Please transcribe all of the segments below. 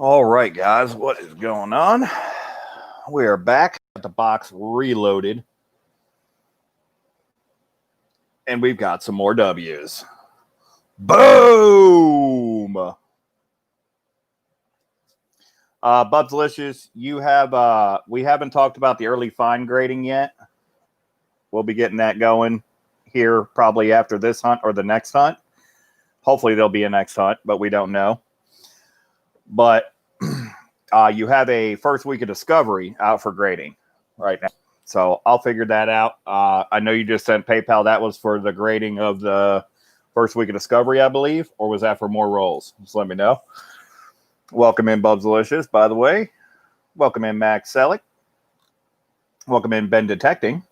All right, guys, what is going on? We are back at the box reloaded. And we've got some more W's. Boom! Bubslicious, you have we haven't talked about the early fine grading yet. We'll be getting that going here probably after this hunt or the next hunt. Hopefully there'll be a next hunt, but we don't know. But you have a first week of discovery out for grading right now. So I'll figure that out. I know you just sent PayPal. That was for the grading of the first week of discovery, I believe. Or was that for more rolls? Just let me know. Welcome in, Bubslicious, by the way. Welcome in, Max Selick. Welcome in, Ben Detecting.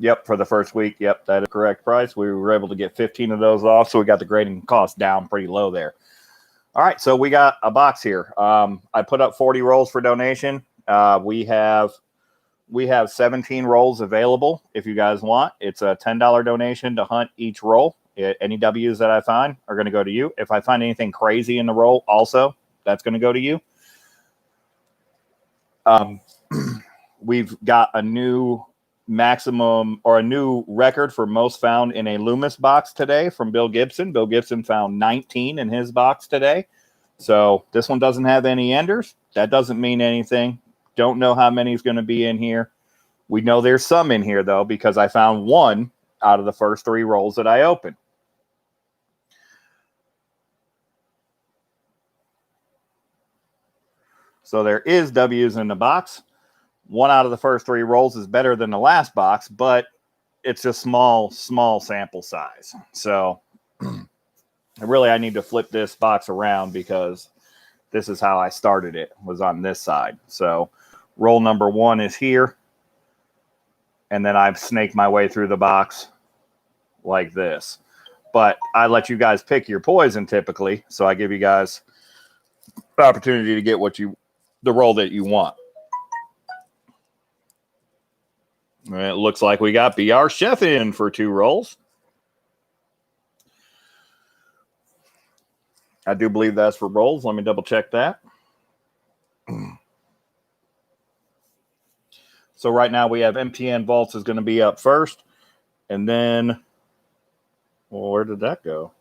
Yep, for the first week. Yep, that is the correct price. We were able to get 15 of those off, so we got the grading cost down pretty low there. All right, so we got a box here. I put up 40 rolls for donation. We have 17 rolls available if you guys want. It's a $10 donation to hunt each roll. Any W's that I find are going to go to you. If I find anything crazy in the roll, also, that's going to go to you. We've got a new maximum or a new record for most found in a Loomis box today from Bill Gibson. Bill Gibson found 19 in his box today. So this one doesn't have any enders. That doesn't mean anything. Don't know how many is going to be in here. We know there's some in here, though, because I found one out of the first 3 rolls that I opened. So there is W's in the box. 1 out of the first 3 rolls is better than the last box, but it's a small sample size. So really I need to flip this box around because this is how I started it, was on this side. So roll number 1 is here. And then I've snaked my way through the box like this. But I let you guys pick your poison typically. So I give you guys the opportunity to get the roll that you want. It looks like we got BR Chef in for 2 rolls. I do believe that's for rolls. Let me double check that. So right now we have MTN Vaults is going to be up first. And then, well, where did that go?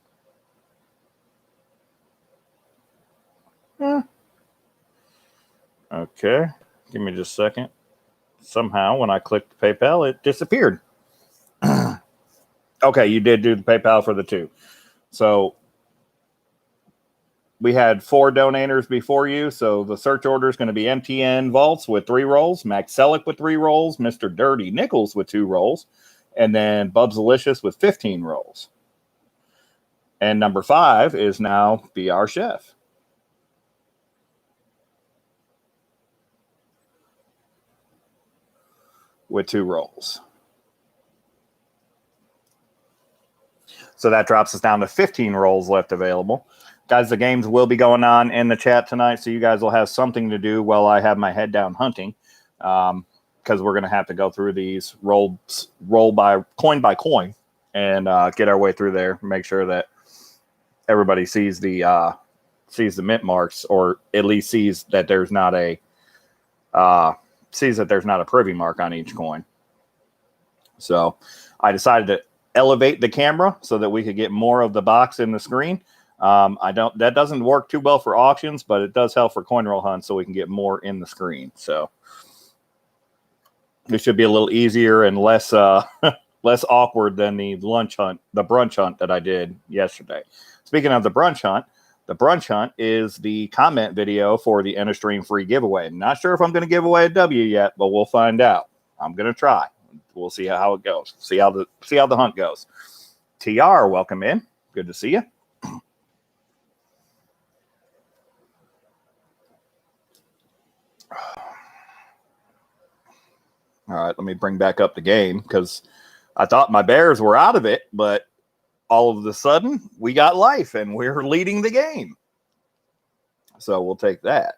Okay. Give me just a second. Somehow when I clicked PayPal, it disappeared. Okay, you did do the PayPal for the 2. So we had 4 donators before you. So the search order is going to be MTN Vaults with 3 rolls, Max Selick with 3 rolls, Mr. Dirty Nichols with 2 rolls, and then Bubslicious with 15 rolls. And number 5 is now BR Chef. With 2 rolls. So that drops us down to 15 rolls left available. Guys, the games will be going on in the chat tonight, so you guys will have something to do while I have my head down hunting, because we're going to have to go through these roll by coin, and get our way through there. Make sure that everybody sees the mint marks, or at least sees that there's not a privy mark on each coin. So I decided to elevate the camera so that we could get more of the box in the screen. That doesn't work too well for auctions, but it does help for coin roll hunts so we can get more in the screen. So it should be a little easier and less less awkward than the brunch hunt that I did yesterday. Speaking of the brunch hunt is the comment video for the end of stream free giveaway. Not sure if I'm going to give away a W yet, but we'll find out. I'm going to try. We'll see how it goes. See how the hunt goes. TR, welcome in. Good to see you. All right, let me bring back up the game because I thought my Bears were out of it, but all of a sudden we got life and we're leading the game. So we'll take that.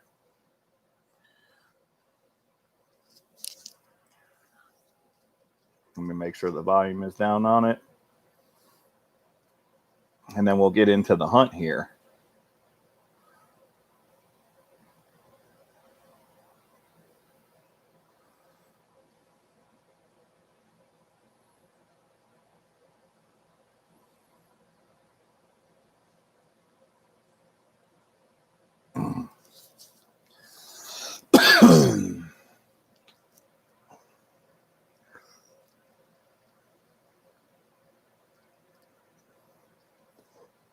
Let me make sure the volume is down on it. and then we'll get into the hunt here.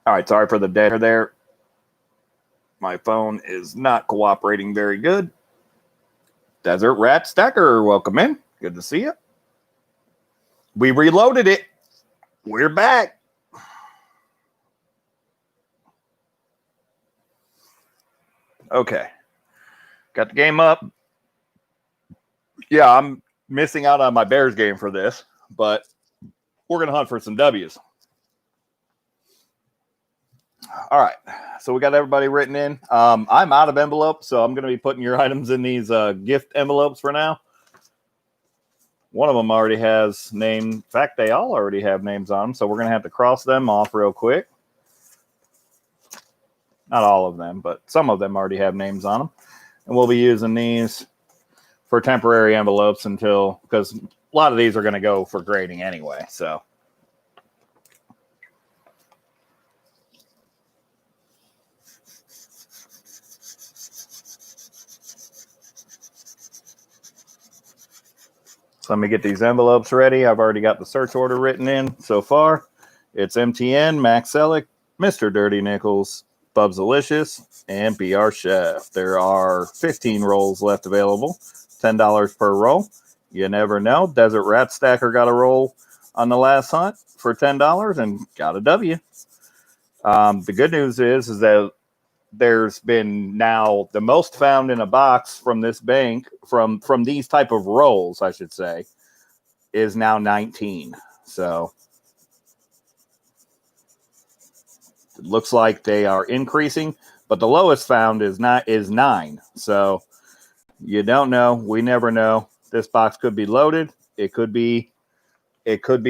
All right, sorry for the dead there. My phone is not cooperating very good. Desert Rat Stacker, welcome in. Good to see you. We reloaded it. We're back. Okay. Got the game up. Yeah, I'm missing out on my Bears game for this, but we're going to hunt for some W's. All right, so we got everybody written in. I'm out of envelopes, so I'm going to be putting your items in these gift envelopes for now. One of them already has name. In fact, they all already have names on them, so we're going to have to cross them off real quick. Not all of them, but some of them already have names on them. And we'll be using these for temporary envelopes until, because a lot of these are going to go for grading anyway, so. So let me get these envelopes ready. I've already got the search order written in so far. It's MTN, Max Selleck, Mr. Dirty Nichols, Bub's Delicious, and BR Chef. There are 15 rolls left available, $10 per roll. You never know. Desert Rat Stacker got a roll on the last hunt for $10 and got a W. The good news is that there's been now the most found in a box from this bank, from these type of rolls, I should say, is now 19. So it looks like they are increasing, but the lowest found is 9. So you don't know. We never know. This box could be loaded. It could be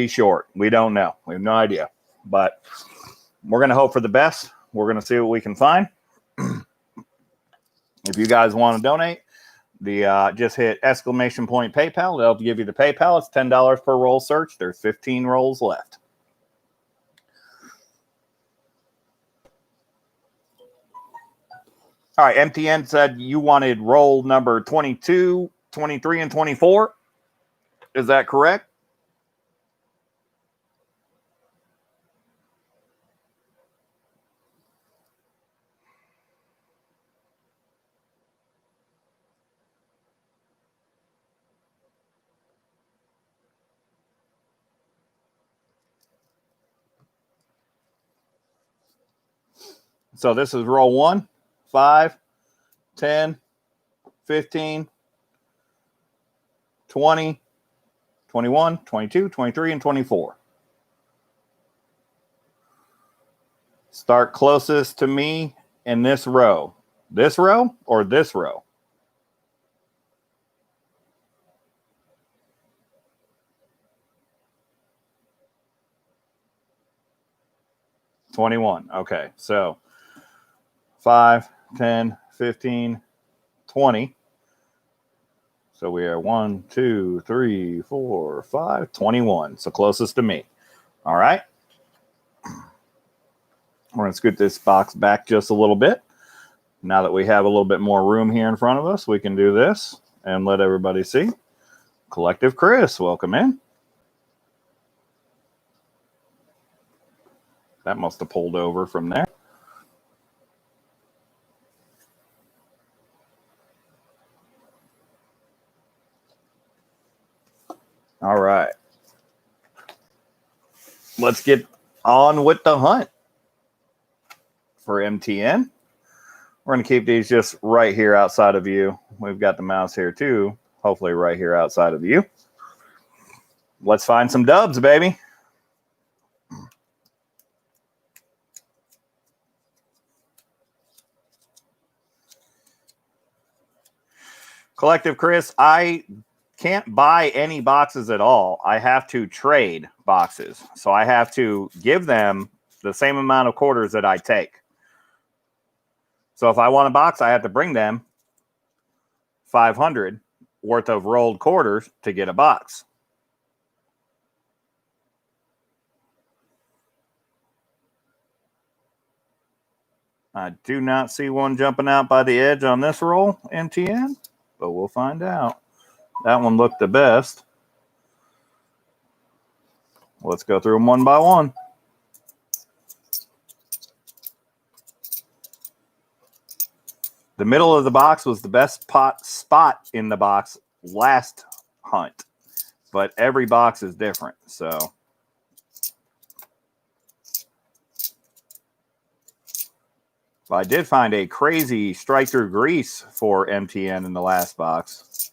short. We don't know. We have no idea. But we're going to hope for the best. We're going to see what we can find. If you guys want to donate, just hit exclamation point PayPal. They'll give you the PayPal. It's $10 per roll search. There's 15 rolls left. All right, MTN said you wanted roll number 22, 23, and 24. Is that correct? So this is roll 1, 5, 10, 15, 20, 21, 22, 23, and 24. Start closest to me in this row. This row or this row? $21. Okay, so 5, 10, 15, 20. So we are 1, 2, 3, 4, 5, 21. So closest to me. All right. We're going to scoot this box back just a little bit. Now that we have a little bit more room here in front of us, we can do this and let everybody see. Collective Chris, welcome in. That must have pulled over from there. All right. Let's get on with the hunt for MTN. We're going to keep these just right here outside of you. We've got the mouse here too, hopefully right here outside of you. Let's find some dubs, baby. Collective Chris, I can't buy any boxes at all. I have to trade boxes. So I have to give them the same amount of quarters that I take. So if I want a box, I have to bring them 500 worth of rolled quarters to get a box. I do not see one jumping out by the edge on this roll, MTN, but we'll find out. That one looked the best. Let's go through them one by one. The middle of the box was the best spot in the box last hunt, but every box is different. So I did find a crazy strike through grease for MTN in the last box.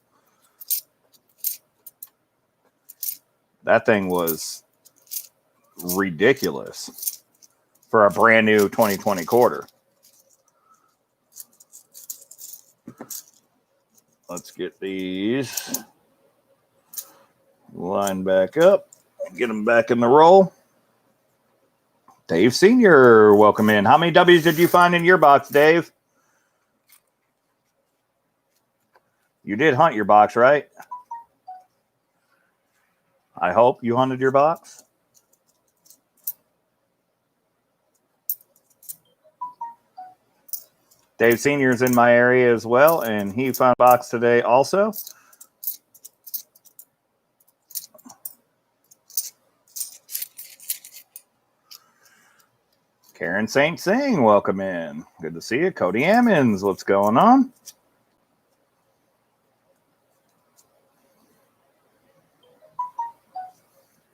That thing was ridiculous for a brand new 2020 quarter. Let's get these lined back up, get them back in the roll. Dave Sr., welcome in. How many W's did you find in your box, Dave? You did hunt your box, right? I hope you hunted your box. Dave Sr. is in my area as well, and he found a box today also. Karen St. Sing, welcome in. Good to see you. Cody Ammons, what's going on?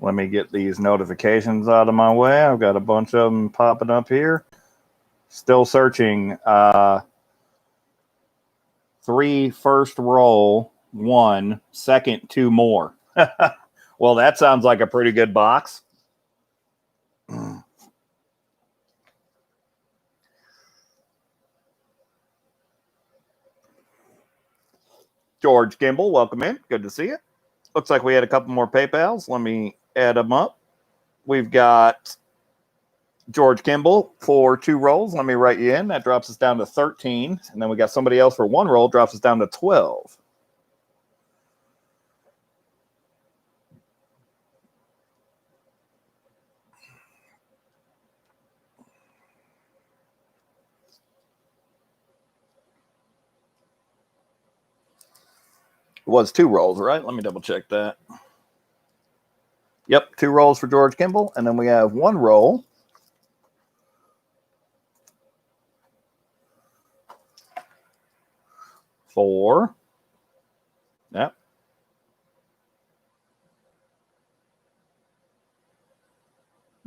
Let me get these notifications out of my way. I've got a bunch of them popping up here. Still searching. 3 first roll, 1 second, 2 more. Well, that sounds like a pretty good box. George Kimball, welcome in. Good to see you. Looks like we had a couple more PayPals. Let me add them up. We've got George Kimball for 2 rolls. Let me write you in. That drops us down to 13. And then we got somebody else for 1 roll, drops us down to 12. It was 2 rolls, right? Let me double check that. Yep, 2 rolls for George Kimball. And then we have 1 roll for, yep.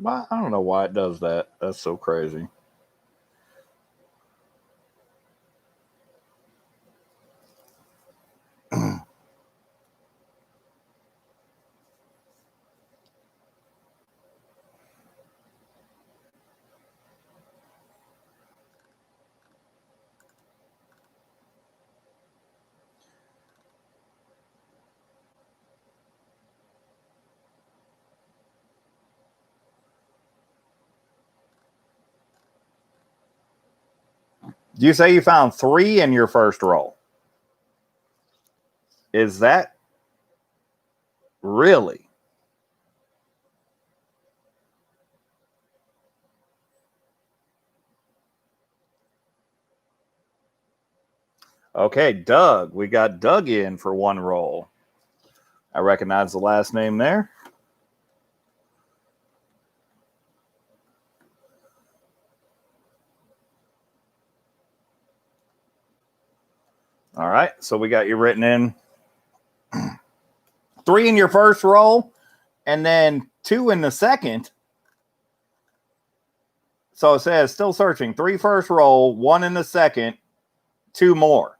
I don't know why it does that. That's so crazy. You say you found 3 in your first roll. Is that really? Okay, Doug. We got Doug in for 1 roll. I recognize the last name there. All right, so we got you written in. 3 in your first roll, and then 2 in the second. So it says still searching. 3 first roll, 1 in the second, 2 more.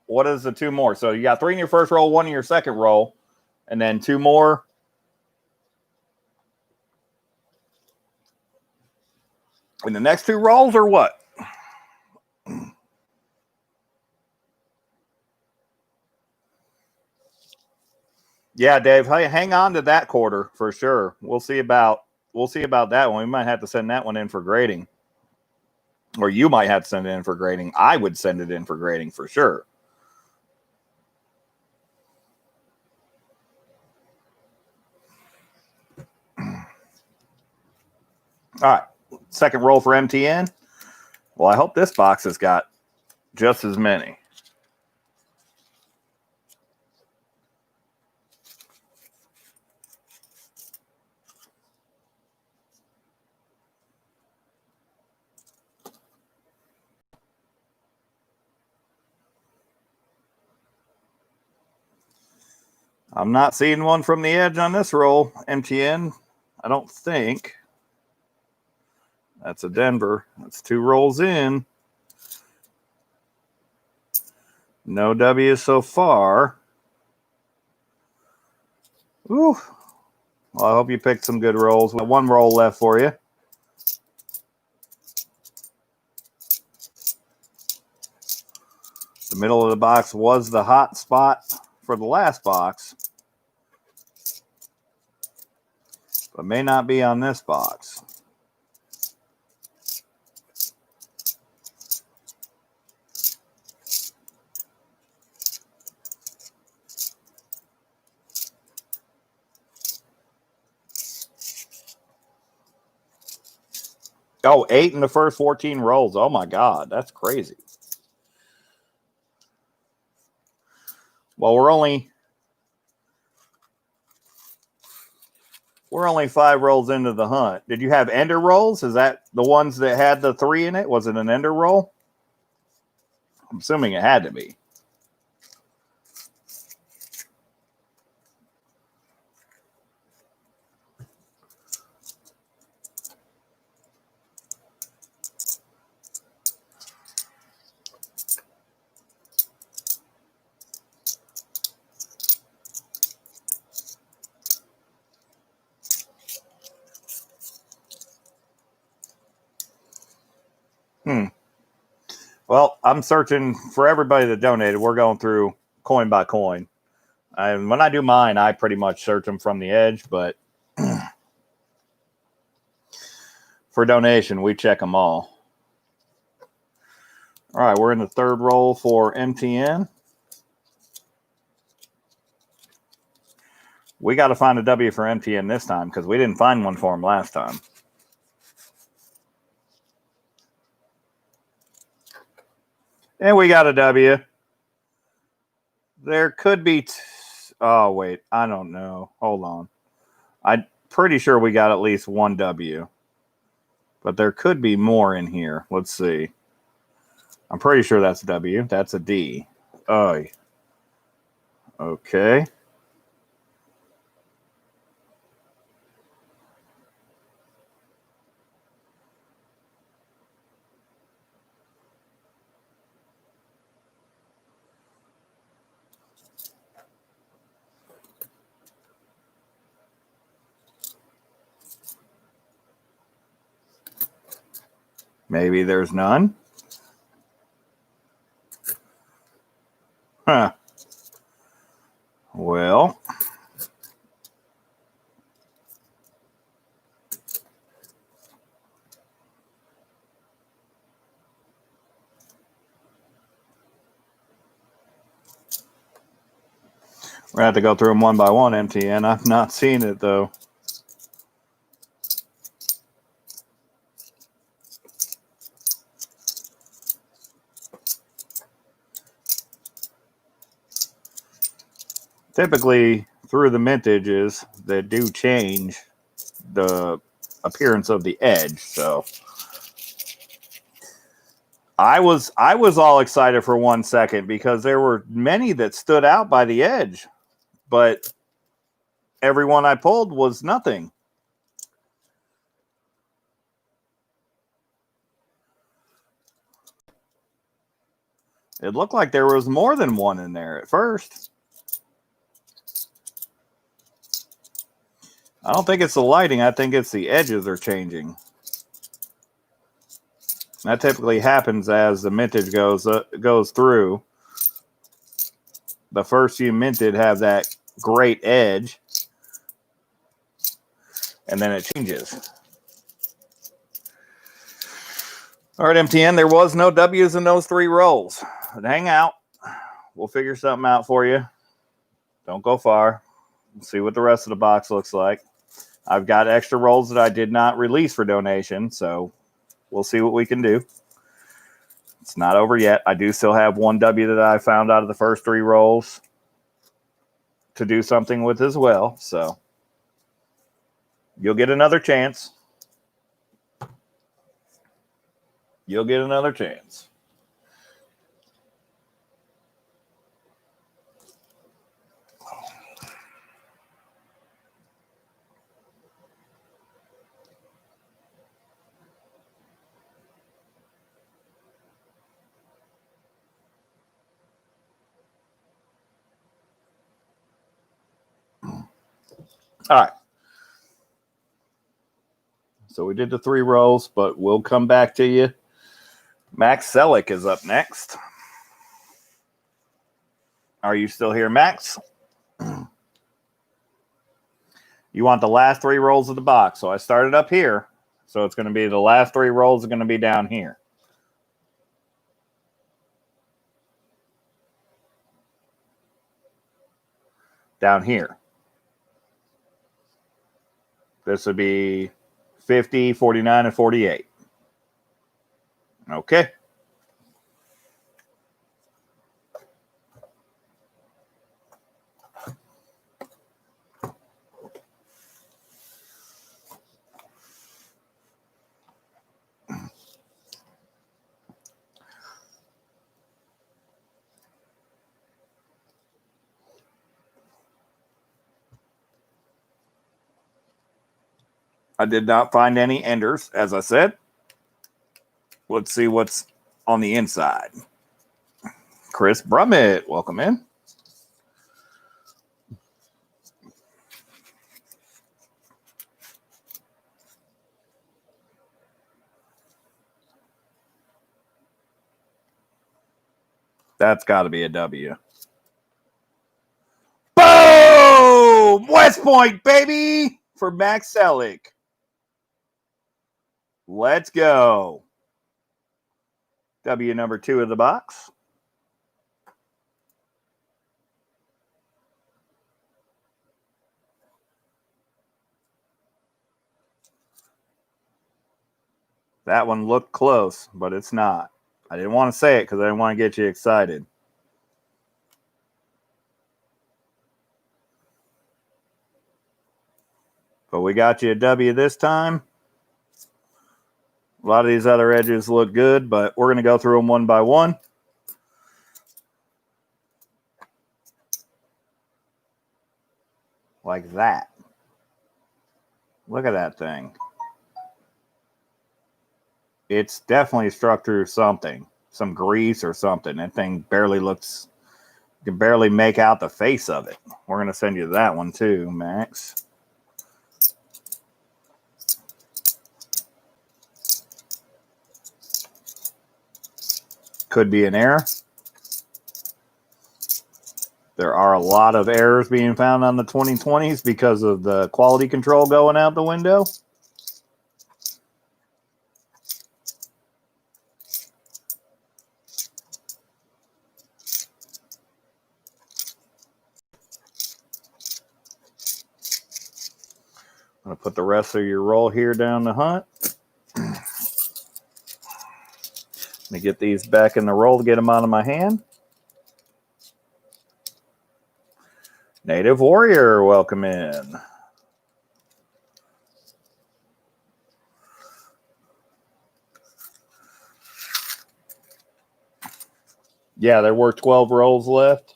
What is the 2 more? So you got 3 in your first roll, 1 in your second roll, and then 2 more. In the next 2 rolls, or what? Yeah, Dave, hang on to that quarter for sure. We'll see about that one. We might have to send that one in for grading. Or you might have to send it in for grading. I would send it in for grading for sure. All right. Second roll for MTN. Well, I hope this box has got just as many. I'm not seeing one from the edge on this roll, MTN. I don't think. That's a Denver. That's 2 rolls in. No W so far. Ooh. Well, I hope you picked some good rolls. Well, 1 roll left for you. The middle of the box was the hot spot for the last box, but may not be on this box. Oh, 8 in the first 14 rolls. Oh my God, that's crazy. Well, we're only 5 rolls into the hunt. Did you have ender rolls? Is that the ones that had the 3 in it? Was it an ender roll? I'm assuming it had to be. Well, I'm searching for everybody that donated. We're going through coin by coin. And when I do mine, I pretty much search them from the edge, but for donation, we check them all. All right, we're in the third roll for MTN. We got to find a W for MTN this time because we didn't find one for him last time. And we got a W. There could be... oh, wait. I don't know. Hold on. I'm pretty sure we got at least 1 W. But there could be more in here. Let's see. I'm pretty sure that's a W. That's a D. Oh. Okay. Maybe there's none. Huh. Well. We're going to have to go through them one by one, MTN. I've not seen it, though. Typically, through the mintages, they do change the appearance of the edge. So I was all excited for 1 second because there were many that stood out by the edge, but everyone I pulled was nothing. It looked like there was more than one in there at first. I don't think it's the lighting. I think it's the edges are changing. That typically happens as the mintage goes through. The first few minted have that great edge. And then it changes. All right, MTN, there was no W's in those 3 rolls. But hang out. We'll figure something out for you. Don't go far. We'll see what the rest of the box looks like. I've got extra rolls that I did not release for donation, so we'll see what we can do. It's not over yet. I do still have 1 W that I found out of the first 3 rolls to do something with as well, so you'll get another chance. You'll get another chance. All right. So we did the 3 rolls, but we'll come back to you. Max Selleck is up next. Are you still here, Max? You want the last 3 rolls of the box. So I started up here. So it's going to be the last 3 rolls are going to be down here. Down here. This would be 50, 49, and 48. Okay. I did not find any enders, as I said. Let's see what's on the inside. Chris Brummett, welcome in. That's got to be a W. Boom! West Point, baby, for Max Selleck. Let's go. W number 2 of the box. That one looked close, but it's not. I didn't want to say it because I didn't want to get you excited. But we got you a W this time. A lot of these other edges look good, but we're going to go through them one by one. Like that. Look at that thing. It's definitely struck through something. Some grease or something. That thing barely looks... You can barely make out the face of it. We're going to send you that one too, Max. Could be an error. There are a lot of errors being found on the 2020s because of the quality control going out the window. I'm going to put the rest of your roll here down the hunt. Let me get these back in the roll to get them out of my hand. Native Warrior, welcome in. Yeah, there were 12 rolls left.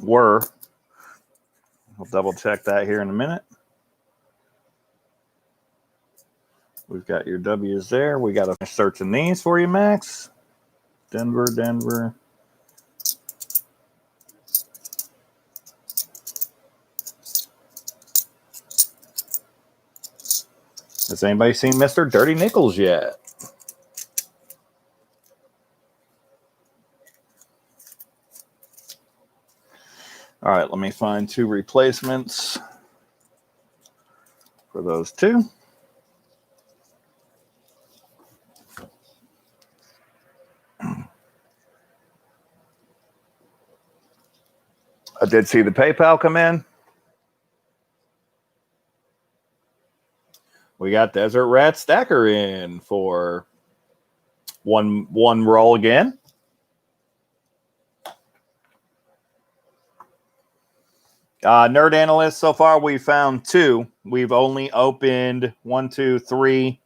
Were. I'll double check that here in a minute. We've got your W's there. We got to finish searching these for you, Max. Denver, Denver. Has anybody seen Mr. Dirty Nickels yet? All right, let me find 2 replacements for those 2. I did see the PayPal come in. We got Desert Rat Stacker in for one roll again. Nerd Analyst, so far we found 2. We've only opened 1, 2, 3,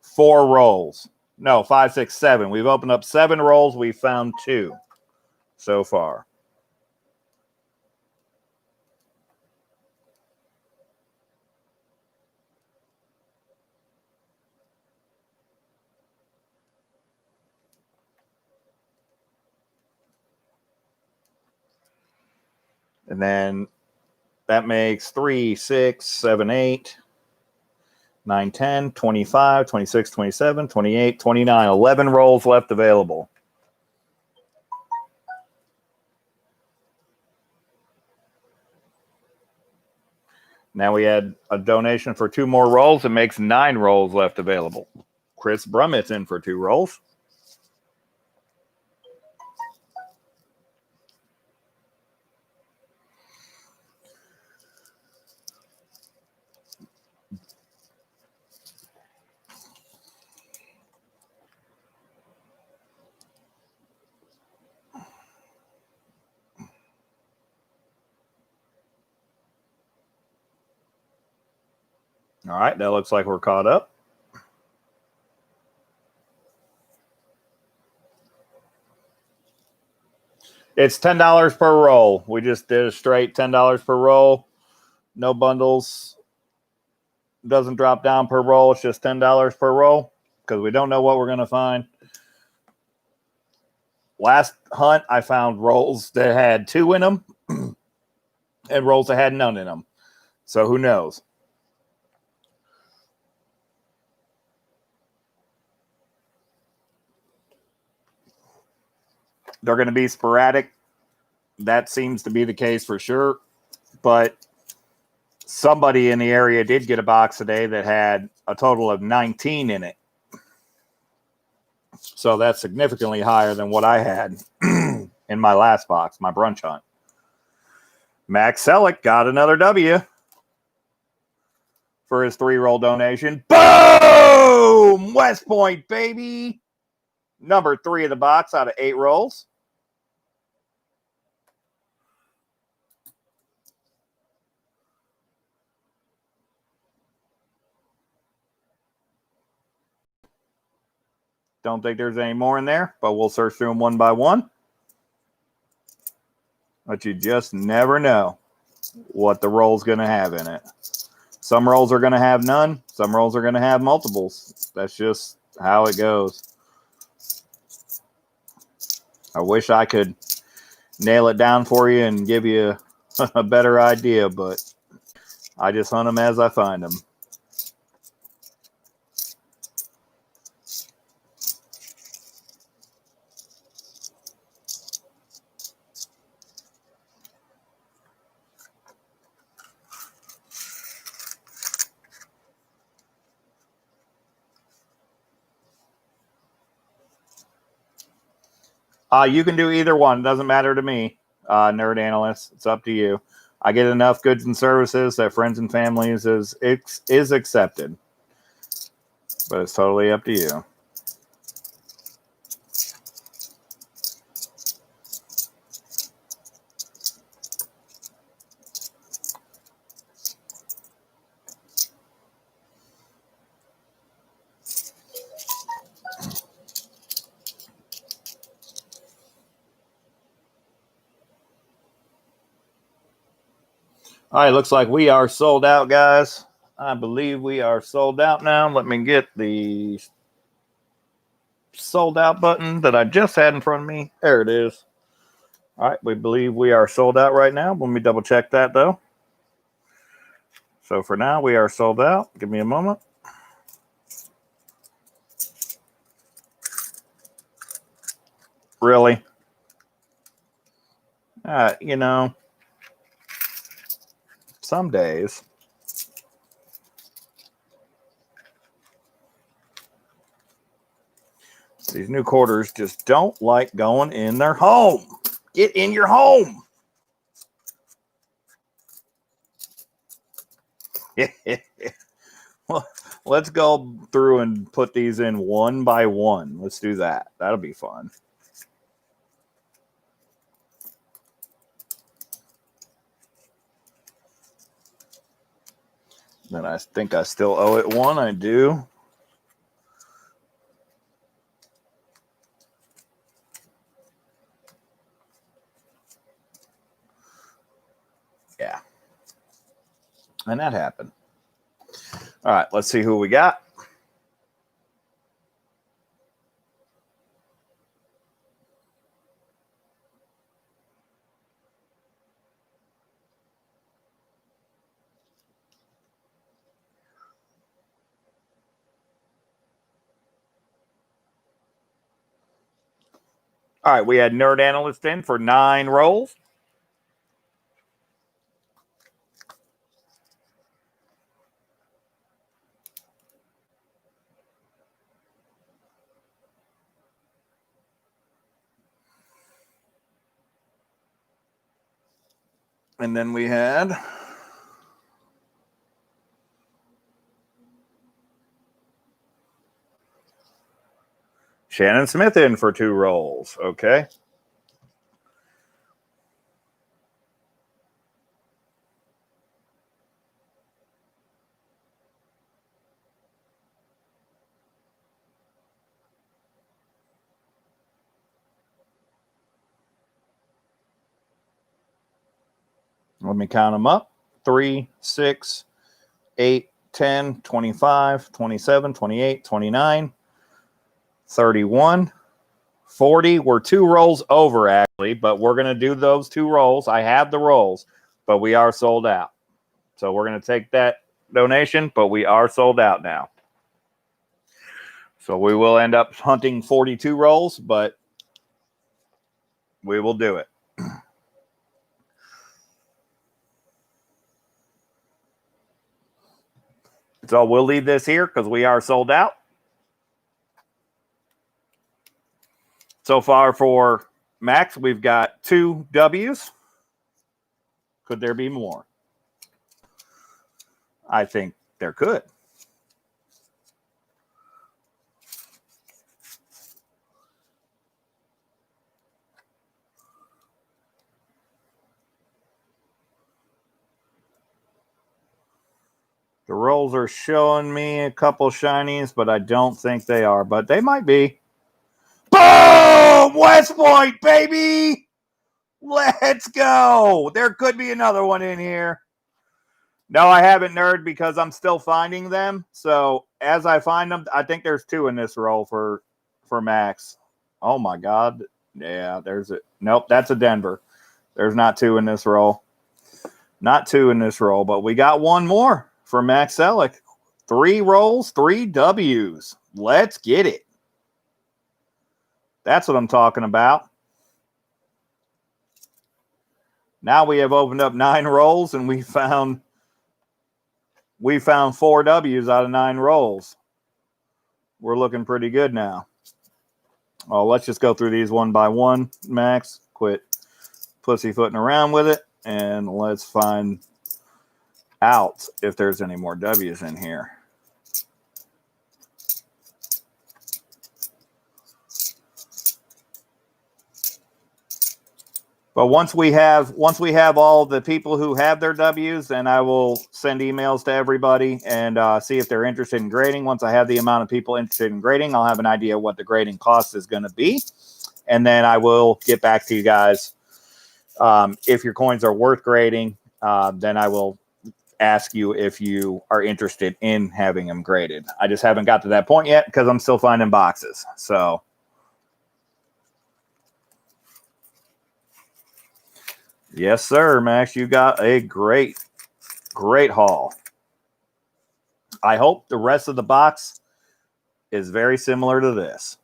4 rolls. No, 5, 6, 7. We've opened up 7 rolls. We found 2 so far. And then that makes 3, 6, 7, 8, 9, 10, 25, 26, 27, 28, 29. 11 rolls left available. Now we had a donation for 2 more rolls. It makes 9 rolls left available. Chris Brummett's in for 2 rolls. All right, that looks like we're caught up. It's $10 per roll. We just did a straight $10 per roll. No bundles. Doesn't drop down per roll. It's just $10 per roll because we don't know what we're going to find. Last hunt, I found rolls that had 2 in them and rolls that had none in them. So who knows? They're going to be sporadic. That seems to be the case for sure. But somebody in the area did get a box today that had a total of 19 in it. So that's significantly higher than what I had in my last box, my brunch hunt. Max Selleck got another W for his 3-roll donation. Boom! West Point, baby. Number 3 of the box out of 8 rolls. Don't think there's any more in there, but we'll search through them one by one. But you just never know what the roll's going to have in it. Some rolls are going to have none. Some rolls are going to have multiples. That's just how it goes. I wish I could nail it down for you and give you a better idea, but I just hunt them as I find them. You can do either one. It doesn't matter to me, Nerd Analyst. It's up to you. I get enough goods and services that friends and families is accepted. But it's totally up to you. All right, looks like we are sold out, guys. I believe we are sold out now. Let me get the sold out button that I just had in front of me. There it is. All right, we believe we are sold out right now. Let me double check that, though. So for now, we are sold out. Give me a moment. Really? You know, some days. These new quarters just don't like going in their home. Get in your home. Well, let's go through and put these in one by one. Let's do that. That'll be fun. Then I think I still owe it one. I do. Yeah. And that happened. All right, let's see who we got. All right, we had Nerd Analyst in for 9 rolls. And then we had Shannon Smith in for 2 rolls. Okay. Let me count them up. 3, 6, 8, 10, 25, 27, 28, 29, 31, 40. We're 2 rolls over, actually, but we're going to do those 2 rolls. I have the rolls, but we are sold out. So we're going to take that donation, but we are sold out now. So we will end up hunting 42 rolls, but we will do it. So we'll leave this here because we are sold out. So far for Max, we've got 2 W's. Could there be more? I think there could. The rolls are showing me a couple shinies, but I don't think they are. But they might be. Boom! West Point, baby! Let's go! There could be another one in here. No, I haven't, Nerd, because I'm still finding them. So as I find them, I think there's 2 in this roll for Max. Oh, my God. Yeah, there's it. Nope, that's a Denver. There's not 2 in this roll. Not 2 in this roll, but we got 1 more for Max Selleck. 3 rolls, 3 W's. Let's get it. That's what I'm talking about. Now we have opened up 9 rolls, and we found 4 W's out of 9 rolls. We're looking pretty good now. Oh, let's just go through these one by one, Max. Quit pussyfooting around with it, and let's find out if there's any more W's in here. But once we have all the people who have their W's, then I will send emails to everybody and see if they're interested in grading. Once I have the amount of people interested in grading, I'll have an idea what the grading cost is going to be. And then I will get back to you guys. If your coins are worth grading, then I will ask you if you are interested in having them graded. I just haven't got to that point yet because I'm still finding boxes. So yes, sir, Max, you got a great haul. I hope the rest of the box is very similar to this.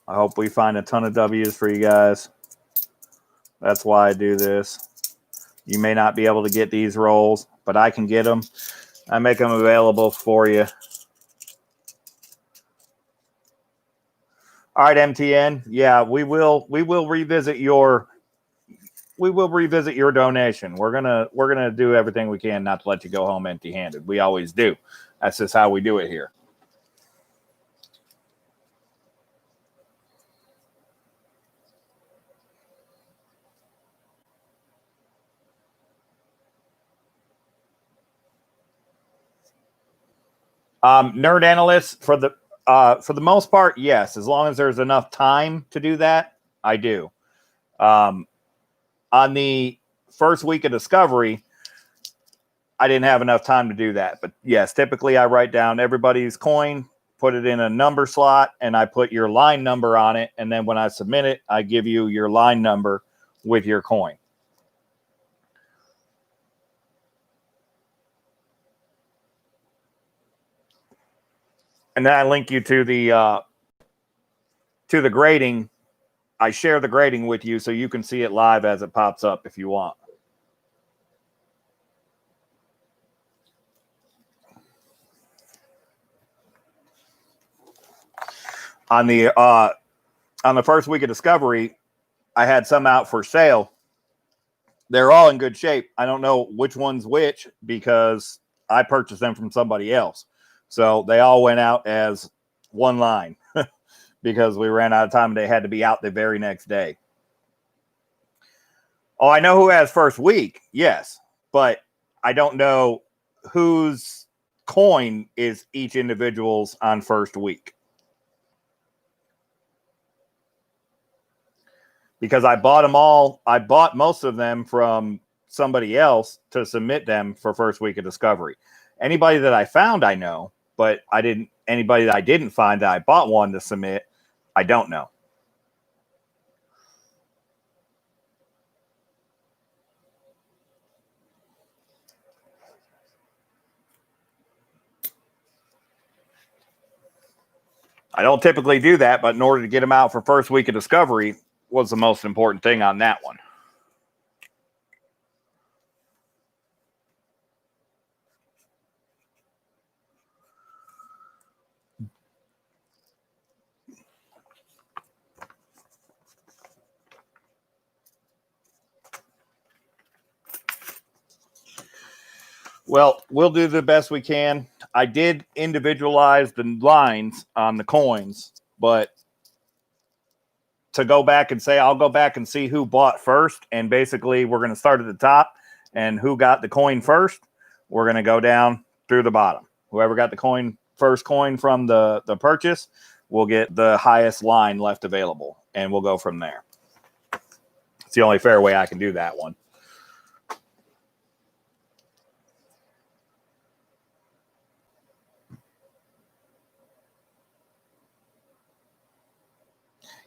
I hope we find a ton of W's for you guys. That's why I do this. You may not be able to get these rolls, but I can get them. I make them available for you. All right, MTN. Yeah, we will revisit your donation. We're gonna do everything we can not to let you go home empty-handed. We always do. That's just how we do it here. Nerd analysts for the most part, yes. As long as there's enough time to do that, I do. On the first week of discovery, I didn't have enough time to do that. But yes, typically I write down everybody's coin, put it in a number slot, and I put your line number on it. And then when I submit it, I give you your line number with your coin. And then I link you to the grading. I share the grading with you so you can see it live as it pops up if you want. On the first week of discovery, I had some out for sale. They're all in good shape. I don't know which one's which because I purchased them from somebody else. So they all went out as one line because we ran out of time and they had to be out the very next day. Oh, I know who has first week. Yes. But I don't know whose coin is each individual's on first week. Because I bought them all. I bought most of them from somebody else to submit them for first week of discovery. Anybody that I found, I know, but anybody that I didn't find that I bought one to submit, I don't know. I don't typically do that, but in order to get them out for first week of discovery was the most important thing on that one. Well, we'll do the best we can. I did individualize the lines on the coins, but to go back and say, I'll go back and see who bought first. And basically, we're going to start at the top and who got the coin first. We're going to go down through the bottom. Whoever got the first coin from the purchase will get the highest line left available. And we'll go from there. It's the only fair way I can do that one.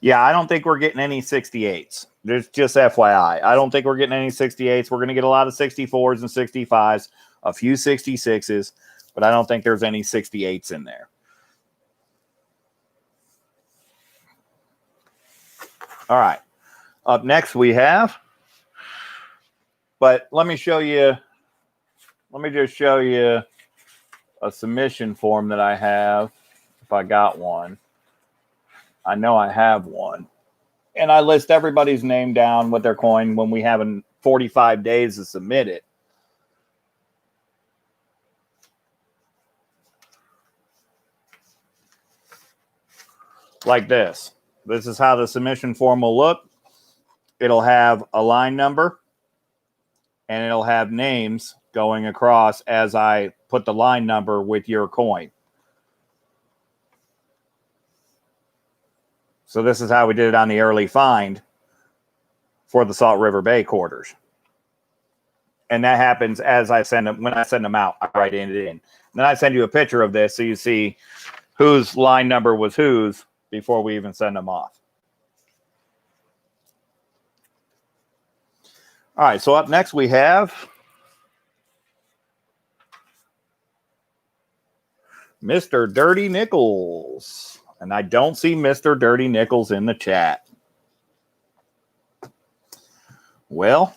Yeah, I don't think we're getting any 68s. There's just FYI. I don't think we're getting any 68s. We're going to get a lot of 64s and 65s, a few 66s, but I don't think there's any 68s in there. All right. Up next we have, but let me just show you a submission form that I have, if I got one. I know I have one. And I list everybody's name down with their coin when we have 45 days to submit it. Like this. This is how the submission form will look. It'll have a line number and it'll have names going across as I put the line number with your coin. So this is how we did it on the early find for the Salt River Bay quarters. And that happens as I send them. When I send them out, I write it in. And then I send you a picture of this so you see whose line number was whose before we even send them off. All right, so up next we have Mr. Dirty Nichols. And I don't see Mr. Dirty Nickels in the chat. Well,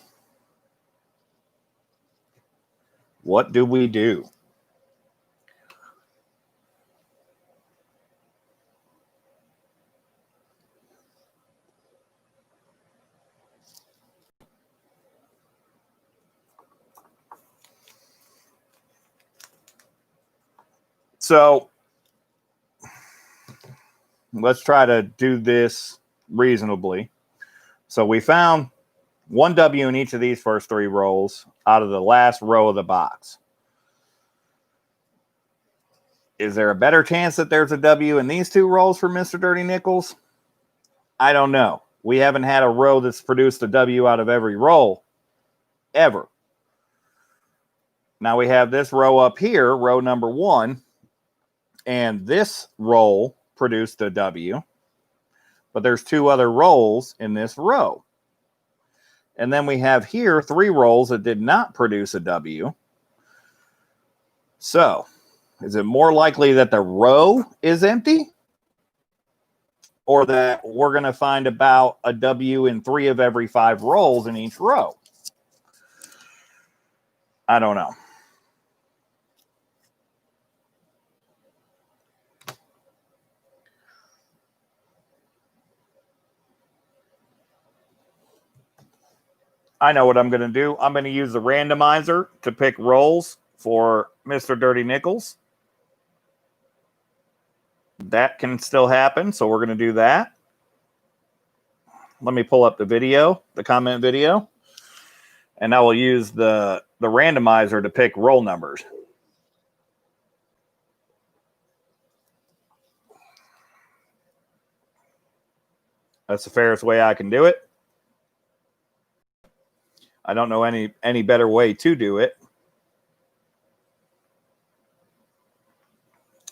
what do we do? So let's try to do this reasonably. So we found one W in each of these first three rolls out of the last row of the box. Is there a better chance that there's a W in these two rolls for Mr. Dirty Nickels? I don't know. We haven't had a row that's produced a W out of every roll ever. Now we have this row up here, row number 1, and this roll produced a W, but there's 2 other rolls in this row. And then we have here 3 rolls that did not produce a W. So, is it more likely that the row is empty? Or that we're going to find about a W in 3 of every 5 rolls in each row? I don't know. I know what I'm going to do. I'm going to use the randomizer to pick rolls for Mr. Dirty Nickels. That can still happen, so we're going to do that. Let me pull up the video, the comment video, and I will use the randomizer to pick roll numbers. That's the fairest way I can do it. I don't know any better way to do it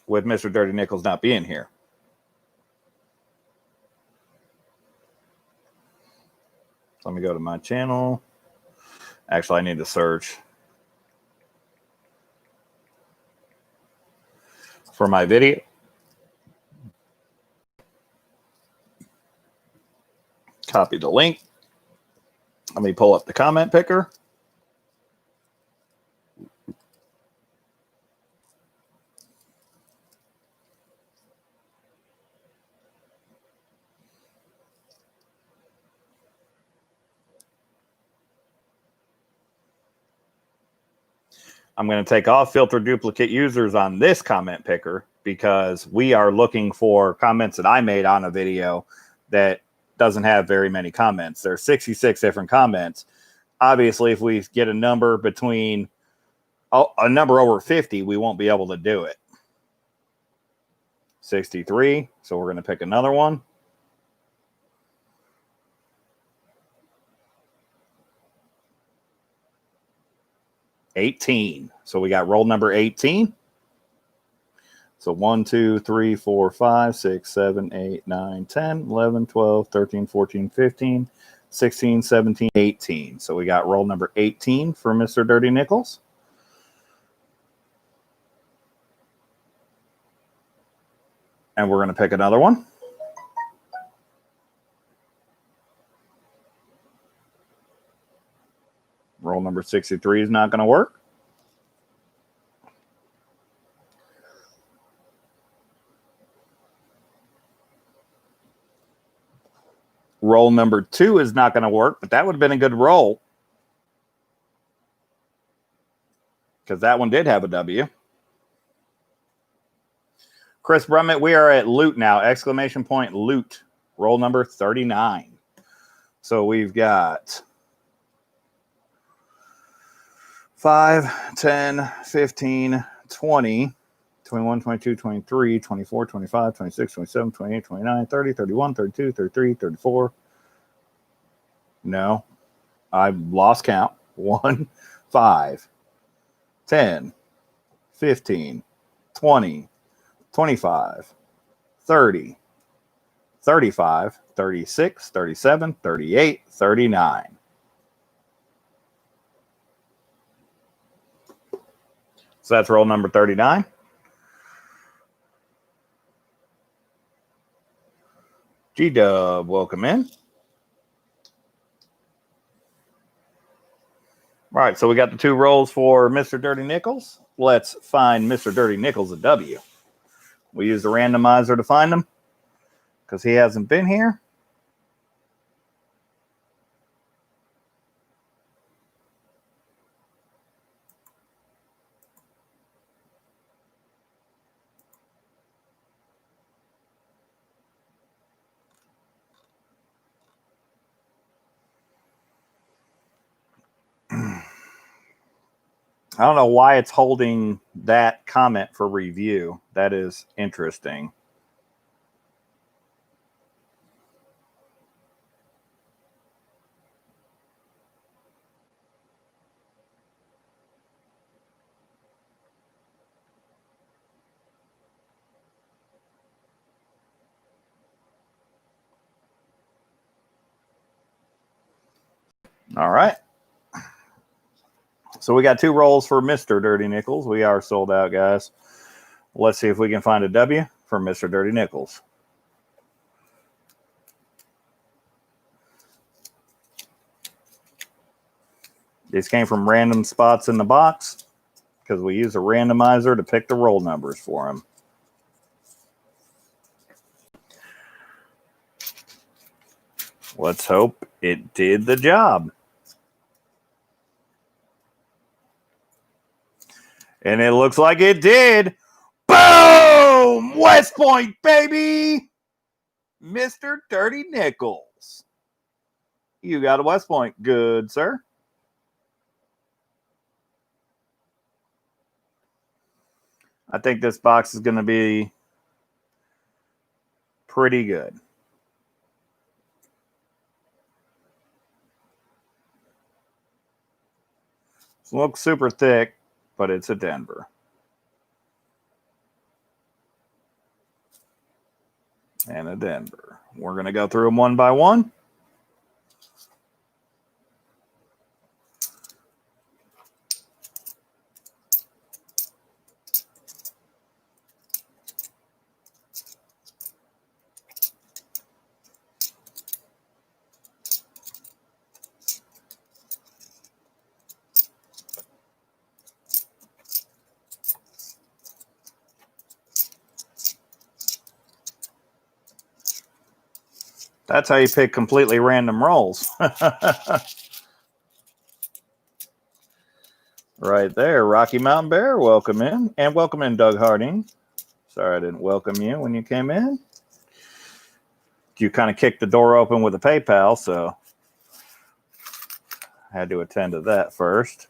with Mr. Dirty Nickels not being here. So let me go to my channel. Actually, I need to search for my video. Copy the link. Let me pull up the comment picker. I'm going to take off filter duplicate users on this comment picker because we are looking for comments that I made on a video that doesn't have very many comments. There are 66 different comments. Obviously, if we get a number between a number over 50, we won't be able to do it. 63. So we're going to pick another one. $18. So we got roll number 18. So 1, 2, 3, 4, 5, 6, 7, 8, 9, 10, 11, 12, 13, 14, 15, 16, 17, 18. So we got roll number 18 for Mr. Dirty Nickels. And we're going to pick another one. Roll number 63 is not going to work. Roll number 2 is not going to work, but that would have been a good roll because that one did have a W. Chris Brummett, we are at loot now. Exclamation point loot. Roll number 39. So we've got 5, 10, 15, 20, 21, 22, 23, 24, 25, 26, 27, 28, 29, 30, 31, 32, 33, 34. No, I lost count. 1, 5, 10, 15, 20, 25, 30, 35, 36, 37, 38, 39. So that's roll number 39. G-Dub, welcome in. All right, so we got the 2 rolls for Mr. Dirty Nickels. Let's find Mr. Dirty Nickels a W. We use the randomizer to find him because he hasn't been here. I don't know why it's holding that comment for review. That is interesting. All right. So we got 2 rolls for Mr. Dirty Nickels. We are sold out, guys. Let's see if we can find a W for Mr. Dirty Nickels. These came from random spots in the box because we use a randomizer to pick the roll numbers for them. Let's hope it did the job. And it looks like it did. Boom! West Point, baby! Mr. Dirty Nickels. You got a West Point. Good, sir. I think this box is going to be pretty good. It looks super thick, but it's a Denver. And a Denver. We're going to go through them one by one. That's how you pick completely random rolls. Right there. Rocky Mountain Bear, welcome in. And welcome in, Doug Harding. Sorry I didn't welcome you when you came in. You kind of kicked the door open with a PayPal, so I had to attend to that first.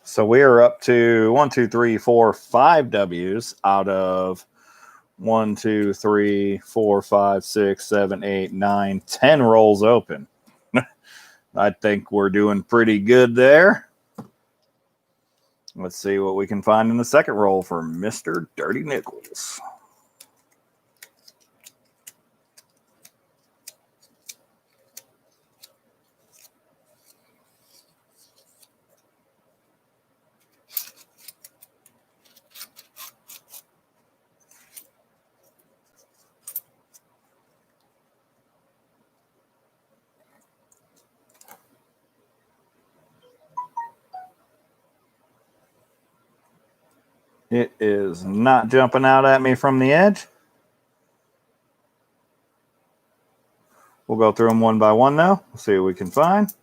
So we are up to 1, 2, 3, 4, 5 W's out of 1, 2, 3, 4, 5, 6, 7, 8, 9, 10 rolls open. I think we're doing pretty good there. Let's see what we can find in the second roll for Mr. Dirty Nickels. It is not jumping out at me from the edge. We'll go through them one by one now. We'll see what we can find.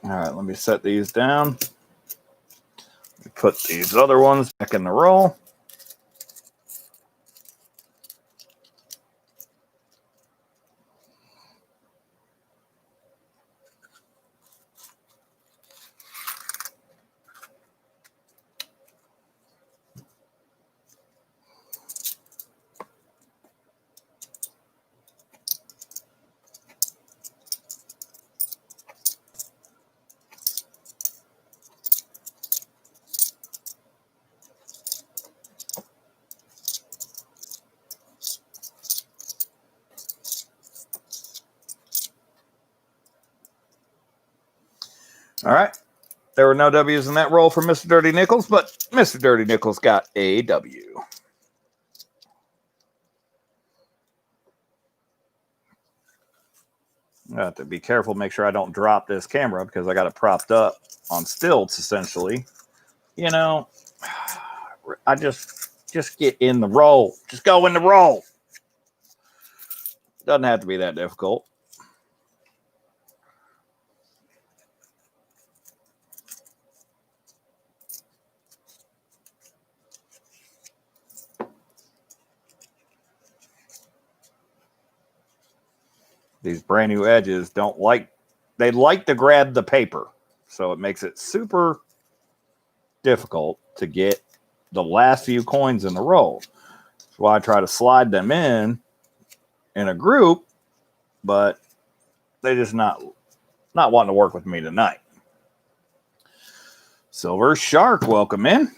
All right, let me set these down. Put these other ones back in the roll. All right. There were no W's in that roll for Mr. Dirty Nichols, but Mr. Dirty Nichols got a W. I have to be careful, make sure I don't drop this camera because I got it propped up on stilts, essentially. You know, I just get in the roll. Just go in the roll. Doesn't have to be that difficult. These brand new edges they like to grab the paper. So it makes it super difficult to get the last few coins in the roll. That's why I try to slide them in a group, but they just not wanting to work with me tonight. Silver Shark, welcome in.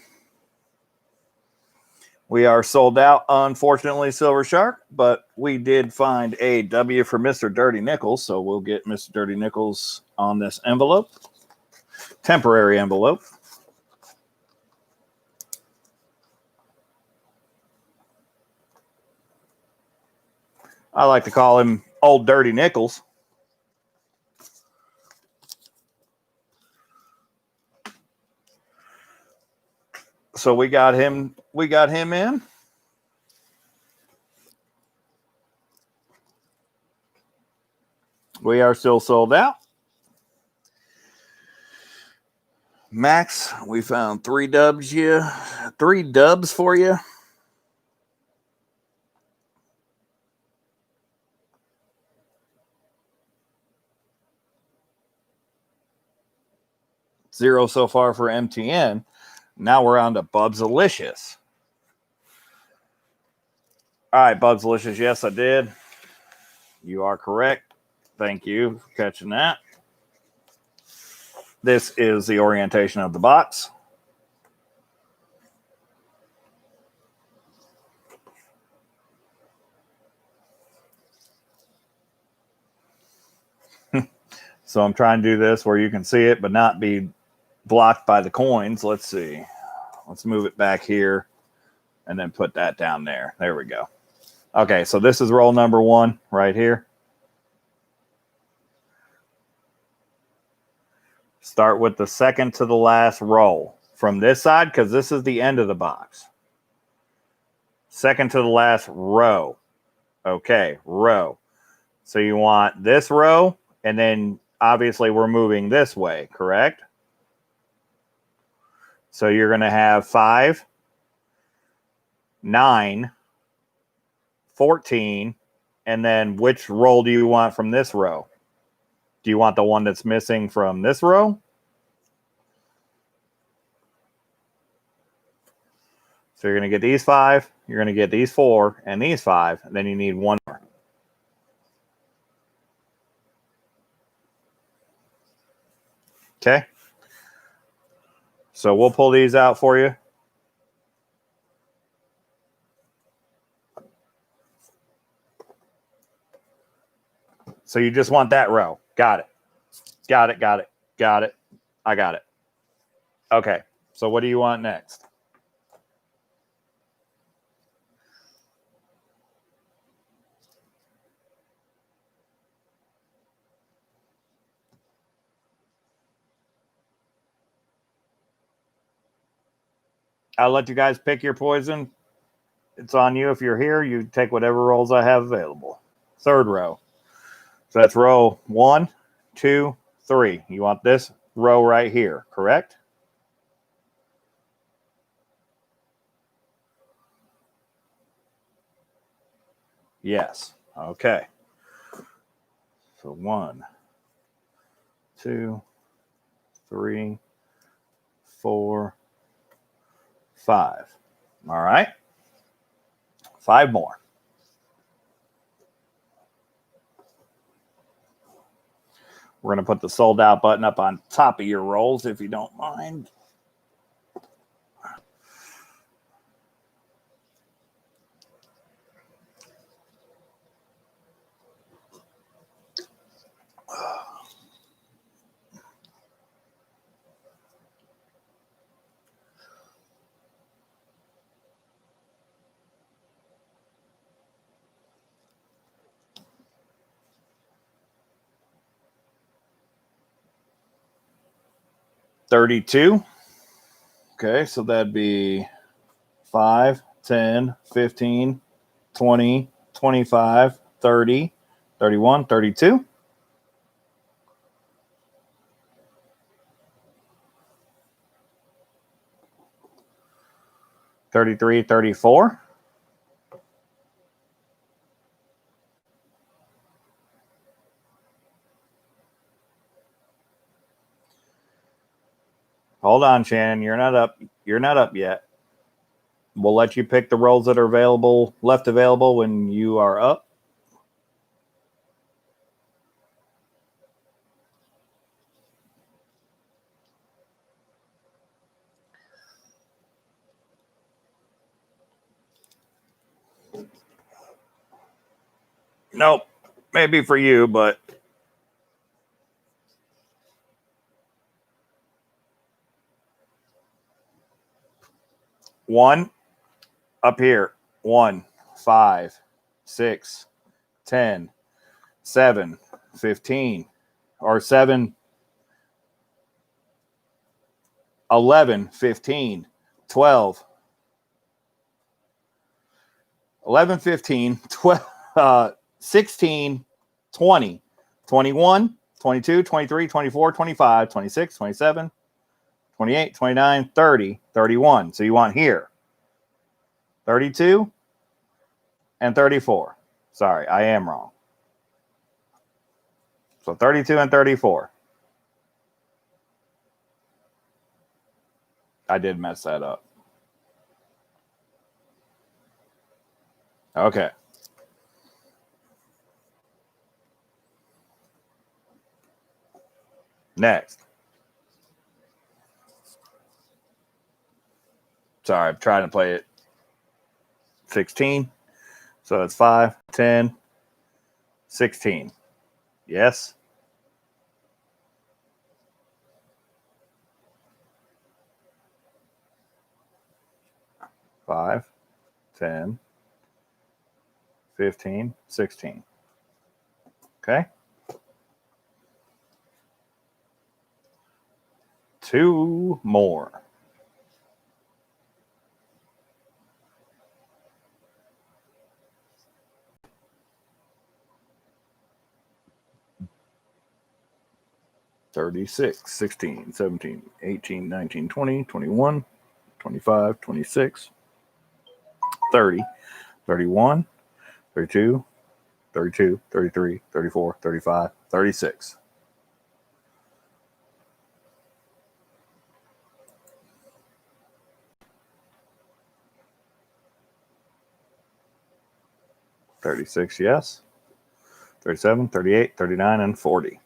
We are sold out, unfortunately, Silver Shark, but we did find a W for Mr. Dirty Nichols, so we'll get Mr. Dirty Nichols on this envelope. Temporary envelope. I like to call him Old Dirty Nichols. So we got him in. We are still sold out. Max, we found 3 dubs for you. Zero so far for MTN. Now we're on to Bubsalicious. All right, Bubsalicious. Yes, I did. You are correct. Thank you for catching that. This is the orientation of the box. So I'm trying to do this where you can see it, but not be blocked by the coins. Let's see. Let's move it back here and then put that down there. There we go. Okay, so this is roll number 1 right here. Start with the second to the last roll from this side because this is the end of the box. Second to the last row. Okay, row. So you want this row, and then obviously we're moving this way, correct? So you're going to have 5, 9, 14, and then which roll do you want from this row? Do you want the one that's missing from this row? So you're going to get these 5, you're going to get these 4, and these 5, and then you need 1 more. Okay. So we'll pull these out for you. So you just want that row. Got it. Got it. Got it. Got it. I got it. Okay. So what do you want next? I'll let you guys pick your poison. It's on you. If you're here, you take whatever rolls I have available. Third row. So that's row 1, 2, 3. You want this row right here, correct? Yes. Okay. So 1, 2, 3, 4, 5. All right. 5 more. We're going to put the sold out button up on top of your rolls if you don't mind. $32. Okay, so that'd be 5, 10, 15, 20, 25, 30, 31, 32. 33, 34. Hold on, Shannon. You're not up. You're not up yet. We'll let you pick the rolls that are available, left available when you are up. Nope. Maybe for you, but one up here. 1, 5, 6, 10, 7, 15, or 7, 11, 15, 12, 11, 15, 12, 16, 20, 21, 22, 23, 24, 25, 26, 27, 28, 29, 30, 31. So you want here 32 and 34. Sorry, I am wrong. So 32 and 34. I did mess that up. Okay. Next. Sorry, I'm trying to play it 16. So it's 5, 10, 16. Yes. Five, 10, 15, 16. Okay. 2 more. $36, 16, 17, 18, 19, 20, 21, 25, 26, 30, 31, 32, 32, 33, 34, 35, 36. $36, yes. 37, 38, 39, and 40.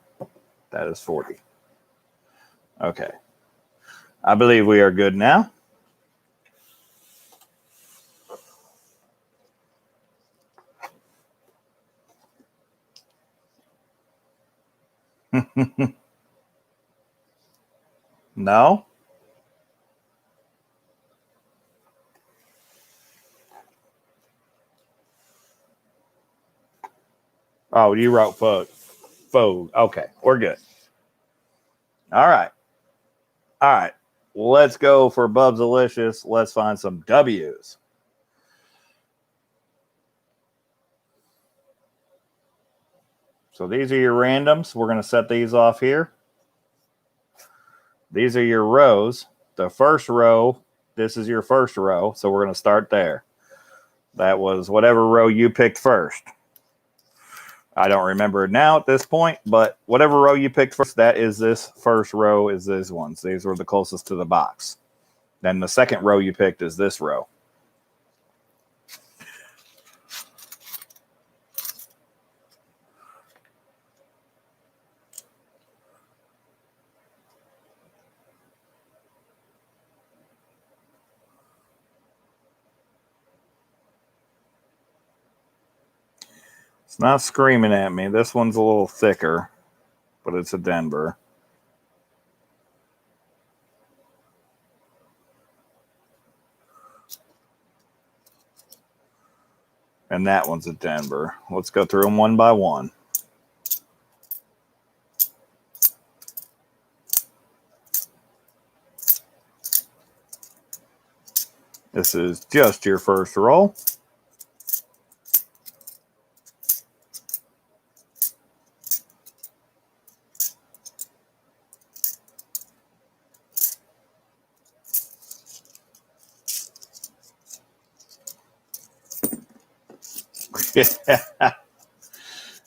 That is 40. Okay. I believe we are good now. No? Oh, you wrote food. Okay, we're good. All right. All right. Let's go for Bub's Delicious. Let's find some W's. So these are your randoms. We're going to set these off here. These are your rows. The first row, this is your first row, so we're going to start there. That was whatever row you picked first. I don't remember it now at this point, but whatever row you picked first, that is this first row is these ones. These were the closest to the box. Then the second row you picked is this row. It's not screaming at me. This one's a little thicker, but it's a Denver. And that one's a Denver. Let's go through them one by one. This is just your first roll.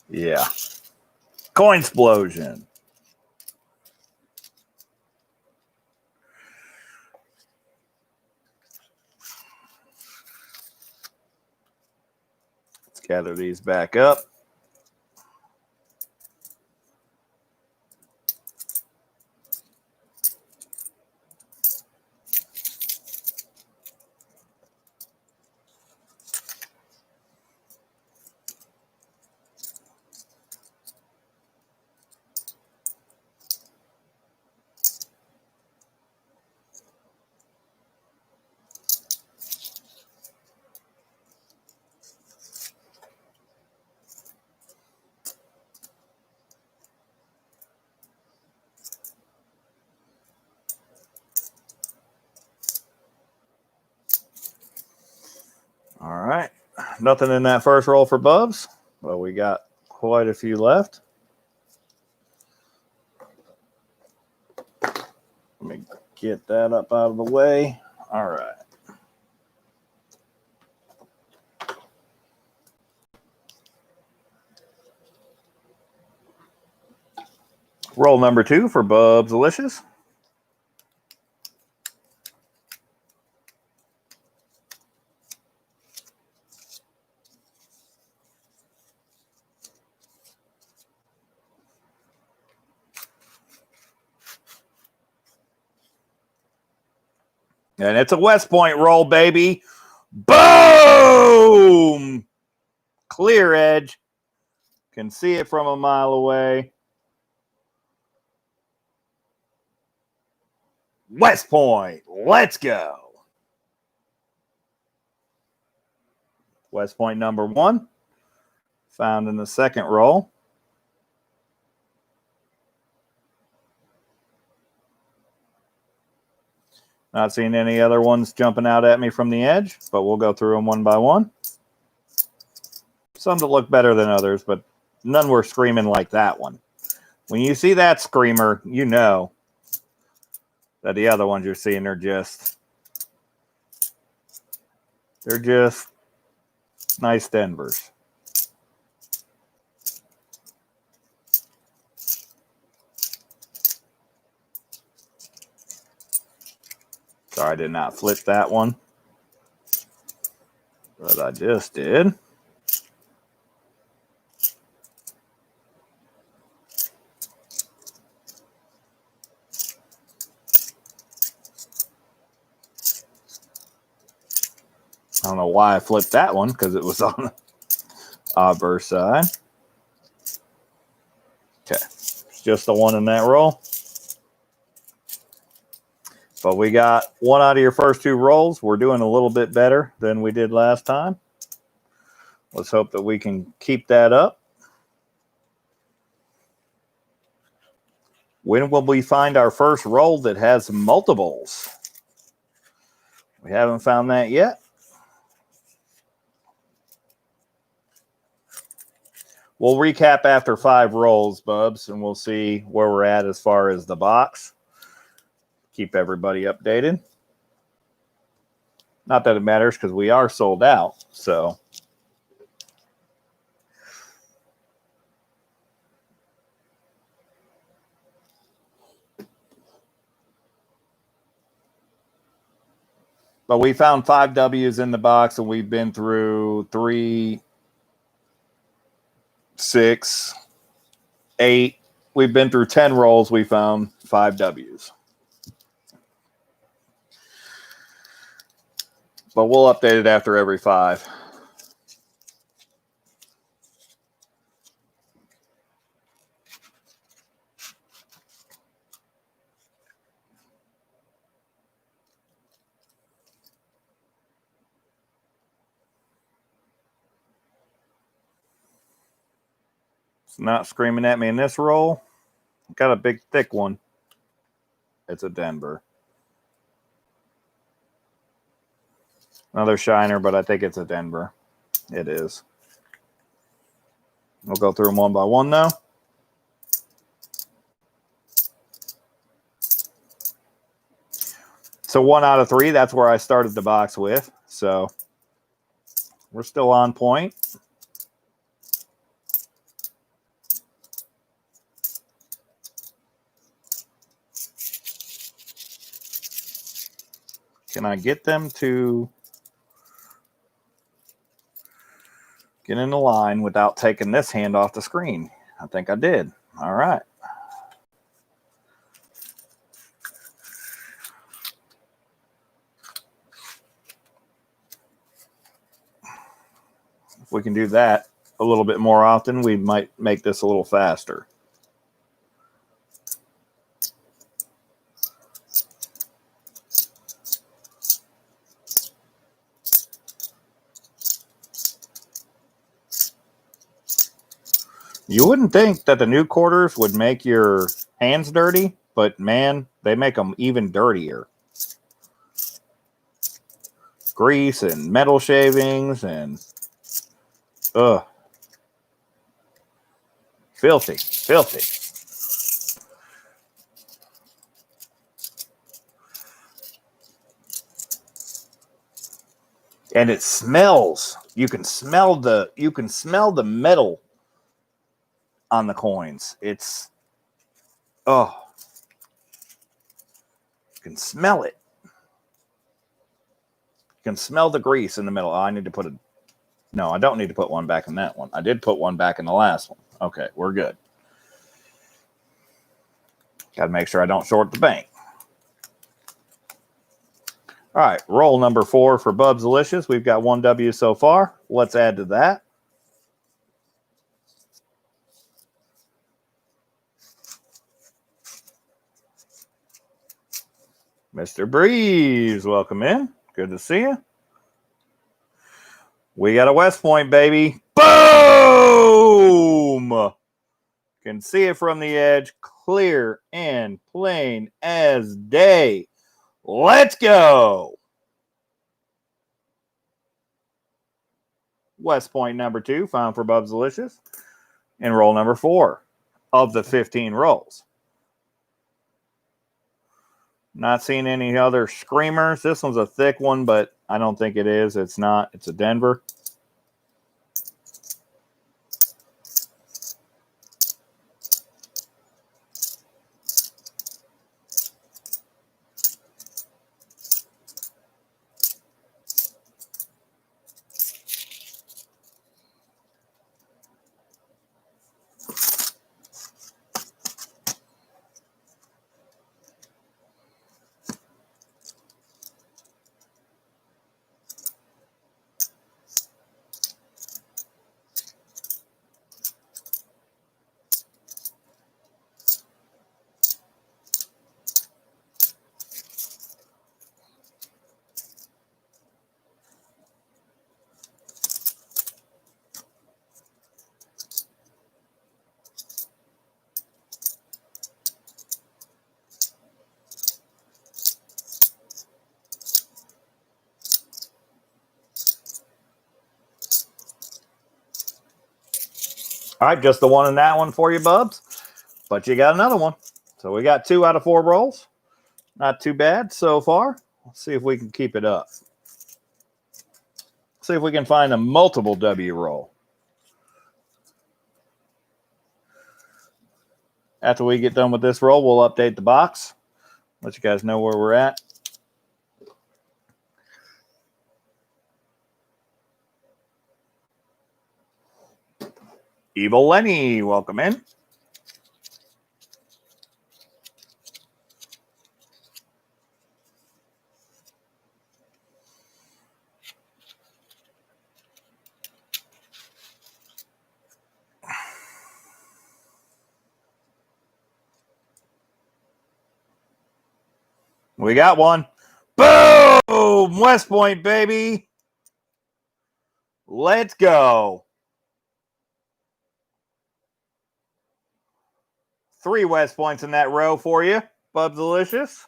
Yeah. Coin explosion. Let's gather these back up. All right. Nothing in that first roll for Bubs, but we got quite a few left. Let me get that up out of the way. All right. Roll number 2 for Bubs Delicious. And it's a West Point roll, baby. Boom! Clear edge. Can see it from a mile away. West Point, let's go. West Point number 1, found in the second roll. Not seeing any other ones jumping out at me from the edge, but we'll go through them one by one. Some that look better than others, but none were screaming like that one. When you see that screamer, you know that the other ones you're seeing are just nice Denvers. Sorry, I did not flip that one, but I just did. I don't know why I flipped that one, because it was on the obverse side. Okay, it's just the one in that roll. But we got one out of your first 2 rolls. We're doing a little bit better than we did last time. Let's hope that we can keep that up. When will we find our first roll that has multiples? We haven't found that yet. We'll recap after 5 rolls, Bubs, and we'll see where we're at as far as the box. keep everybody updated. Not that it matters because we are sold out. So. But we found 5 W's in the box, and we've been through 3, 6, 8. We've been through 10 rolls. We found 5 W's. But we'll update it after every 5. It's not screaming at me in this roll. Got a big, thick one. It's a Denver. Another shiner, but I think it's a Denver. It is. We'll go through them one by one now. So 1 out of 3, that's where I started the box with. So we're still on point. Can I get them to get in the line without taking this hand off the screen? I think I did. All right. If we can do that a little bit more often, we might make this a little faster. You wouldn't think that the new quarters would make your hands dirty, but man, they make them even dirtier. Grease and metal shavings and filthy, filthy. And it smells. You can smell the metal on the coins. It's you can smell it. You can smell the grease in the middle. Oh, I need to put no, I don't need to put one back in that one. I did put one back in the last one. Okay, we're good. Got to make sure I don't short the bank. All right, roll number 4 for Bub's Delicious. We've got 1 W so far. Let's add to that. Mr. Breeze, welcome in. Good to see you. We got a West Point, baby. Boom! Can see it from the edge, clear and plain as day. Let's go. West Point number 2, found for Bub's Delicious. And roll number 4 of the 15 rolls. Not seeing any other screamers. This one's a thick one, but I don't think it is. It's not. It's a Denver. All right, just the one in that one for you, Bubs. But you got another one. So we got 2 out of 4 rolls. Not too bad so far. Let's see if we can keep it up. See if we can find a multiple W roll. After we get done with this roll, we'll update the box. Let you guys know where we're at. Evil Lenny, welcome in. We got one. Boom! West Point, baby. Let's go. 3 West Points in that row for you, Bubs Delicious.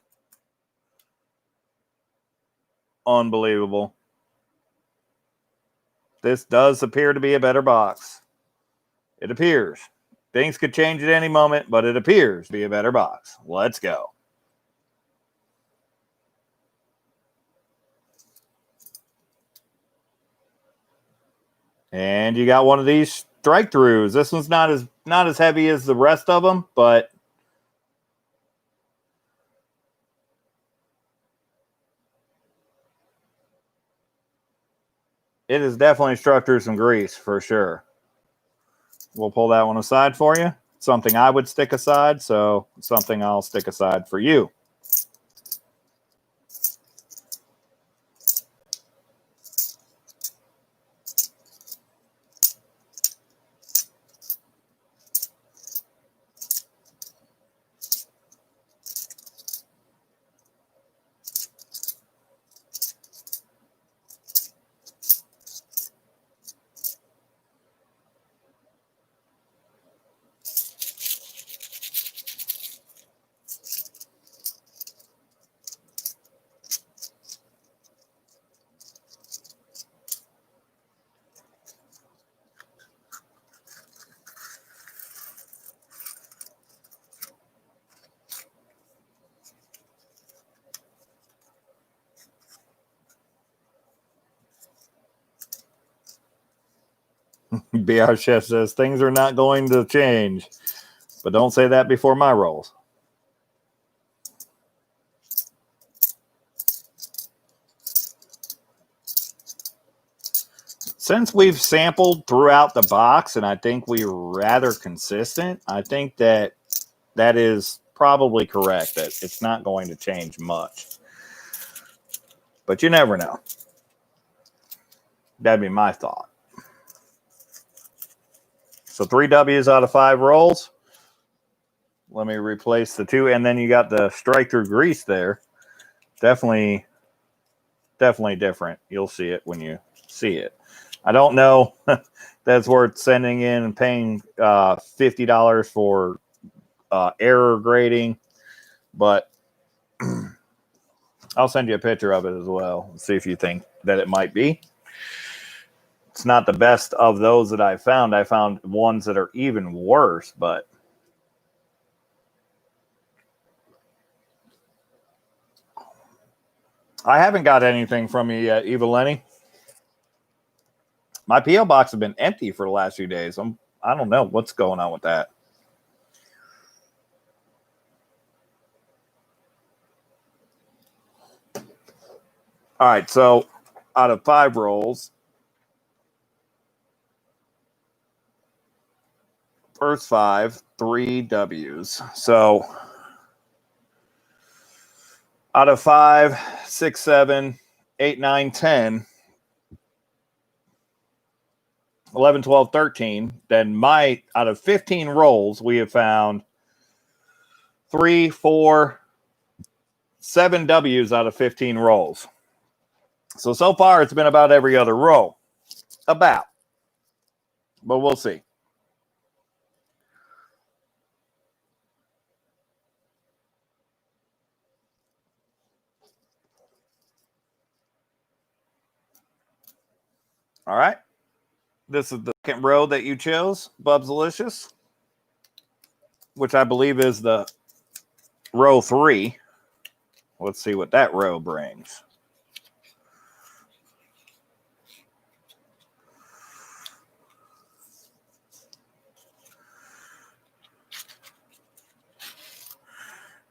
Unbelievable. This does appear to be a better box. It appears. Things could change at any moment, but it appears to be a better box. Let's go. And you got one of these strike throughs. This one's not as heavy as the rest of them, but it is definitely struck through some grease for sure. We'll pull that one aside for you. Something I would stick aside, so something I'll stick aside for you. BR Chef says things are not going to change, but don't say that before my rolls. Since we've sampled throughout the box, and I think we're rather consistent, I think that is probably correct, that it's not going to change much. But you never know. That'd be my thought. So 3 W's out of 5 rolls. Let me replace the 2. And then you got the strike through grease there. Definitely different. You'll see it when you see it. I don't know that's worth sending in and paying $50 for error grading, but I'll send you a picture of it as well and see if you think that it might be. It's not the best of those that I found. I found ones that are even worse, but I haven't got anything from you yet, Eva Lenny. My P.O. box has been empty for the last few days. I don't know what's going on with that. All right, so out of 5 rolls, first 5, 3 W's. So out of 5, 6, 7, 8, 9, 10, 11, 12, 13, then out of 15 rolls, we have found 3, 4, 7 W's out of 15 rolls. So far, it's been about every other roll. About. But we'll see. All right. This is the second row that you chose, Bubs Delicious, which I believe is the row 3. Let's see what that row brings.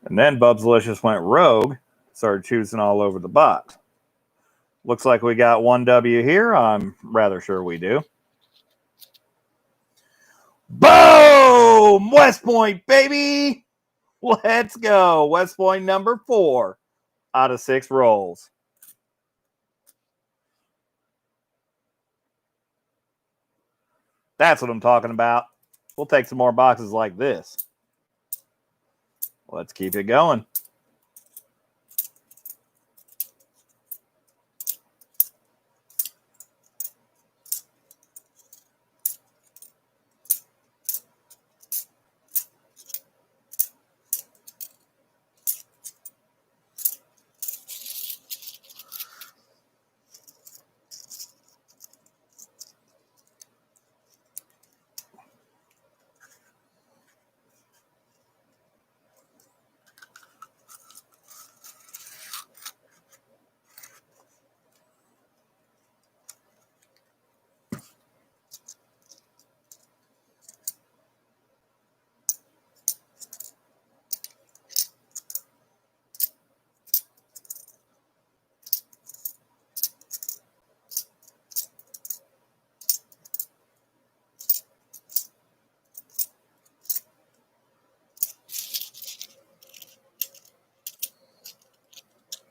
And then Bubslicious went rogue, started choosing all over the box. Looks like we got one W here. I'm rather sure we do. Boom! West Point, baby! Let's go. West Point number 4 out of 6 rolls. That's what I'm talking about. We'll take some more boxes like this. Let's keep it going.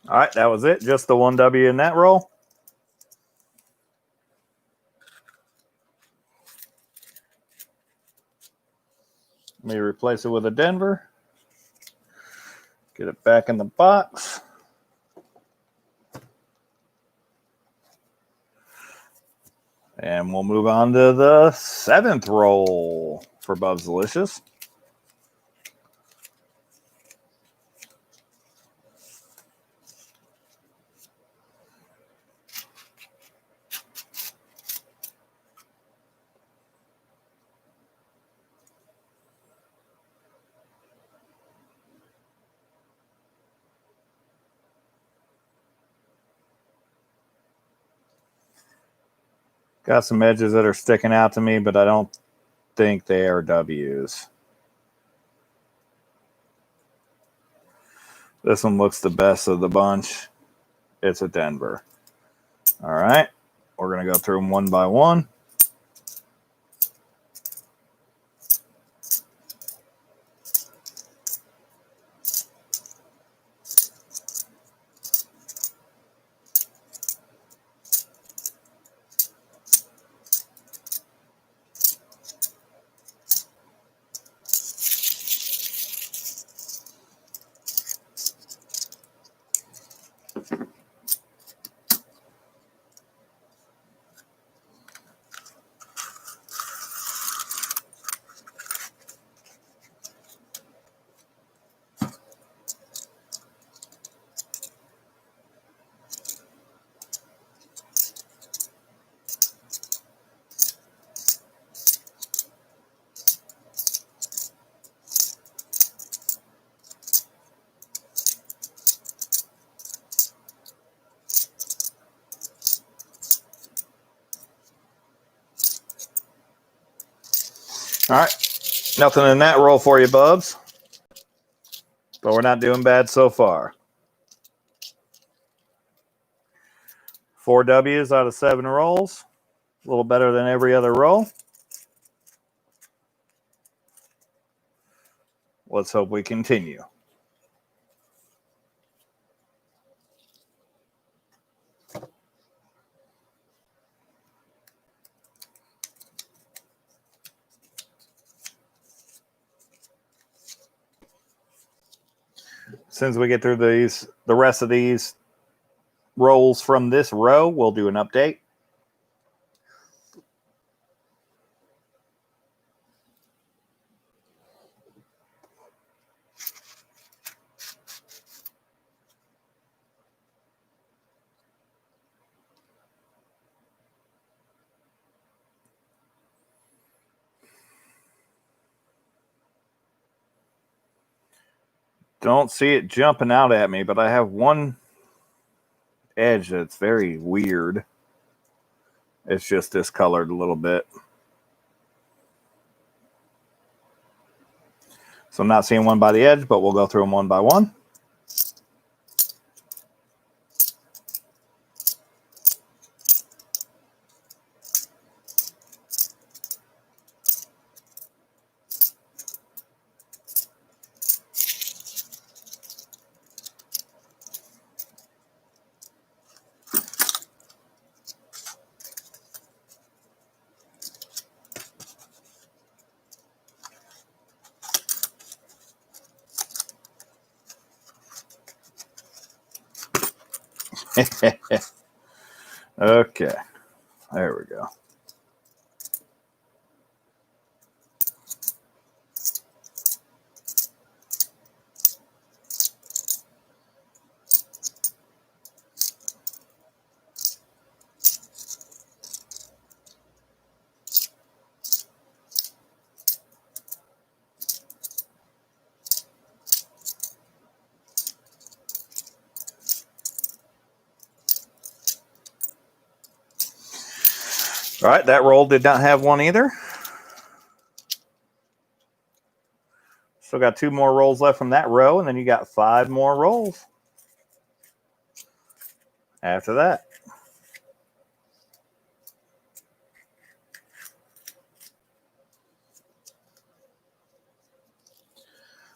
All right, that was it. Just the one W in that roll. Let me replace it with a Denver. Get it back in the box. And we'll move on to the 7th roll for Bubslicious. Got some edges that are sticking out to me, but I don't think they are W's. This one looks the best of the bunch. It's a Denver. All right. We're going to go through them one by one. All right. Nothing in that roll for you, Bubs. But we're not doing bad so far. 4 W's out of 7 rolls. A little better than every other roll. Let's hope we continue. Since we get through the rest of these rolls from this row, we'll do an update. Don't see it jumping out at me, but I have one edge that's very weird. It's just discolored a little bit. So I'm not seeing one by the edge, but we'll go through them one by one. Okay, there we go. All right, that roll did not have one either. Still got 2 more rolls left from that row, and then you got 5 more rolls after that.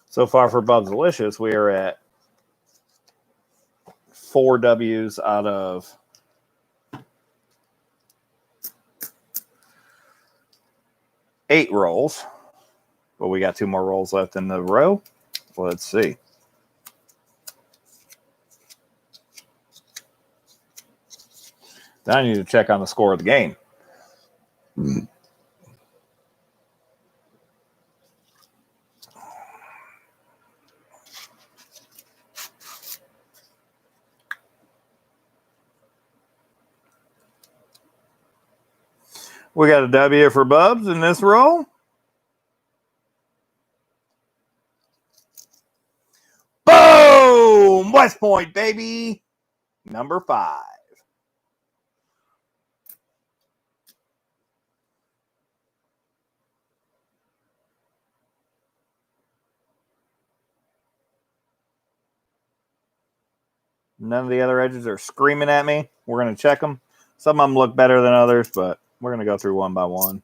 So far for Bub's Delicious, we are at 4 W's out of 8 rolls. But we got 2 more rolls left in the row. Let's see. Now I need to check on the score of the game. We got a W for Bubs in this roll. Boom! West Point, baby. Number 5. None of the other edges are screaming at me. We're going to check them. Some of them look better than others, but we're going to go through one by one.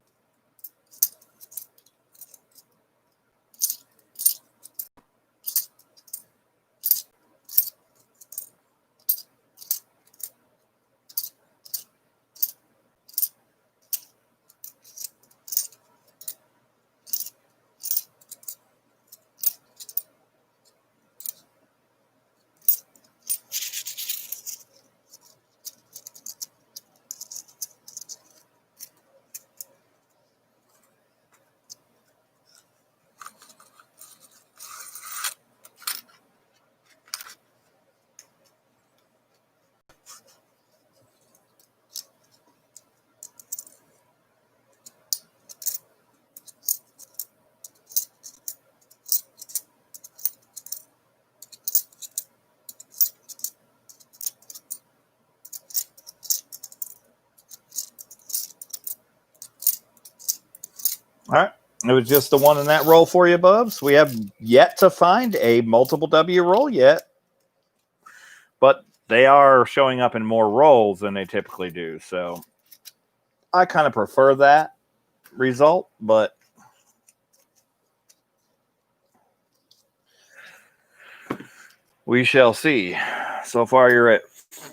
All right. It was just the one in that roll for you, Bubs. We have yet to find a multiple W roll yet, but they are showing up in more rolls than they typically do. So I kind of prefer that result, but we shall see. So far, you're at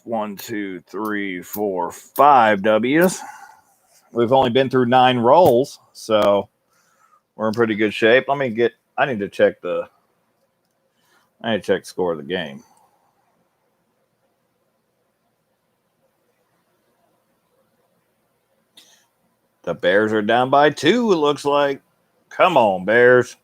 1, 2, 3, 4, 5 W's. We've only been through 9 rolls, so we're in pretty good shape. I need to check the score of the game. The Bears are down by 2, it looks like. Come on, Bears.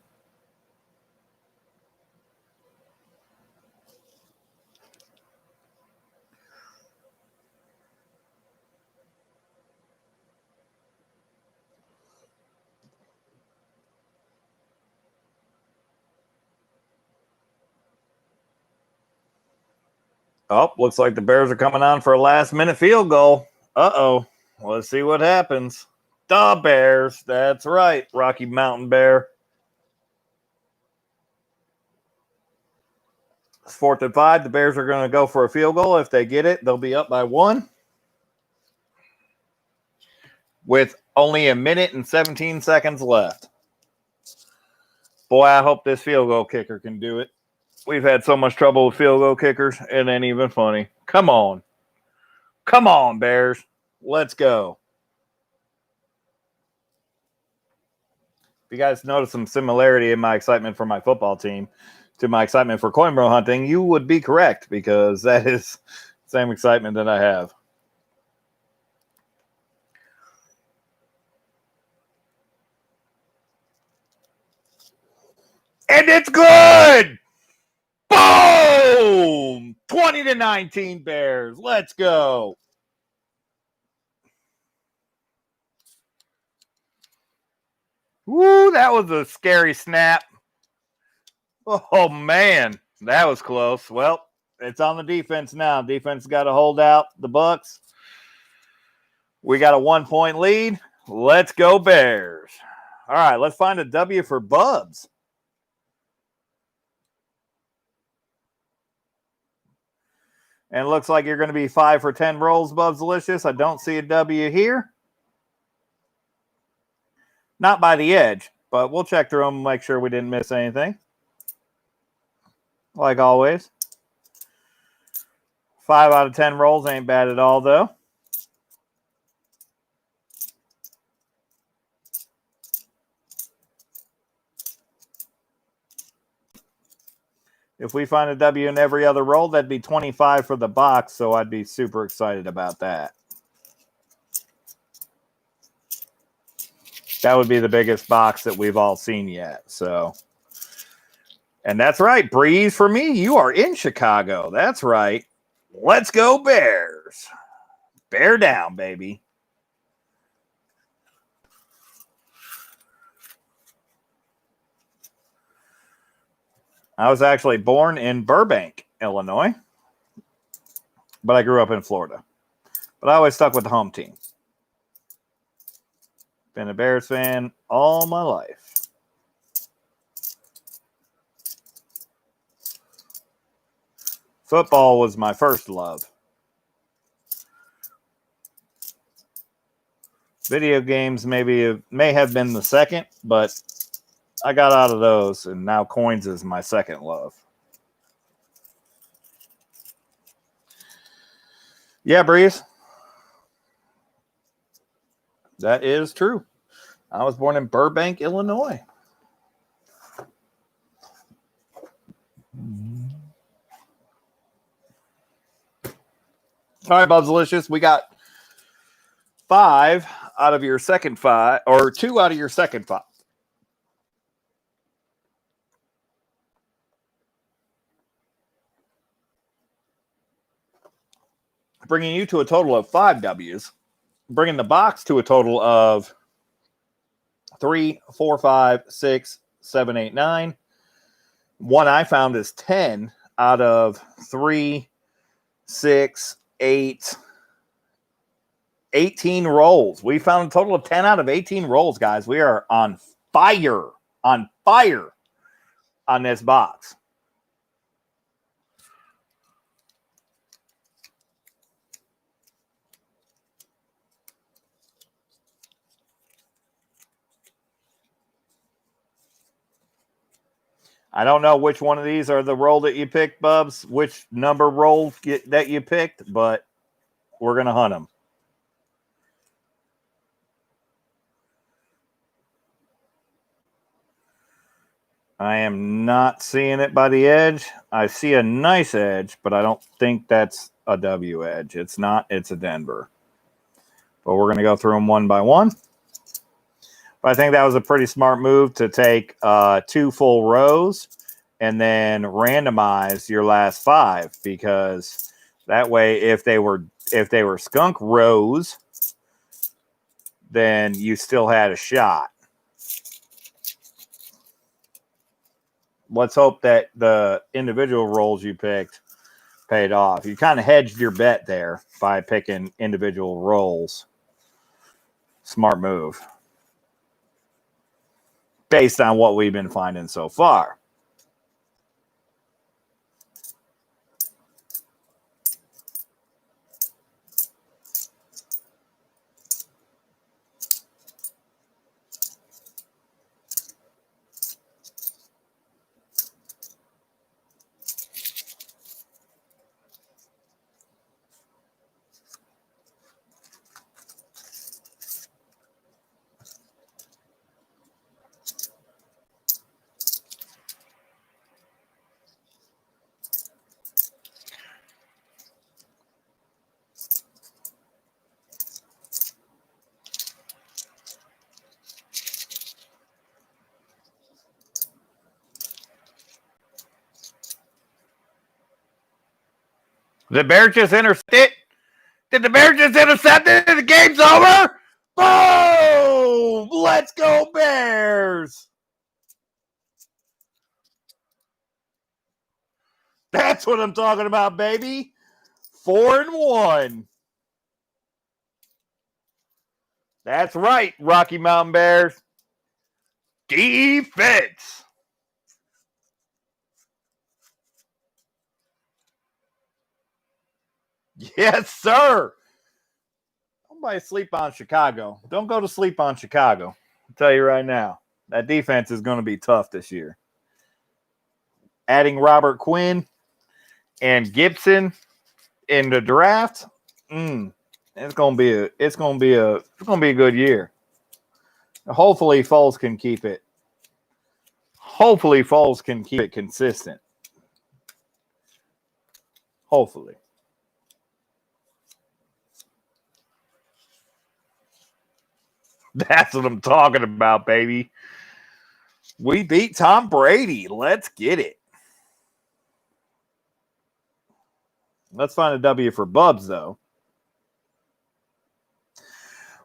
Oh, looks like the Bears are coming on for a last-minute field goal. Uh-oh. Let's see what happens. The Bears. That's right, Rocky Mountain Bear. It's 4th and 5. The Bears are going to go for a field goal. If they get it, they'll be up by 1. With only a minute and 17 seconds left. Boy, I hope this field goal kicker can do it. We've had so much trouble with field goal kickers. It ain't even funny. Come on. Come on, Bears. Let's go. If you guys notice some similarity in my excitement for my football team to my excitement for coin bro hunting, you would be correct, because that is the same excitement that I have. And it's good! Boom! 20-19 Bears. Let's go. Woo, that was a scary snap. Oh, man. That was close. Well, it's on the defense now. Defense got to hold out the Bucks. We got a 1-point lead. Let's go, Bears. All right, let's find a W for Bubs. And it looks like you're going to be 5 for 10 rolls, Bubs Delicious. I don't see a W here. Not by the edge, but we'll check through them and make sure we didn't miss anything. Like always. 5 out of 10 rolls ain't bad at all, though. If we find a W in every other roll, that'd be 25 for the box, so I'd be super excited about that. That would be the biggest box that we've all seen yet. So, and that's right, Breeze, for me, you are in Chicago. That's right. Let's go, Bears. Bear down, baby. I was actually born in Burbank, Illinois, but I grew up in Florida. But I always stuck with the home team. Been a Bears fan all my life. Football was my first love. Video games may have been the second, but I got out of those, and now coins is my second love. Yeah, Breeze. That is true. I was born in Burbank, Illinois. All right, Bubs Delicious. We got 5 out of your second 5, or 2 out of your second 5. Bringing you to a total of 5 W's. Bringing the box to a total of 3, 4, 5, 6, 7, 8, 9. One I found is 10 out of 3, 6, 8, 18 rolls. We found a total of 10 out of 18 rolls, guys. We are on fire on this box. I don't know which one of these are the roll that you picked, Bubs, which number roll that you picked, but we're going to hunt them. I am not seeing it by the edge. I see a nice edge, but I don't think that's a W edge. It's not. It's a Denver. But we're going to go through them one by one. But I think that was a pretty smart move to take 2 full rows and then randomize your last 5, because that way, if they were skunk rows, then you still had a shot. Let's hope that the individual rolls you picked paid off. You kind of hedged your bet there by picking individual rolls. Smart move. Based on what we've been finding so far. The Bears just intercepted. Did the Bears just intercept it? The game's over. Boom! Let's go, Bears. That's what I'm talking about, baby. 4-1. That's right, Rocky Mountain Bears. Defense. Yes, sir. Nobody sleep on Chicago. Don't go to sleep on Chicago. I'll tell you right now. That defense is going to be tough this year. Adding Robert Quinn and Gibson in the draft, it's gonna be a good year. Hopefully Foles can keep it. Hopefully Foles can keep it consistent. Hopefully. That's what I'm talking about, baby. We beat Tom Brady. Let's get it. Let's find a W for Bubs, though.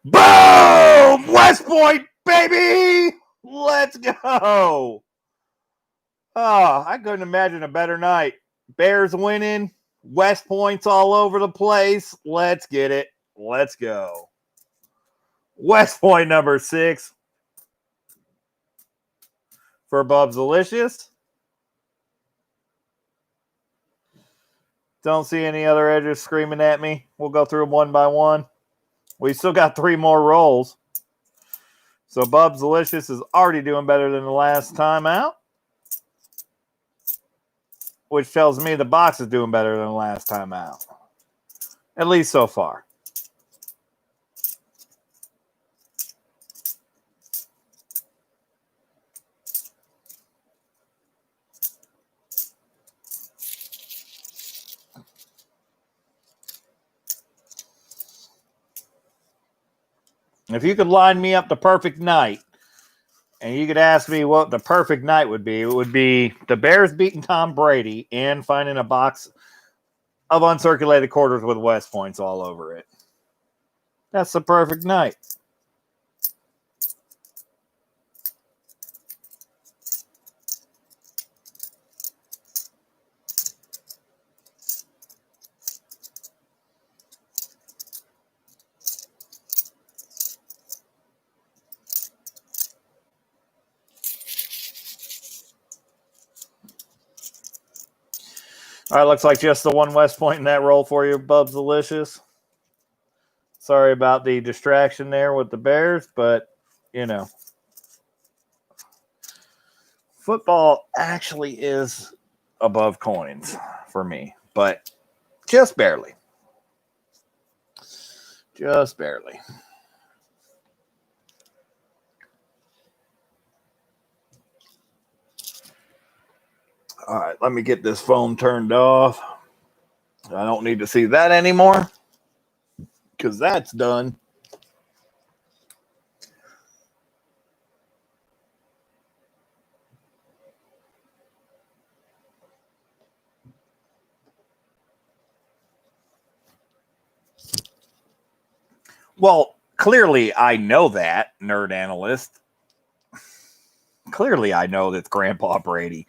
Boom! West Point, baby! Let's go! Oh, I couldn't imagine a better night. Bears winning. West Point's all over the place. Let's get it. Let's go. West Point number 6 for Bubs Delicious. Don't see any other edges screaming at me. We'll go through them one by one. We still got 3 more rolls. So Bubs Delicious is already doing better than the last time out, which tells me the box is doing better than the last time out, at least so far. If you could line me up the perfect night, and you could ask me what the perfect night would be, it would be the Bears beating Tom Brady and finding a box of uncirculated quarters with West Points all over it. That's the perfect night. All right, looks like just the one West Point in that roll for you, Bubs Delicious. Sorry about the distraction there with the Bears, but, you know, football actually is above coins for me, but just barely. Just barely. All right, let me get this phone turned off. I don't need to see that anymore because that's done. Well, clearly I know that, nerd analyst. Clearly I know that's Grandpa Brady.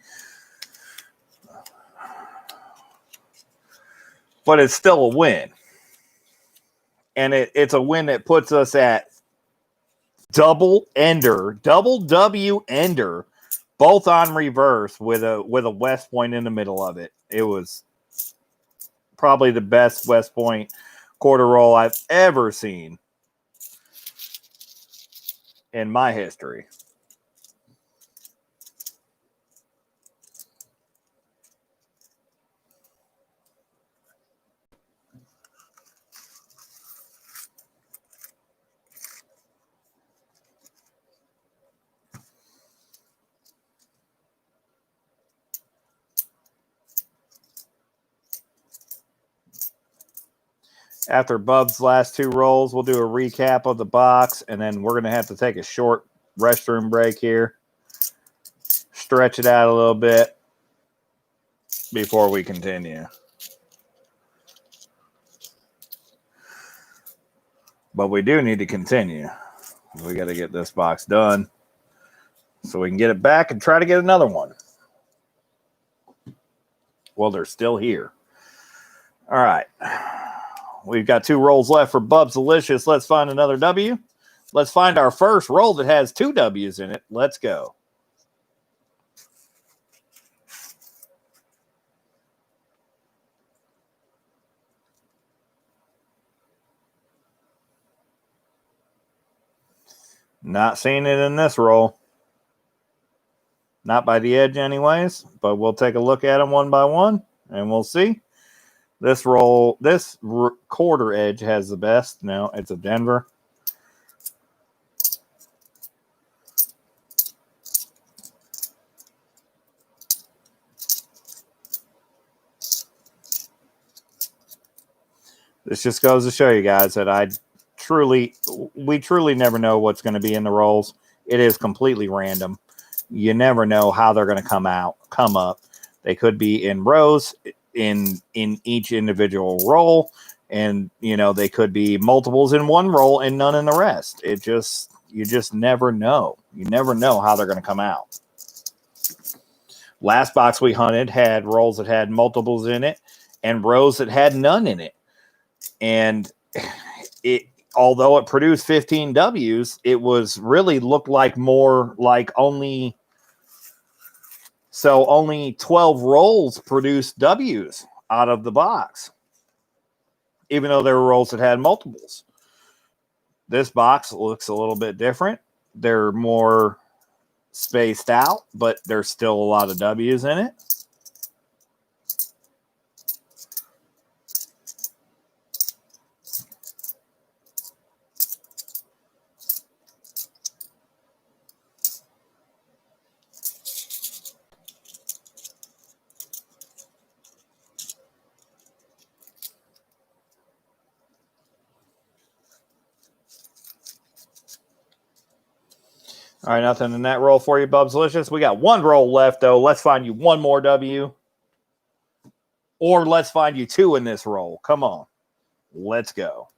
but it's still a win. And it's a win that puts us at double W ender, both on reverse with a West Point in the middle of it. It was probably the best West Point quarter roll I've ever seen in my history. After Bub's last two rolls, we'll do a recap of the box, and then we're going to have to take a short restroom break here. Stretch it out a little bit before we continue. But we do need to continue. We got to get this box done so we can get it back and try to get another one. Well, they're still here. All right. We've got 2 rolls left for Bub's Delicious. Let's find another W. Let's find our first roll that has 2 W's in it. Let's go. Not seeing it in this roll. Not by the edge anyways, but we'll take a look at them one by one, and we'll see. This roll, this quarter edge has the best. No, it's a Denver. This just goes to show you guys that we truly never know what's going to be in the rolls. It is completely random. You never know how they're going to come up. They could be in rows in each individual roll, and they could be multiples in one roll and none in the rest. You just never know. You never know how they're going to come out. Last box we hunted had rolls that had multiples in it and rows that had none in it. And although it produced 15 W's, it was really looked like more like only 12 rolls produced W's out of the box, even though there were rolls that had multiples. This box looks a little bit different. They're more spaced out, but there's still a lot of W's in it. All right, nothing in that roll for you, Bub's Delicious. We got 1 roll left, though. Let's find you 1 more W. Or let's find you 2 in this roll. Come on. Let's go.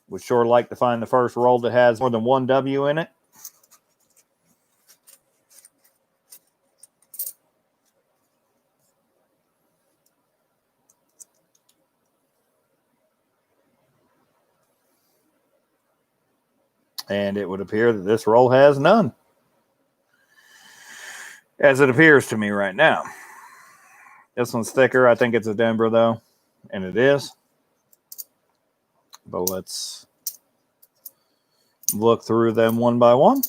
Would sure like to find the first roll that has more than 1 W in it. And it would appear that this roll has none. As it appears to me right now. This one's thicker. I think it's a Denver, though. And it is. But let's look through them one by one.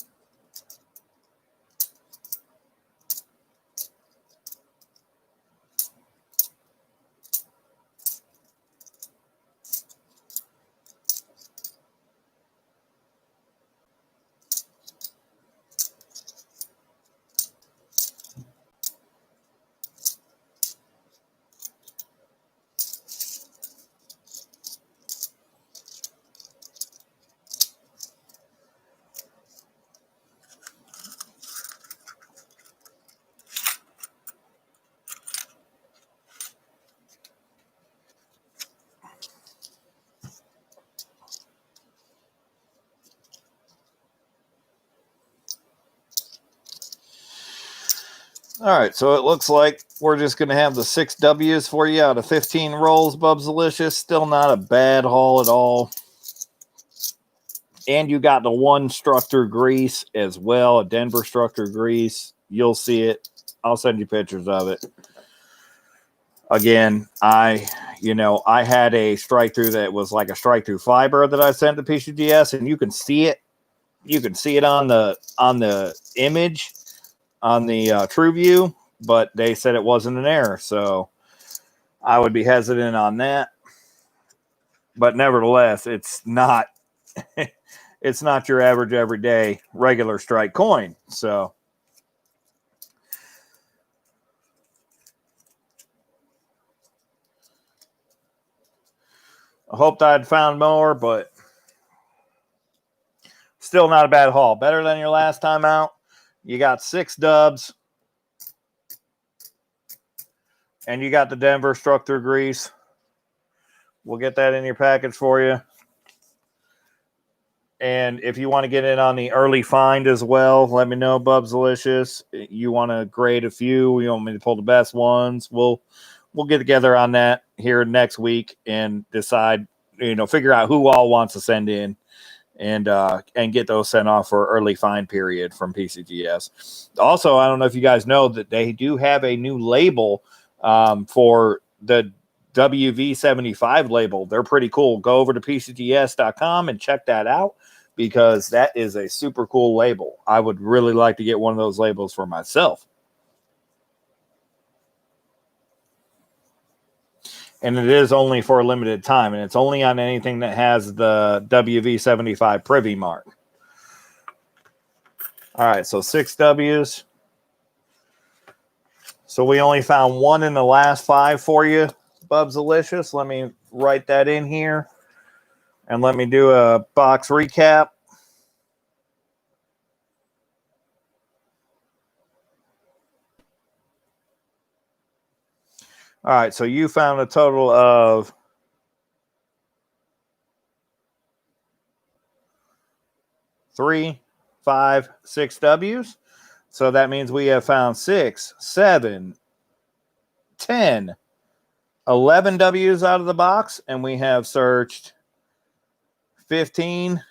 All right, so it looks like we're just going to have the 6 W's for you out of 15 rolls, Bubs Delicious. Still not a bad haul at all. And you got the 1 Structure grease as well, a Denver Structure grease. You'll see it. I'll send you pictures of it. Again, I had a strike through that was like a strike through fiber that I sent to PCGS, and you can see it. You can see it on the image on the True View, but they said it wasn't an error, so I would be hesitant on that. But nevertheless, it's not it's not your average everyday regular strike coin. So I hoped I'd found more, but still not a bad haul. Better than your last time out. You got 6 dubs. And you got the Denver Structure grease. We'll get that in your package for you. And if you want to get in on the early find as well, let me know, Bubs Delicious. You want to grade a few? You want me to pull the best ones? We'll get together on that here next week and decide, figure out who all wants to send in and get those sent off for early find period from PCGS. Also, I don't know if you guys know that they do have a new label for the WV75 label. They're pretty cool. Go over to PCGS.com and check that out because that is a super cool label. I would really like to get one of those labels for myself. And it is only for a limited time, and it's only on anything that has the WV75 privy mark. All right, so 6 W's. So we only found 1 in the last 5 for you, Bubs Delicious. Let me write that in here. And let me do a box recap. All right, so you found a total of 3, 5, 6 W's. So that means we have found 6, 7, 10, 11 W's out of the box, and we have searched 15,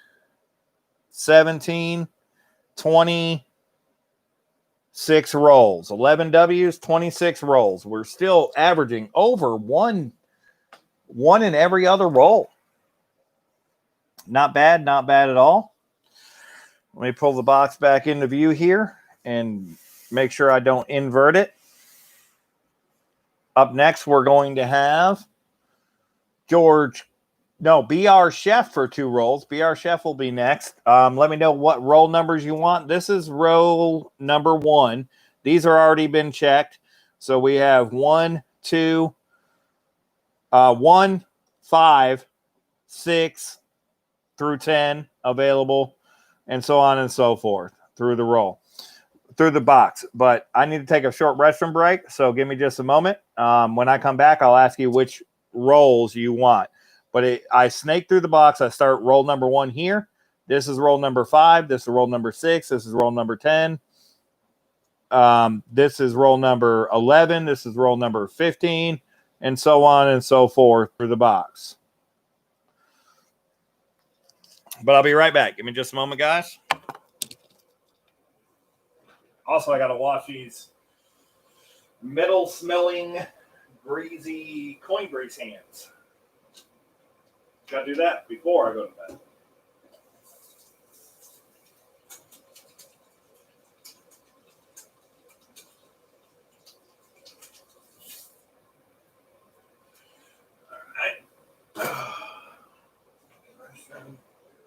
17, 26 rolls. 11 W's, 26 rolls. We're still averaging over one in every other roll. Not bad at all. Let me pull the box back into view here and make sure I don't invert it. Up next, we're going to have BR Chef for 2 rolls. BR Chef will be next. Let me know what roll numbers you want. This is roll number 1. These are already been checked. So we have 1, 2, 1, 5, 6 through 10 available, and so on and so forth through the box. But I need to take a short restroom break, so give me just a moment. When I come back, I'll ask you which rolls you want. But I snake through the box. I start roll number 1 here. This is roll number 5. This is roll number 6. This is roll number 10. This is roll number 11. This is roll number 15, and so on and so forth through the box. But I'll be right back. Give me just a moment, guys. Also, I got to wash these metal-smelling, greasy coin grease hands. Got to do that before I go to bed. All right.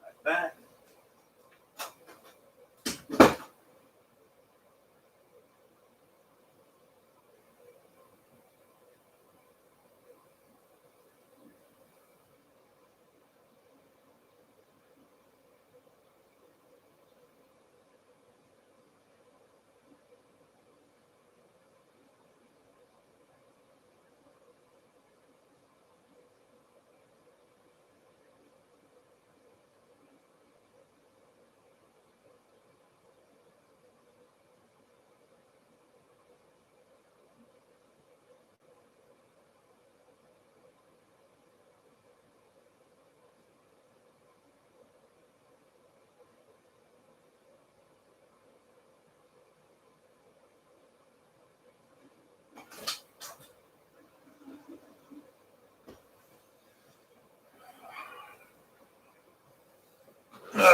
Right back.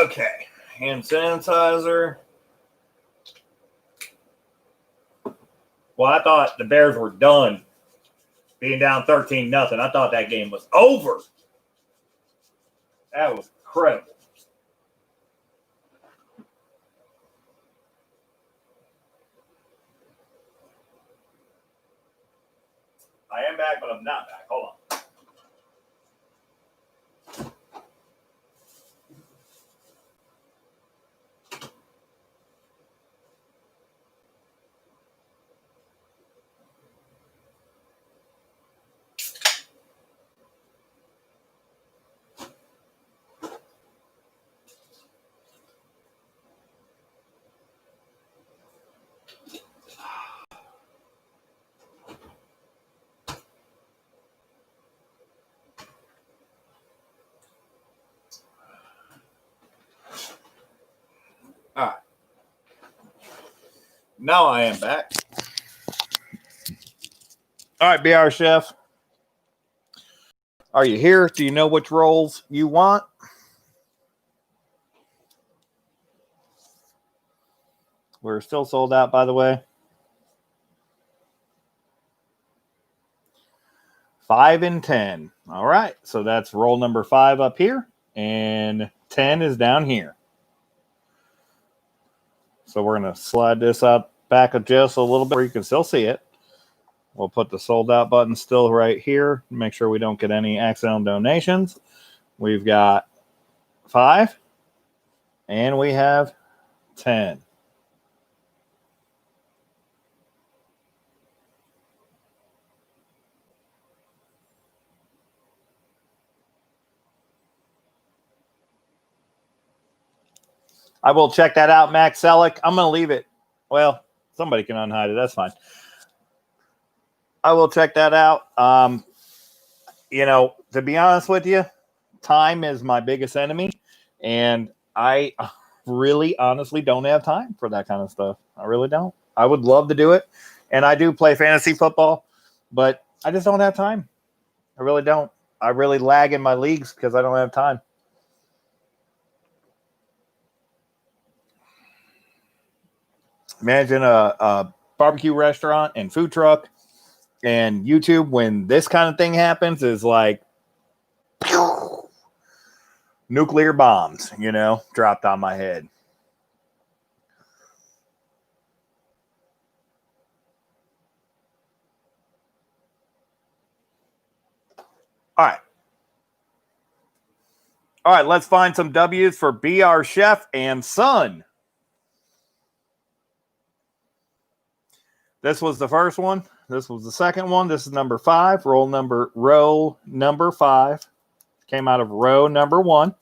Okay. Hand sanitizer. Well, I thought the Bears were done being down 13-0. I thought that game was over. That was incredible. I am back, but I'm not back. Hold on. All right. Now I am back. All right, BR Chef. Are you here? Do you know which rolls you want? We're still sold out, by the way. 5 and 10. All right. So that's roll number 5 up here, and 10 is down here. So we're going to slide this up back just a little bit where you can still see it. We'll put the sold out button still right here. Make sure we don't get any accidental donations. We've got 5 and we have 10. I will check that out, Max Selleck. I'm going to leave it. Well, somebody can unhide it. That's fine. I will check that out. To be honest with you, time is my biggest enemy. And I really, honestly don't have time for that kind of stuff. I really don't. I would love to do it. And I do play fantasy football, but I just don't have time. I really don't. I really lag in my leagues because I don't have time. Imagine a barbecue restaurant and food truck and YouTube when this kind of thing happens is like nuclear bombs, dropped on my head. All right, let's find some W's for BR Chef and Son. This was the first one. This was the second one. This is number 5. Row number 5. Came out of row number 1.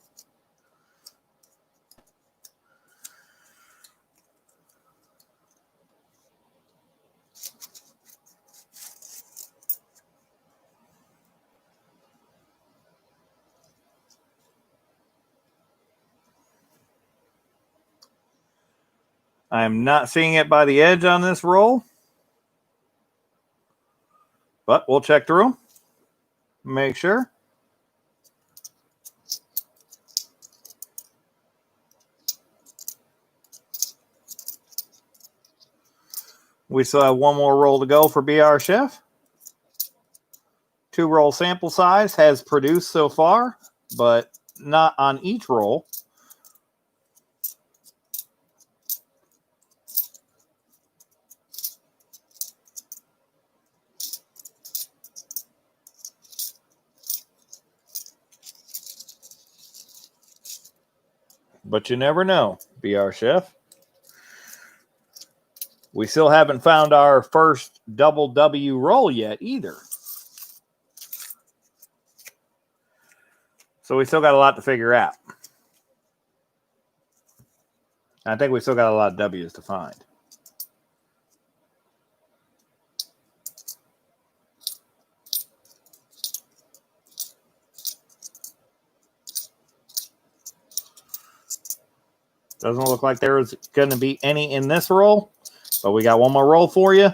I am not seeing it by the edge on this roll, but we'll check through them. Make sure. We still have one more roll to go for BR Chef. 2 roll sample size has produced so far, but not on each roll. But you never know, BR Chef. We still haven't found our first double W roll yet either. So we still got a lot to figure out. I think we still got a lot of W's to find. Doesn't look like there's going to be any in this roll, but we got one more roll for you.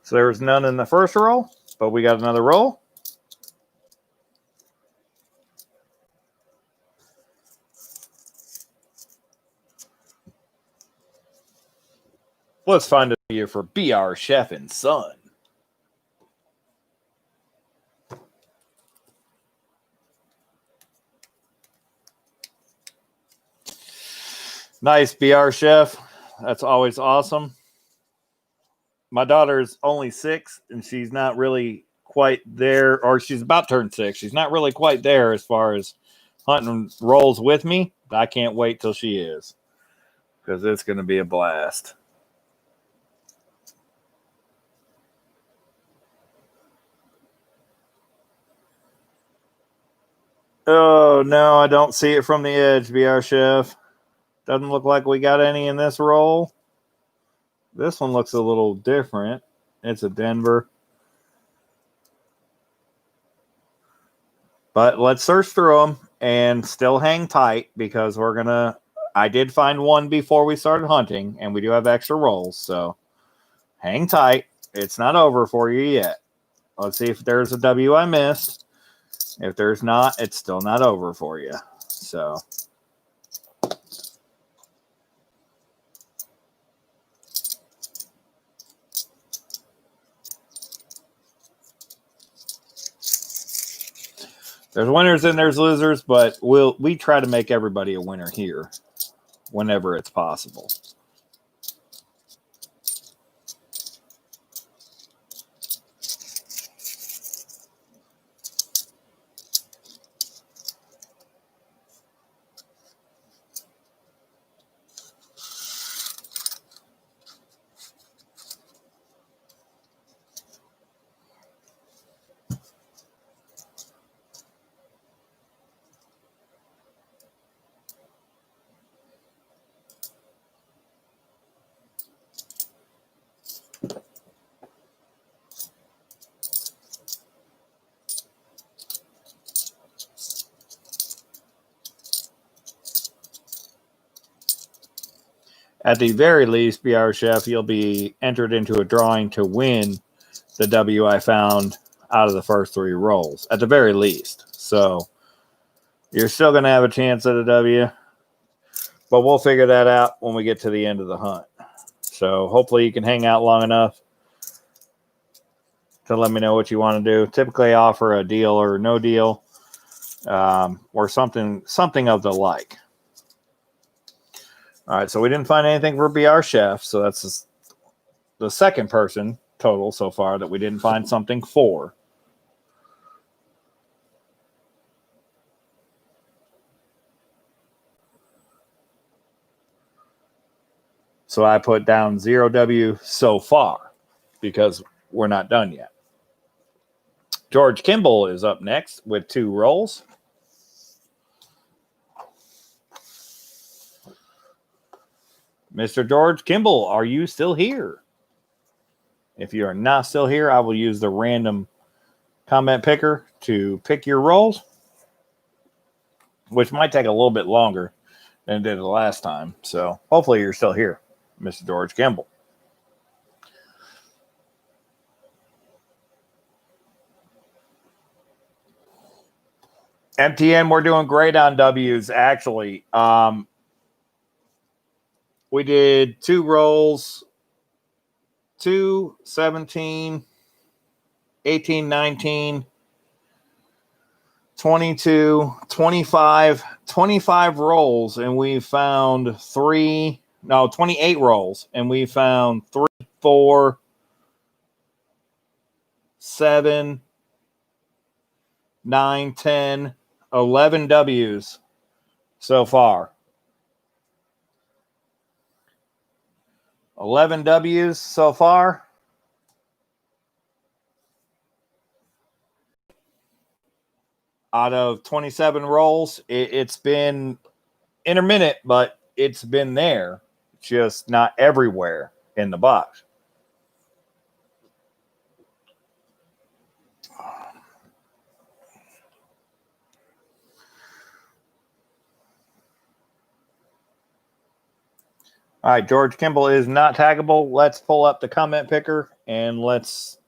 So there's none in the first roll, but we got another roll. Let's find a year for BR Chef and Son. Nice, BR Chef. That's always awesome. My daughter's only 6, and she's not really quite there, or she's about to turn 6. She's not really quite there as far as hunting rolls with me. I can't wait till she is, because it's going to be a blast. Oh, no, I don't see it from the edge, BR Chef. Doesn't look like we got any in this roll. This one looks a little different. It's a Denver. But let's search through them and still hang tight, because we're going to... I did find one before we started hunting, and we do have extra rolls, so hang tight. It's not over for you yet. Let's see if there's a W I missed. If there's not, it's still not over for you. So... there's winners and there's losers, but we try to make everybody a winner here whenever it's possible. At the very least, BR Chef, you'll be entered into a drawing to win the W I found out of the first 3 rolls, at the very least. So you're still going to have a chance at a W, but we'll figure that out when we get to the end of the hunt. So hopefully you can hang out long enough to let me know what you want to do. Typically I offer a deal or no deal, or something of the like. All right, so we didn't find anything for BR Chef, so that's the second person total so far that we didn't find something for. So I put down 0 W so far, because we're not done yet. George Kimball is up next with 2 rolls. Mr. George Kimball, are you still here? If you are not still here, I will use the random comment picker to pick your rolls, which might take a little bit longer than it did the last time. So hopefully you're still here, Mr. George Kimball. MTN, we're doing great on W's, actually. We did 2 rolls, 2, 17, 18, 19, 22, 25 rolls, and we found 28 rolls, and we found 3, 4, 7, 9, 10, 11 W's so far. 11 W's so far. Out of 27 rolls, it's been intermittent, but it's been there, just not everywhere in the box. All right, George Kimball is not taggable. Let's pull up the comment picker and let's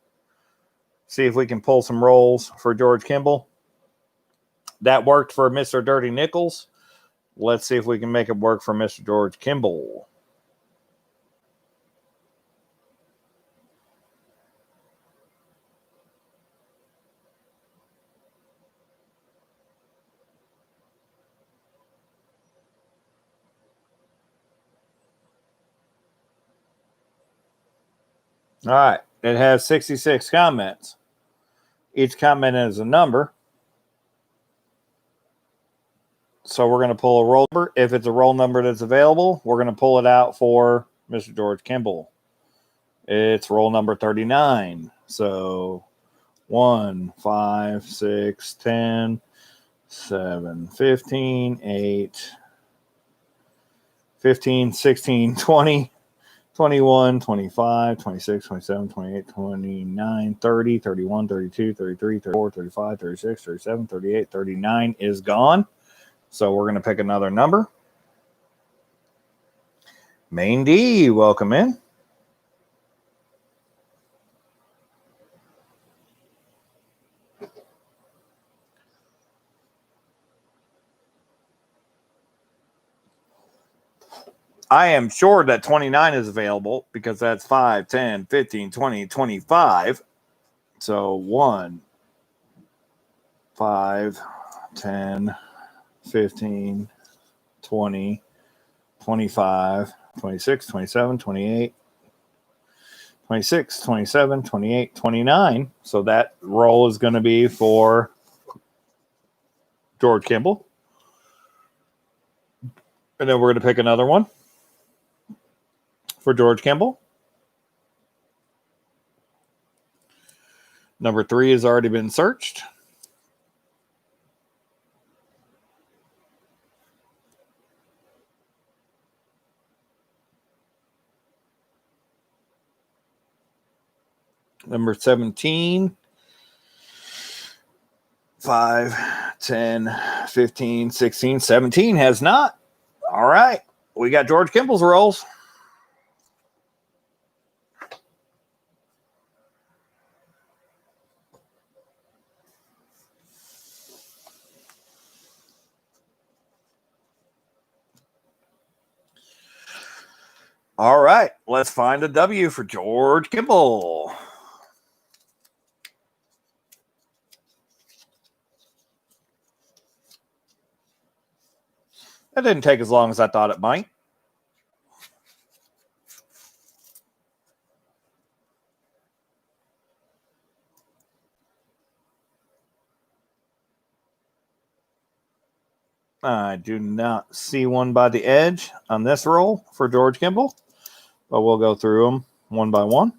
see if we can pull some rolls for George Kimball. That worked for Mr. Dirty Nichols. Let's see if we can make it work for Mr. George Kimball. All right. It has 66 comments. Each comment is a number. So we're going to pull a roll number. If it's a roll number that's available, we're going to pull it out for Mr. George Kimball. It's roll number 39. So 1, 5, 6, 10, 7, 15, 8, 15, 16, 20, 21, 25, 26, 27, 28, 29, 30, 31, 32, 33, 34, 35, 36, 37, 38, 39 is gone. So we're going to pick another number. Main D, welcome in. I am sure that 29 is available because that's 5, 10, 15, 20, 25. So 1, 5, 10, 15, 20, 25, 26, 27, 28, 26, 27, 28, 29. So that roll is going to be for George Kimball. And then we're going to pick another one for George Kimball. Number 3 has already been searched. Number 17. 5, 10, 15, 16, 17 has not. All right. We got George Kimball's rolls. All right. Let's find a W for George Kimball. That didn't take as long as I thought it might. I do not see one by the edge on this roll for George Kimball, but we'll go through them one by one.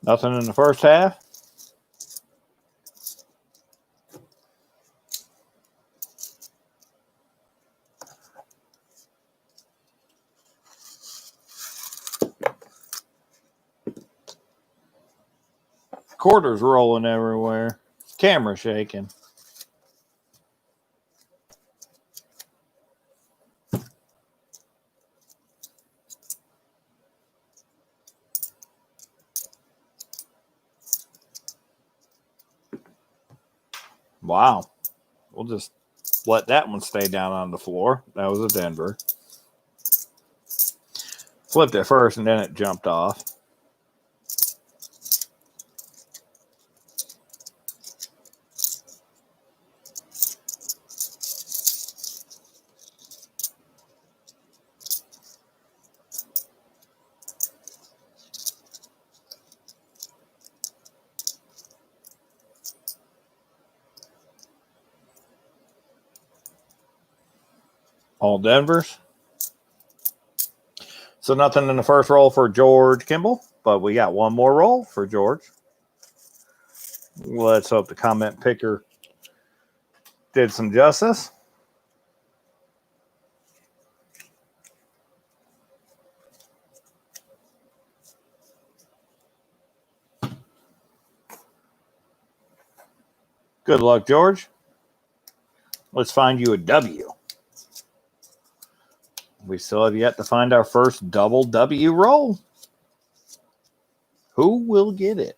Nothing in the first half. Quarters rolling everywhere. Camera shaking. Wow. We'll just let that one stay down on the floor. That was a Denver. Flipped it first and then it jumped off. All Denvers. So nothing in the first roll for George Kimball, but we got one more roll for George. Let's hope the comment picker did some justice. Good luck, George. Let's find you a W. We still have yet to find our first double W roll. Who will get it?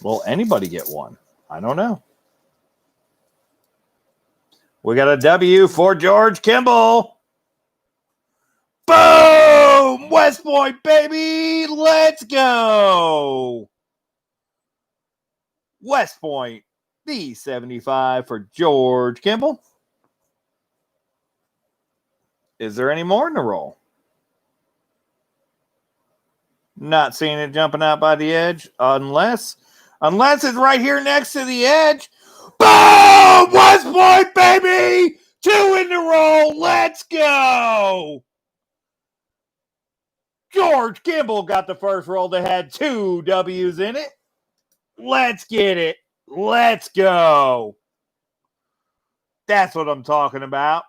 Will anybody get one? I don't know. We got a W for George Kimball. Boom! West Point, baby! Let's go! West Point, the 75 for George Kimball. Is there any more in the roll? Not seeing it jumping out by the edge, unless it's right here next to the edge. Boom! West Point, baby! 2 in the roll. Let's go! George Kimball got the first roll that had 2 W's in it. Let's get it. Let's go. That's what I'm talking about.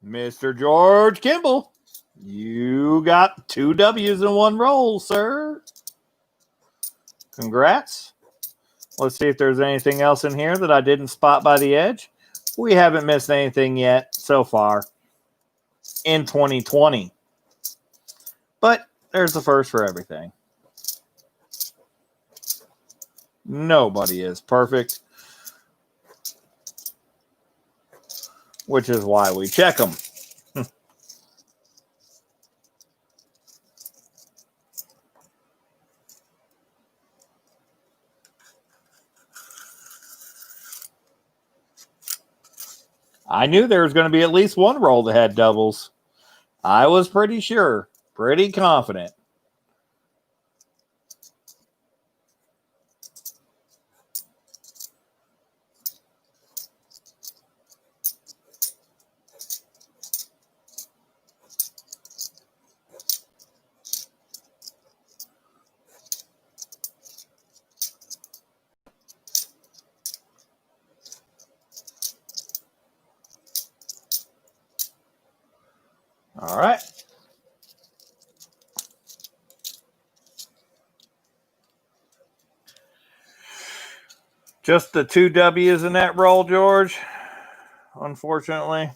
Mr. George Kimball, you got 2 W's in 1 roll, sir. Congrats. Let's see if there's anything else in here that I didn't spot by the edge. We haven't missed anything yet so far in 2020. But there's the first for everything. Nobody is perfect, which is why we check them. I knew there was going to be at least one roll that had doubles. I was pretty sure, pretty confident. All right. Just the 2 W's in that roll, George, unfortunately.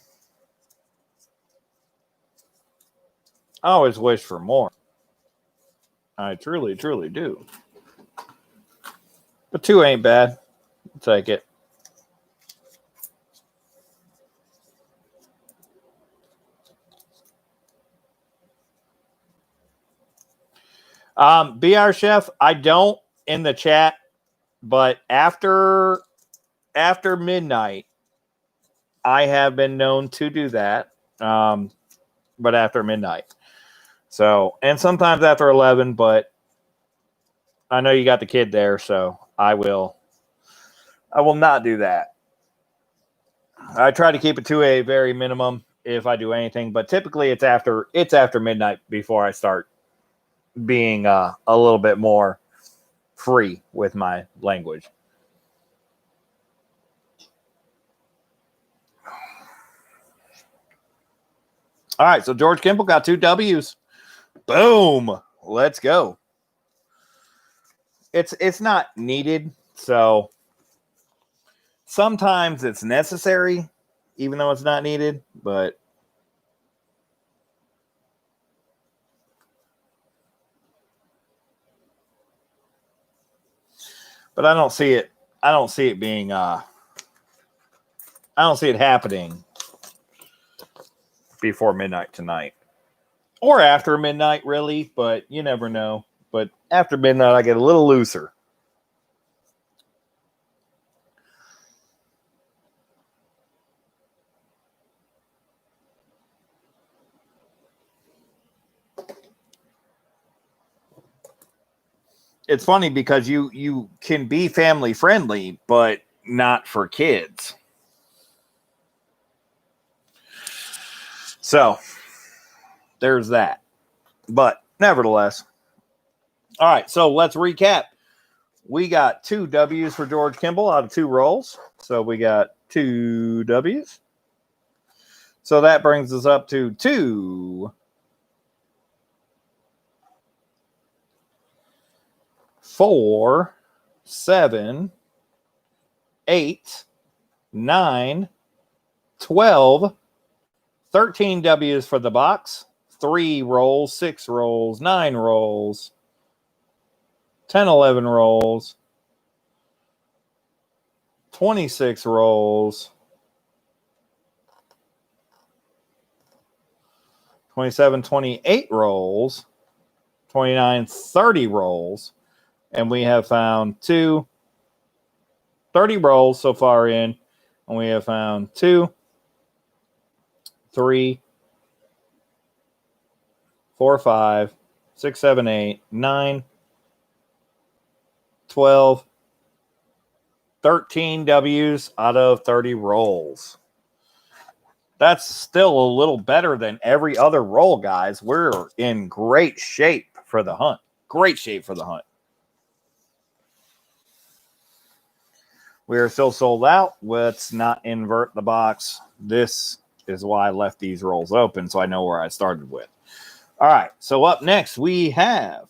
I always wish for more. I truly, truly do. But 2 ain't bad. I'll take it. BR Chef, I don't in the chat, but after midnight, I have been known to do that. But after midnight. So, and sometimes after 11, but I know you got the kid there, so I will not do that. I try to keep it to a very minimum if I do anything, but typically it's after midnight before I start being a little bit more free with my language. All right, so George Kimball got 2 W's. Boom. Let's go. It's not needed, so sometimes it's necessary, even though it's not needed, but I don't see it. I don't see it being. I don't see it happening before midnight tonight, or after midnight, really. But you never know. But after midnight, I get a little looser. It's funny because you can be family friendly, but not for kids. So there's that. But nevertheless, all right. So let's recap. We got 2 W's for George Kimball out of 2 rolls. So we got 2 W's. So that brings us up to 2, 4, 7, 8, 9, 12, 13 W's for the box, 3 rolls, 6 rolls, 9 rolls, 10, 11 rolls, 26 rolls, 27, 28 rolls, 29, 30 rolls, and we have found 30 rolls so far in, and we have found 2, 3, 4, 5, 6, 7, 8, 9, 12, 13 W's out of 30 rolls. That's still a little better than every other roll, guys. We're in great shape for the hunt. Great shape for the hunt. We are still sold out. Let's not invert the box. This is why I left these rolls open, so I know where I started with. All right, so up next we have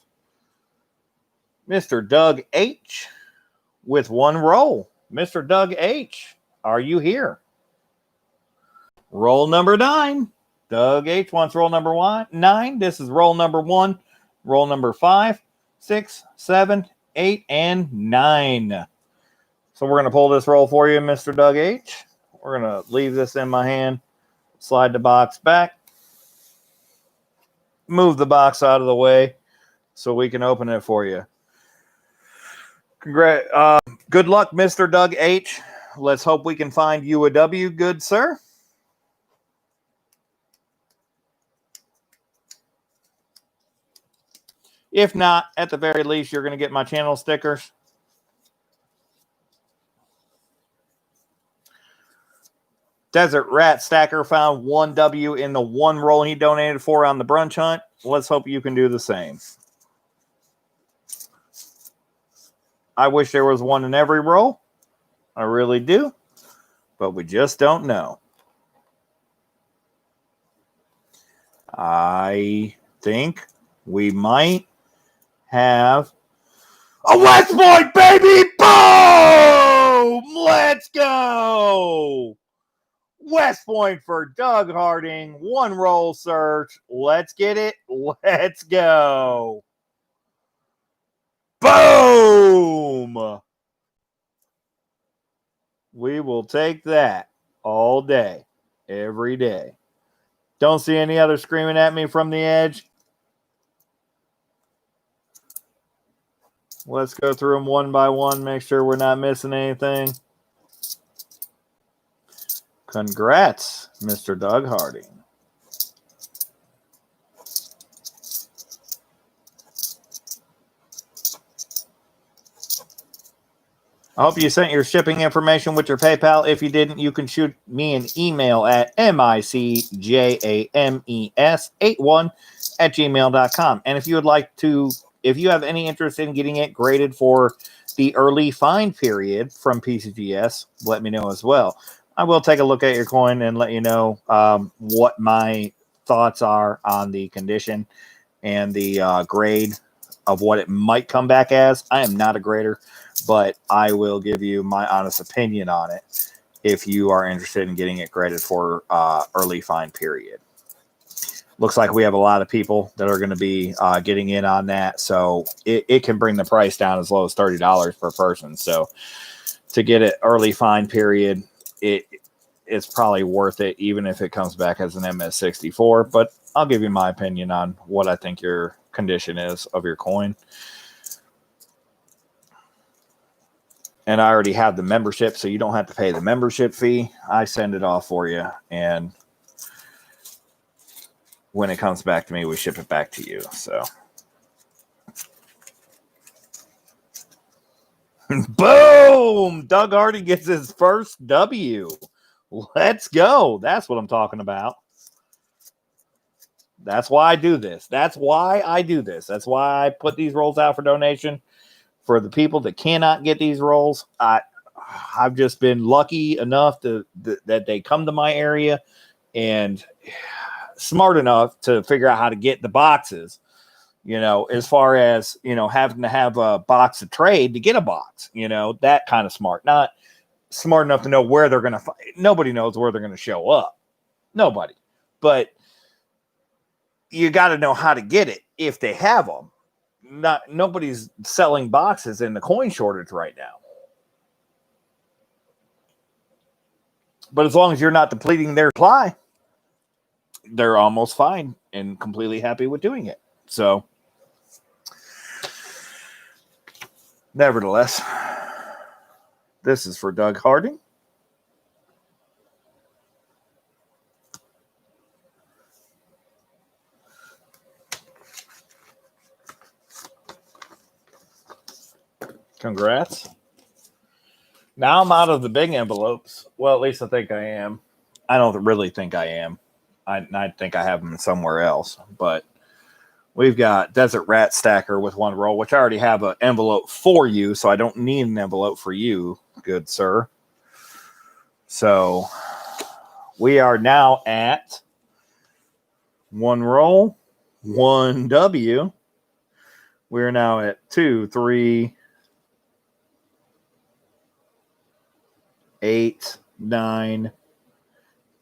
Mr. Doug H. with 1 roll. Mr. Doug H., are you here? Roll number 9. Doug H. wants roll number 9. This is roll number 1, roll number 5, 6, 7, 8, and 9. So we're going to pull this roll for you, Mr. Doug H. We're going to leave this in my hand, slide the box back, move the box out of the way so we can open it for you. Good luck, Mr. Doug H. Let's hope we can find you a W, good sir. If not, at the very least, you're going to get my channel stickers. Desert Rat Stacker found 1 W in the 1 roll he donated for on the Brunch Hunt. Let's hope you can do the same. I wish there was 1 in every roll. I really do. But we just don't know. I think we might have a West Point, baby! Boom! Let's go! West Point for Doug Harding. 1 roll search. Let's get it. Let's go. Boom! We will take that all day, every day. Don't see any other screaming at me from the edge. Let's go through them one by one, make sure we're not missing anything. Congrats, Mr. Doug Harding. I hope you sent your shipping information with your PayPal. If you didn't, you can shoot me an email at mickjames81@gmail.com. And if you would like to, if you have any interest in getting it graded for the early find period from PCGS, let me know as well. I will take a look at your coin and let you know what my thoughts are on the condition and the grade of what it might come back as. I am not a grader, but I will give you my honest opinion on it if you are interested in getting it graded for early find period. Looks like we have a lot of people that are going to be getting in on that, so it can bring the price down as low as $30 per person. So to get it early find period, it's probably worth it, even if it comes back as an MS64. But I'll give you my opinion on what I think your condition is of your coin. And I already have the membership, so you don't have to pay the membership fee. I send it off for you, and when it comes back to me, we ship it back to you. So, boom! Doug Harding gets his first W. Let's go. That's what I'm talking about. That's why I do this. That's why I do this. That's why I put these rolls out for donation. For the people that cannot get these rolls, I've just been lucky enough that they come to my area and smart enough to figure out how to get the boxes, you know, as far as, you know, having to have a box of trade to get a box, you know, that kind of smart. Not smart enough to know where they're going to find. Nobody knows where they're going to show up. Nobody. But you got to know how to get it if they have them. Nobody's selling boxes in the coin shortage right now. But as long as you're not depleting their supply, they're almost fine and completely happy with doing it. So, nevertheless, this is for Doug Harding. Congrats. Now I'm out of the big envelopes. Well, at least I think I am. I don't really think I am. I think I have them somewhere else. But we've got Desert Rat Stacker with one roll, which I already have an envelope for you, so I don't need an envelope for you, good sir. So we are now at one roll, one W. We're now at 2, 3, 8, 9,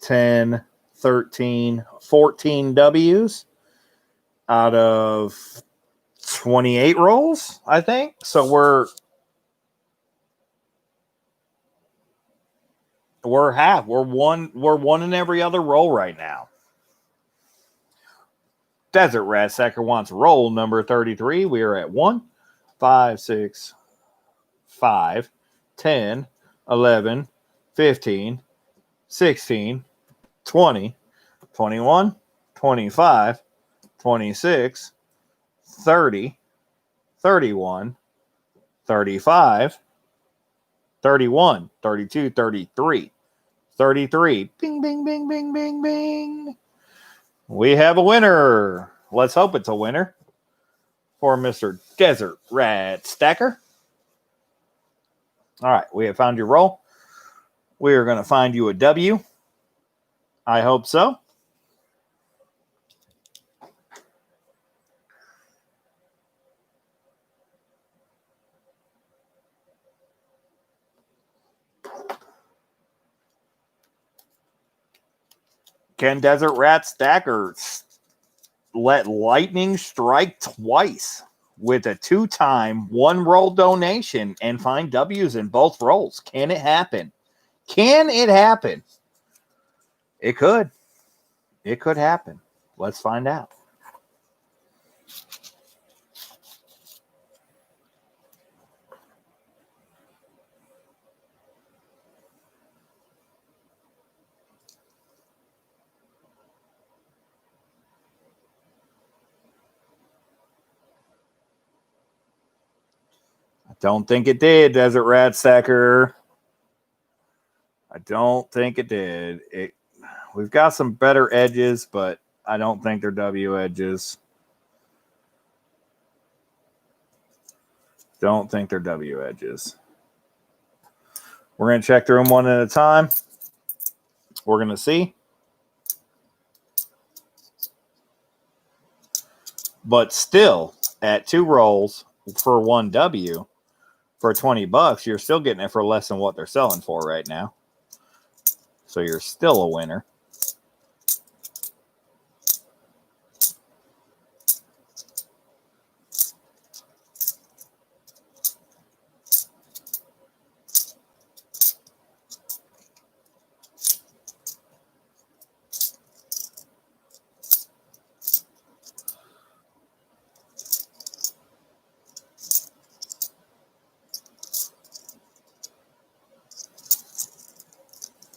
10, 13, 14 W's out of 28 rolls, I think. So we're half. We're one in every other roll right now. Desert Rat Sacker wants roll number 33. We are at 1, 5, 6, 5, 10, 11, 15, 16, 20, 21, 25, 26, 30, 31, 35, 31, 32, 33, 33. Bing, bing, bing, bing, bing, bing. We have a winner. Let's hope it's a winner for Mr. Desert Rat Stacker. All right, we have found your roll. We are going to find you a W. I hope so. Can Desert Rat Stacker let lightning strike twice with a 2-time 1-roll donation and find W's in both rolls? Can it happen? Can it happen? It could. It could happen. Let's find out. I don't think it did, Desert Rat Stacker. I don't think it did. We've got some better edges, but I don't think they're W edges. Don't think they're W edges. We're going to check through them one at a time. We're going to see. But still, at 2 rolls for 1 W for $20, you're still getting it for less than what they're selling for right now. So you're still a winner.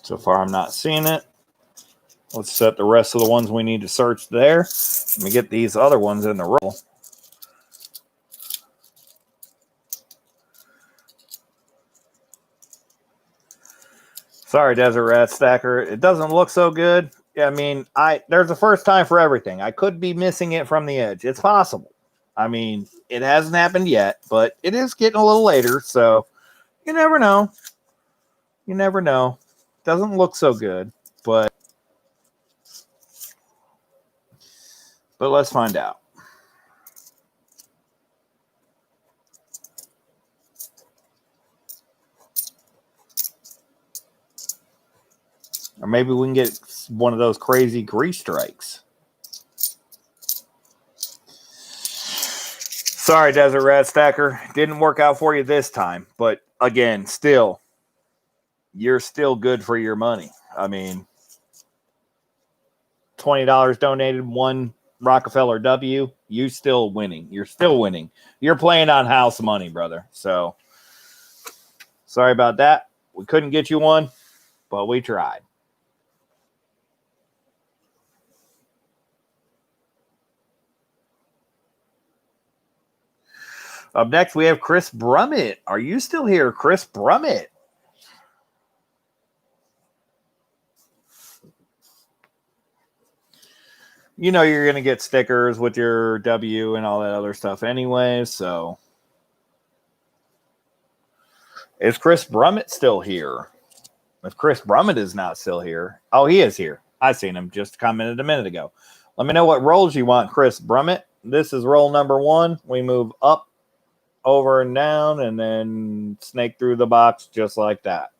So far, I'm not seeing it. Let's set the rest of the ones we need to search there. Let me get these other ones in the roll. Sorry, Desert Rat Stacker. It doesn't look so good. I mean, there's a first time for everything. I could be missing it from the edge. It's possible. I mean, it hasn't happened yet, but it is getting a little later, so you never know. You never know. Doesn't look so good, but let's find out. Or maybe we can get one of those crazy grease strikes. Sorry, Desert Rat Stacker. Didn't work out for you this time. But again, still, you're still good for your money. I mean, $20 donated, one Rockefeller W. You still winning. You're still winning. You're playing on house money, brother. So, sorry about that. We couldn't get you one, but we tried. Up next, we have Chris Brummett. Are you still here, Chris Brummett? You know you're going to get stickers with your W and all that other stuff anyway, so. Is Chris Brummett still here? If Chris Brummett is not still here. Oh, he is here. I seen him just commented a minute ago. Let me know what rolls you want, Chris Brummett. This is roll number 1. We move up, over, and down, and then snake through the box just like that.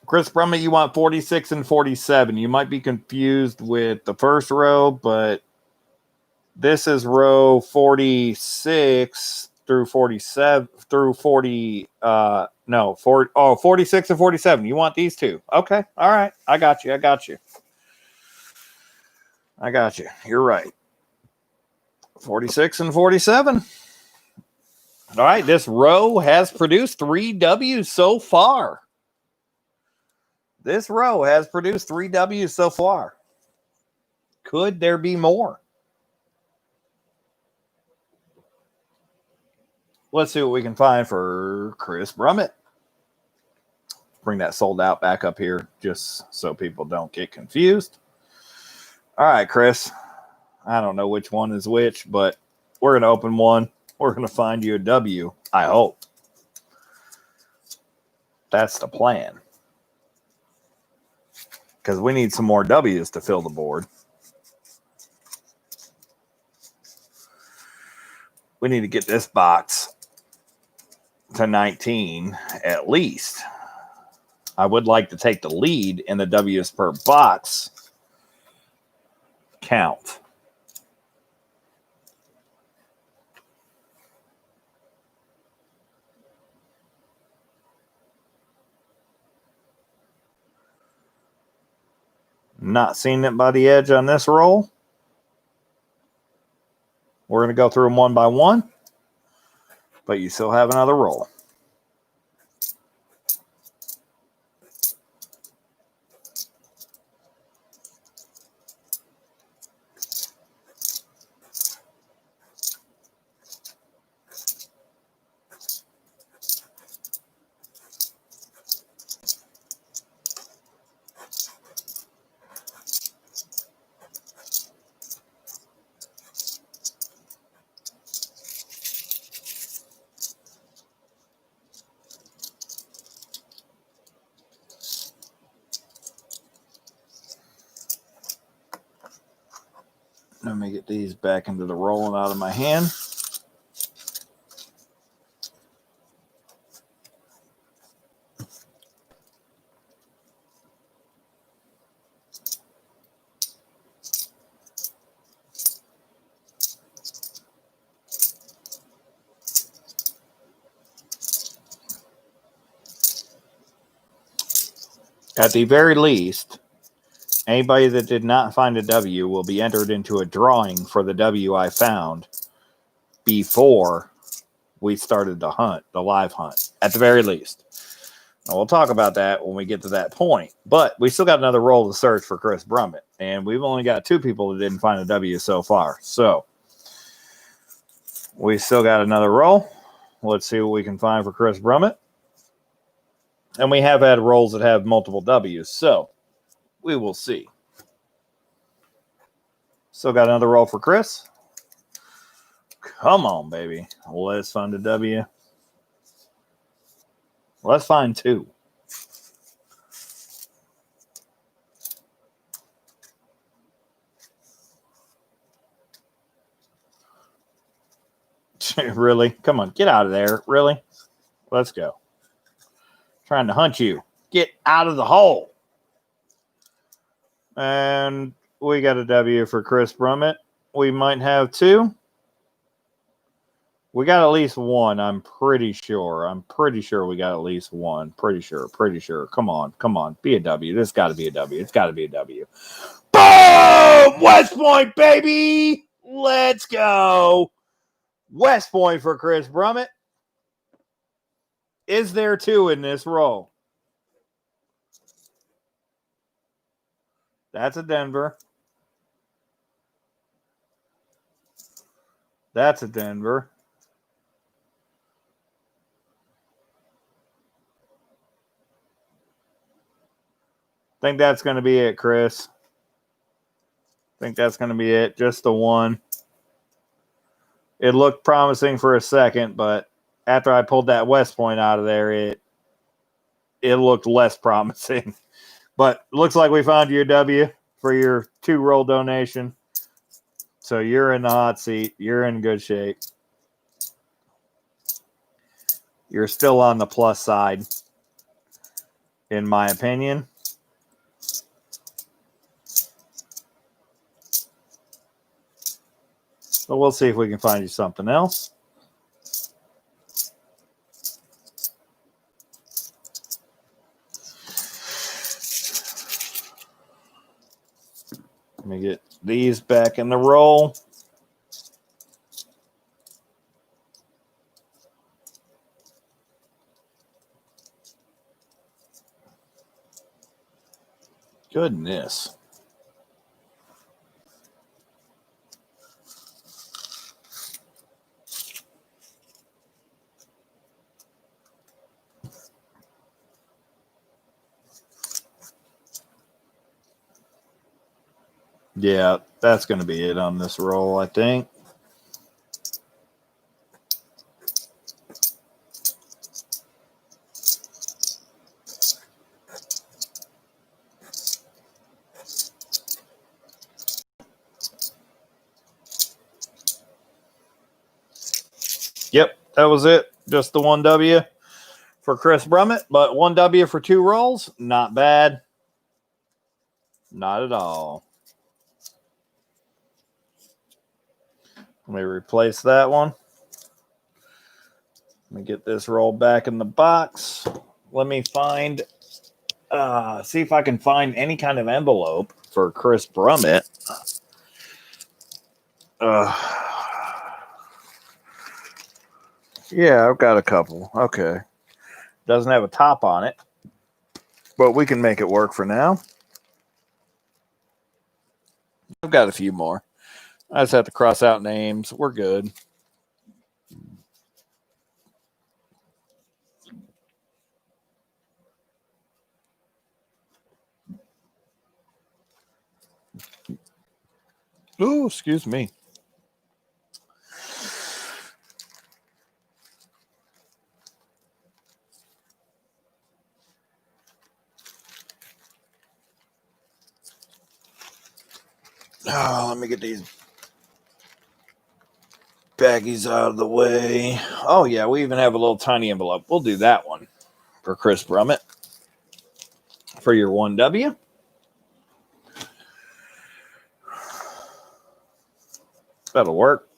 Chris Brummett, you want 46 and 47. You might be confused with the first row, but this is row 46 through 47 through 40. 46 and 47. You want these two? Okay. All right. I got you. You're right. 46 and 47. All right. This row has produced 3 W's so far. This row has produced 3 W's so far. Could there be more? Let's see what we can find for Chris Brummett. Bring that sold out back up here just so people don't get confused. All right, Chris. I don't know which one is which, but we're going to open one. We're going to find you a W, I hope. That's the plan. Because we need some more W's to fill the board. We need to get this box to 19 at least. I would like to take the lead in the W's per box count. Not seeing it by the edge on this roll. We're going to go through them one by one, but you still have another roll. Let me get these back into the rolling out of my hand. At the very least, anybody that did not find a W will be entered into a drawing for the W I found before we started the hunt, the live hunt, at the very least. And we'll talk about that when we get to that point. But we still got another roll to search for Chris Brummett, and we've only got 2 people that didn't find a W so far. So we still got another roll. Let's see what we can find for Chris Brummett. And we have had rolls that have multiple W's, so we will see. Still got another roll for Chris. Come on, baby. Let's find a W. Let's find 2. Really? Come on, get out of there. Really? Let's go. Trying to hunt you. Get out of the hole. And we got a W for Chris Brummett. We might have 2. We got at least 1, I'm pretty sure. I'm pretty sure we got at least 1. Pretty sure. Come on. Be a W. This got to be a W. It's got to be a W. Boom! West Point, baby! Let's go. West Point for Chris Brummett. Is there 2 in this roll? That's a Denver. That's a Denver. Think that's going to be it, Chris. Think that's going to be it. Just the 1. It looked promising for a second, but after I pulled that West Point out of there, it looked less promising. But looks like we found you a W for your 2-roll donation. So you're in the hot seat. You're in good shape. You're still on the plus side, in my opinion. So we'll see if we can find you something else. Let me get these back in the roll. Goodness. Yeah, that's going to be it on this roll, I think. Yep, that was it. Just the 1 W for Chris Brummett, but 1 W for 2 rolls. Not bad. Not at all. Let me replace that one. Let me get this roll back in the box. Let me find, see if I can find any kind of envelope for Chris Brummett. Yeah, I've got a couple. Okay. Doesn't have a top on it, but we can make it work for now. I've got a few more. I just have to cross out names. We're good. Oh, excuse me. Oh, let me get these baggies out of the way. Oh, yeah, we even have a little tiny envelope. We'll do that one for Chris Brummett for your 1 W. That'll work.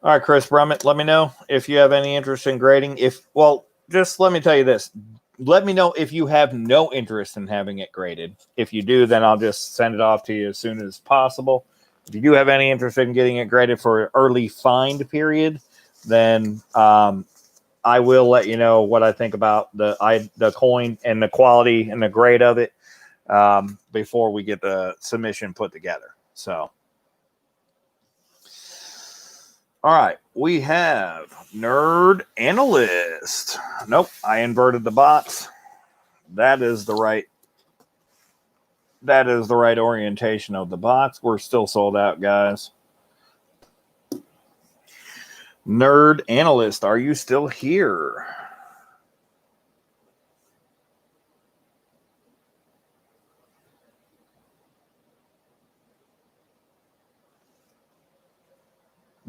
All right, Chris Brummett, let me know if you have any interest in grading. Just let me tell you this. Let me know if you have no interest in having it graded. If you do, then I'll just send it off to you as soon as possible. If you do have any interest in getting it graded for an early find period, then I will let you know what I think about the coin and the quality and the grade of it before we get the submission put together. So, all right, we have Nerd Analyst. Nope, I inverted the box. That is the right orientation of the box. We're still sold out, guys. Nerd Analyst, are you still here?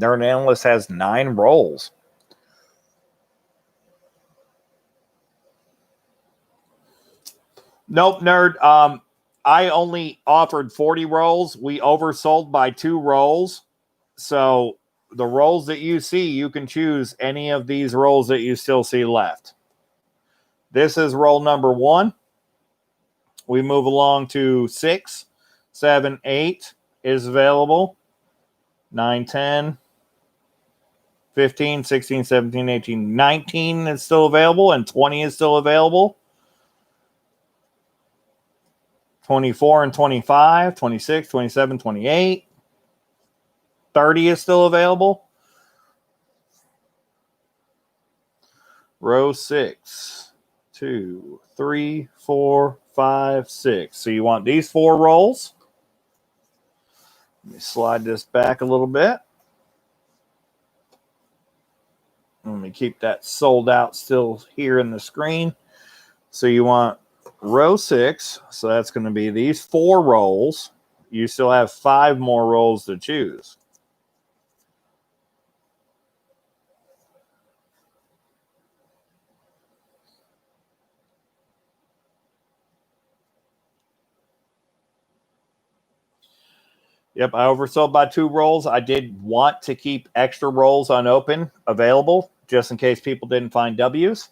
Nerd Analyst has 9 rolls. Nope, Nerd. I only offered 40 rolls. We oversold by 2 rolls. So the rolls that you see, you can choose any of these rolls that you still see left. This is roll number 1. We move along to 6, 7, 8 is available. 9, 10, 15, 16, 17, 18, 19 is still available, and 20 is still available. 24 and 25, 26, 27, 28. 30 is still available. Row 6, 2, 3, 4, 5, 6. So you want these 4 rolls. Let me slide this back a little bit. Let me keep that sold out still here in the screen. So you want row 6. So that's going to be these 4 rolls. You still have 5 more rolls to choose. Yep, I oversold by 2 rolls. I did want to keep extra rolls unopened available just in case people didn't find W's.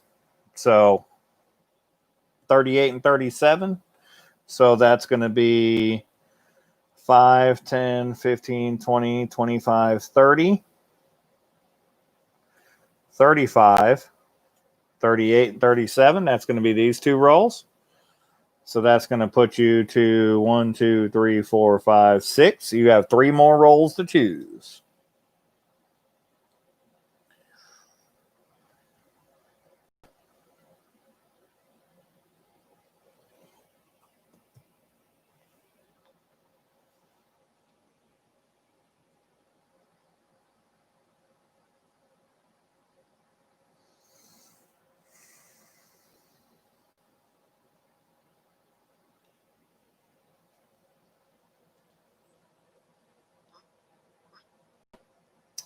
So 38 and 37. So that's going to be 5, 10, 15, 20, 25, 30, 35, 38, and 37. That's going to be these 2 rolls. So that's going to put you to 1, 2, 3, 4, 5, 6. You have 3 more rolls to choose.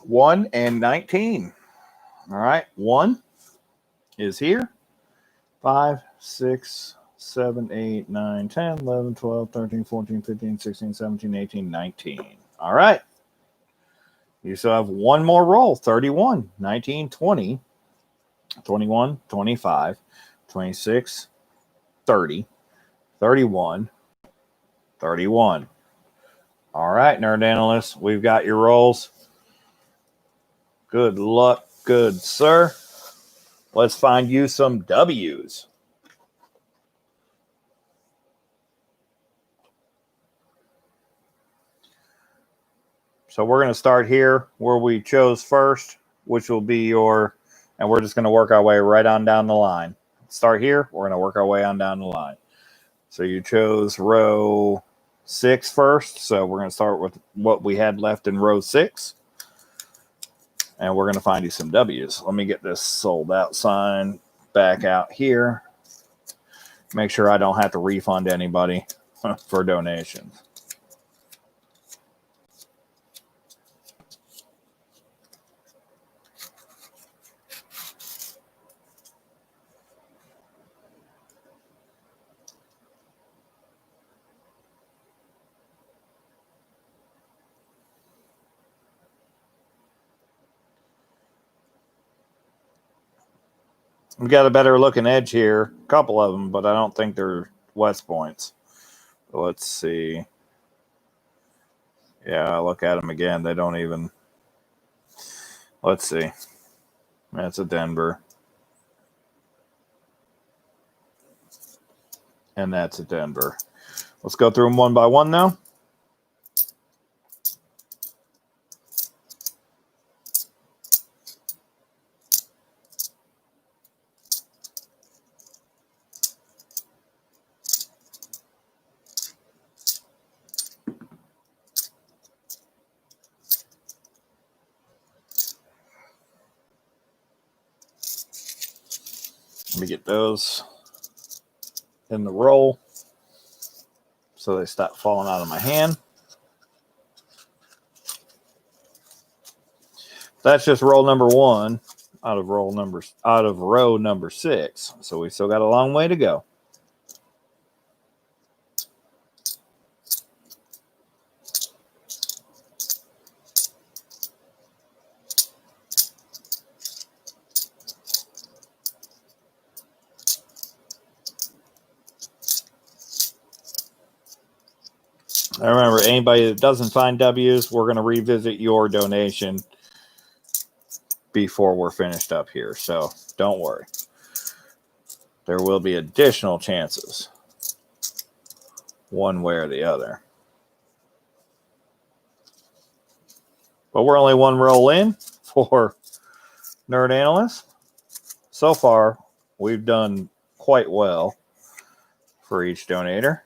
One and 19. All right. 1 is here. 5, 6, 7, 8, 9, 10, 11, 12, 13, 14, 15, 16, 17, 18, 19. All right. You still have 1 more roll. 31, 19, 20, 21, 25, 26, 30, 31, 31. All right, Nerd Analyst, we've got your rolls. Good luck, good sir. Let's find you some W's. So we're going to start here where we chose first, which will be your, and we're just going to work our way right on down the line. Start here. We're going to work our way on down the line. So you chose row 6 first. So we're going to start with what we had left in row 6. And we're going to find you some W's. Let me get this sold out sign back out here. Make sure I don't have to refund anybody for donations. We got a better looking edge here, a couple of them, but I don't think they're West Points. Let's see. Yeah, look at them again. They don't even. Let's see. That's a Denver. And that's a Denver. Let's go through them one by one now. Let me get those in the roll so they stop falling out of my hand. That's just roll number 1 out of row number 6. So we still got a long way to go. I remember, anybody that doesn't find W's, we're going to revisit your donation before we're finished up here. So don't worry. There will be additional chances, one way or the other. But we're only one roll in for Nerd Analyst. So far, we've done quite well for each donator.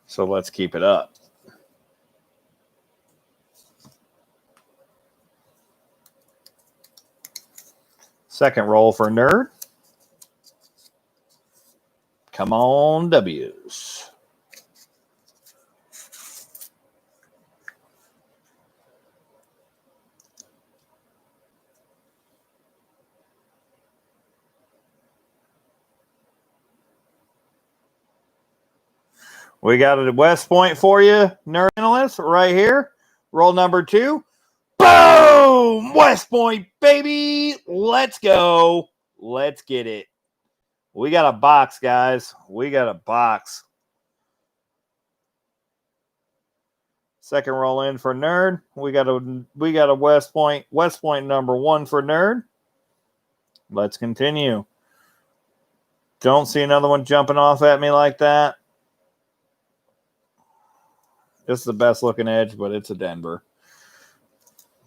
So let's keep it up. Second roll for Nerd. Come on, W's. We got a West Point for you, Nerd Analyst, right here. Roll number 2. Boom! West Point, baby! Let's go. Let's get it. We got a box, guys. We got a box. Second roll in for Nerd. We got a West Point number 1 for Nerd. Let's continue. Don't see another one jumping off at me like that. This is the best looking edge, but it's a Denver.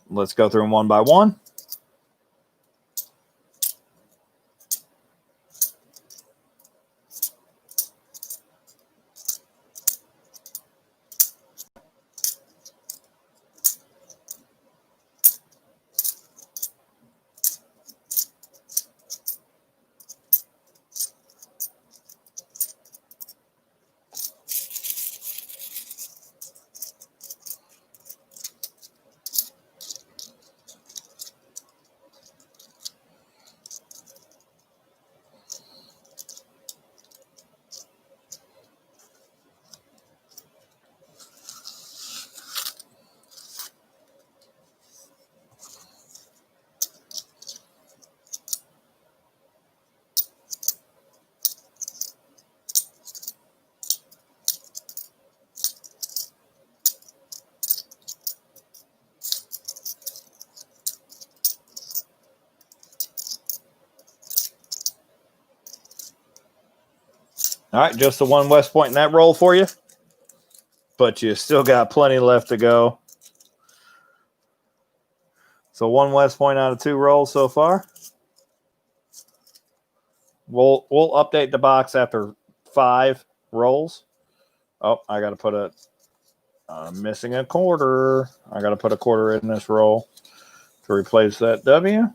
Let's go through them one by one. All right, just the one West Point in that roll for you. But you still got plenty left to go. So one West Point out of 2 rolls so far. We'll update the box after 5 rolls. Oh, I got to put I'm missing a quarter. I got to put a quarter in this roll to replace that W.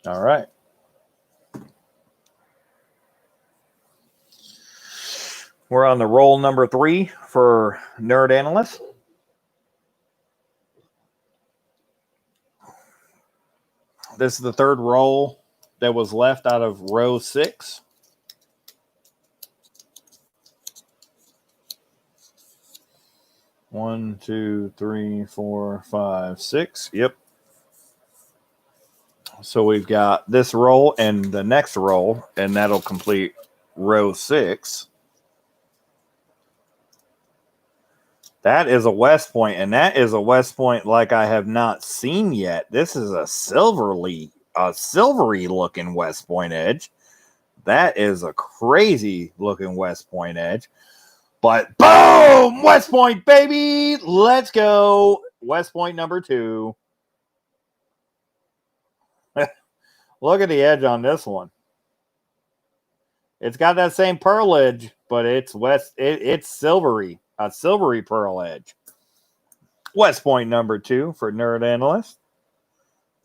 All right. We're on the roll number 3 for Nerd Analyst. This is the third roll that was left out of row 6. One, 2, 3, 4, 5, 6. Yep. So we've got this roll and the next roll, and that'll complete row 6. That is a West Point, and that is a West Point like I have not seen yet. This is a silvery looking West Point edge. That is a crazy looking West Point edge. But boom! West Point, baby! Let's go. West Point number 2. Look at the edge on this one. It's got that same pearl edge, but it's it's silvery. A silvery pearl edge. West Point number 2 for Nerd Analyst.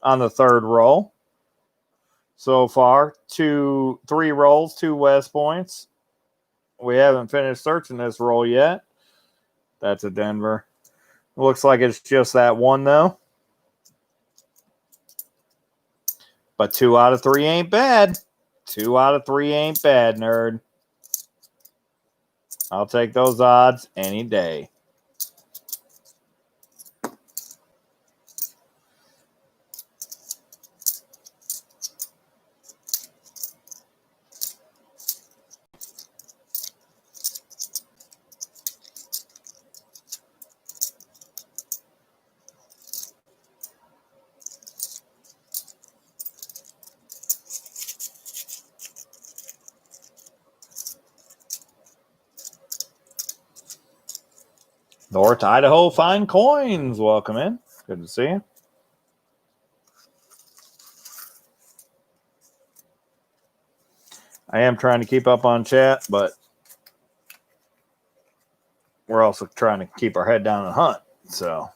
On the third roll. So far, 3 rolls, 2 West Points. We haven't finished searching this roll yet. That's a Denver. Looks like it's just that one, though. But 2 out of 3 ain't bad. 2 out of 3 ain't bad, nerd. I'll take those odds any day. North Idaho Fine Coins. Welcome in. Good to see you. I am trying to keep up on chat, but we're also trying to keep our head down and hunt. So,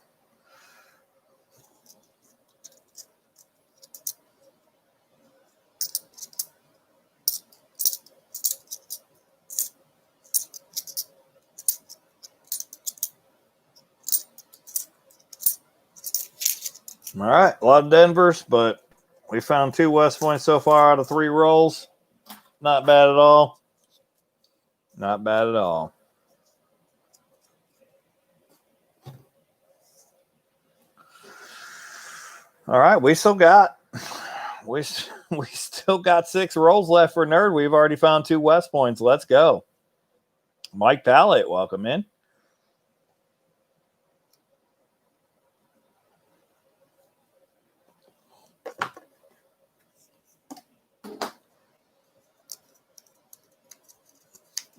all right, a lot of Denvers, but we found 2 West Points so far out of 3 rolls. Not bad at all. Not bad at all. All right, we still got 6 rolls left for Nerd. We've already found 2 West Points. Let's go. Mike Pallett, welcome in.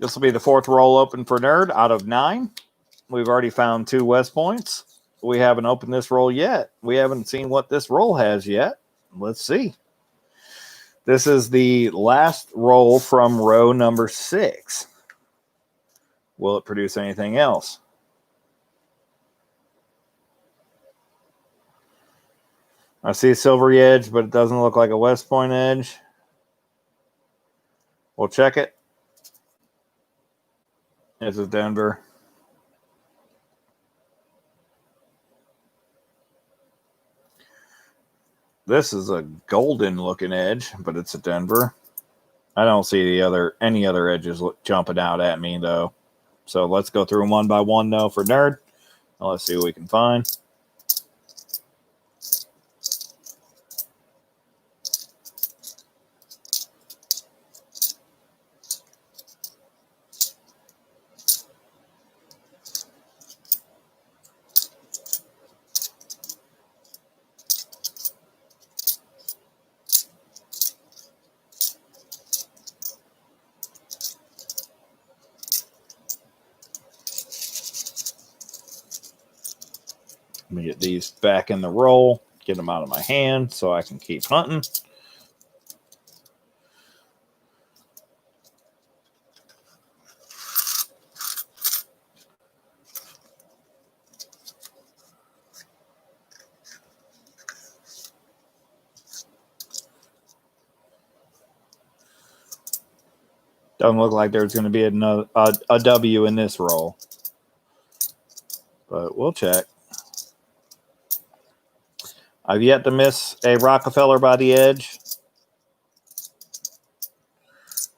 This will be the 4th roll open for Nerd out of 9. We've already found 2 West Points. We haven't opened this roll yet. We haven't seen what this roll has yet. Let's see. This is the last roll from row number 6. Will it produce anything else? I see a silvery edge, but it doesn't look like a West Point edge. We'll check it. This is Denver. This is a golden looking edge, but it's a Denver. I don't see any other edges jumping out at me though. So let's go through them one by one though for Nerd. Now let's see what we can find. Let me get these back in the roll, get them out of my hand so I can keep hunting. Doesn't look like there's going to be a W in this roll, but we'll check. I've yet to miss a Rockefeller by the edge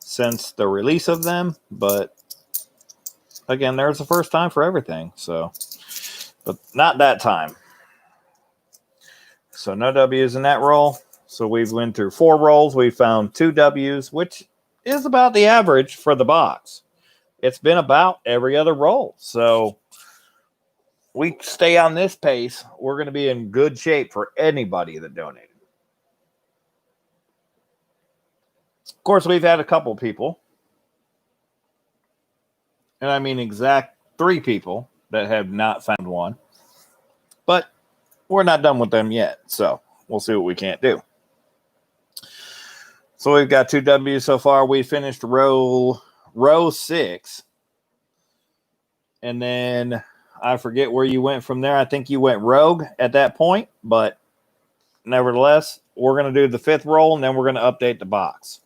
since the release of them, but again, there's a first time for everything. So, but not that time. So no W's in that roll. So we've went through 4 rolls. We found 2 W's, which is about the average for the box. It's been about every other roll. So we stay on this pace, we're going to be in good shape for anybody that donated. Of course, we've had a couple people, and I mean exact 3 people that have not found one, but we're not done with them yet, so we'll see what we can't do. So we've got 2 W's so far. We finished row 6, and then I forget where you went from there. I think you went rogue at that point, but nevertheless, we're going to do the 5th roll, and then we're going to update the box.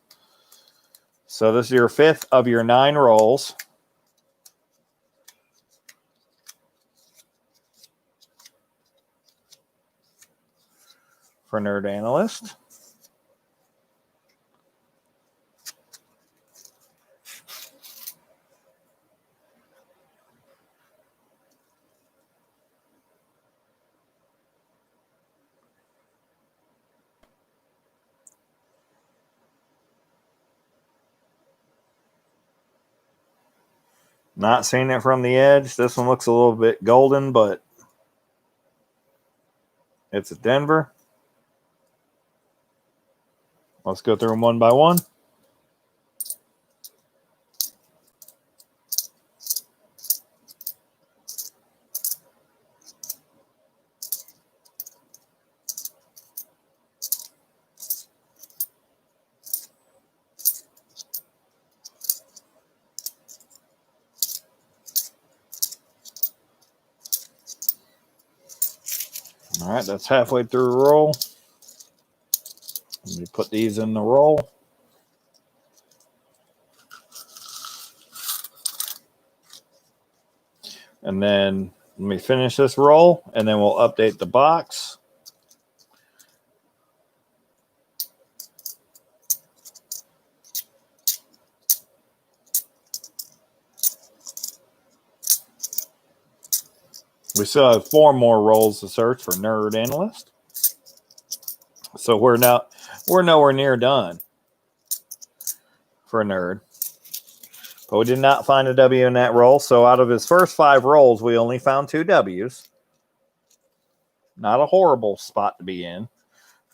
So this is your 5th of your 9 rolls. For Nerd Analyst. Not seeing it from the edge. This one looks a little bit golden, but it's a Denver. Let's go through them one by one. All right, that's halfway through the roll. Let me put these in the roll. And then let me finish this roll, and then we'll update the box. We still have 4 more rolls to search for Nerd Analyst. So we're nowhere near done for Nerd. But we did not find a W in that roll. So out of his first 5 rolls, we only found 2 W's. Not a horrible spot to be in.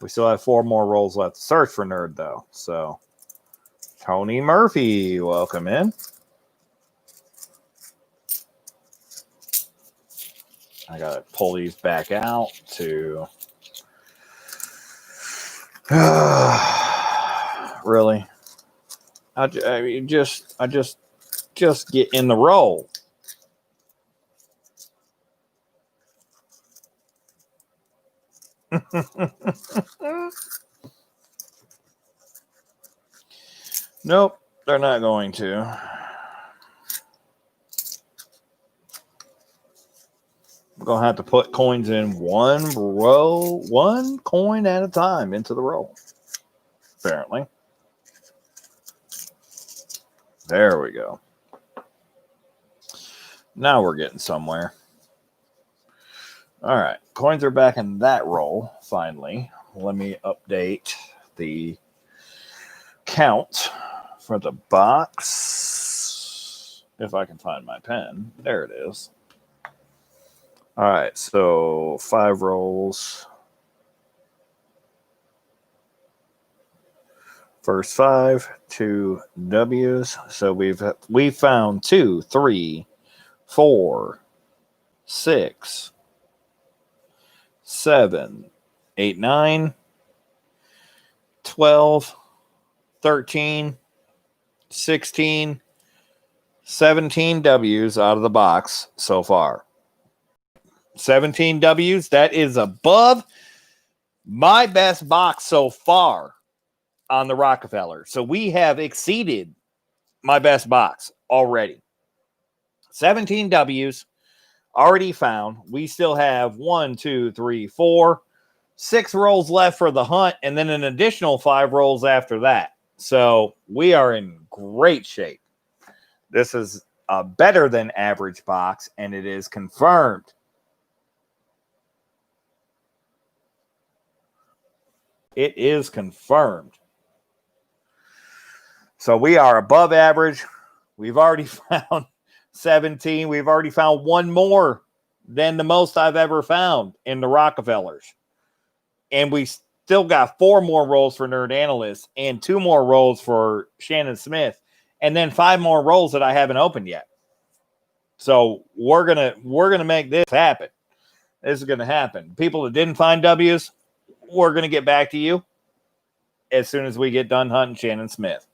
We still have 4 more rolls left to search for Nerd, though. So Tony Murphy, welcome in. I got to pull these back out to... Really? I mean, just get in the roll. Nope, they're not going to. I'm going to have to put coins in one row, 1 coin at a time into the roll. Apparently. There we go. Now we're getting somewhere. All right. Coins are back in that roll, finally. Let me update the count for the box. If I can find my pen. There it is. All right. So 5 rolls. First 5, 2 W's. So we've found 2, 3, 4, 6, 7, 8, 9, 12, 13, 16, 17 W's out of the box so far. 17 W's. That is above my best box so far on the Rockefeller. So we have exceeded my best box already. 17 W's already found. We still have 1, 2, 3, 4, 6 rolls left for the hunt, and then an additional 5 rolls after that. So we are in great shape. This is a better than average box, and it is confirmed. It is confirmed. So we are above average. We've already found 17. We've already found 1 more than the most I've ever found in the Rockefellers. And we still got 4 more rolls for Nerd Analyst and 2 more rolls for Shannon Smith. And then 5 more rolls that I haven't opened yet. So we're gonna make this happen. This is gonna happen. People that didn't find W's, we're gonna get back to you as soon as we get done hunting Shannon Smith.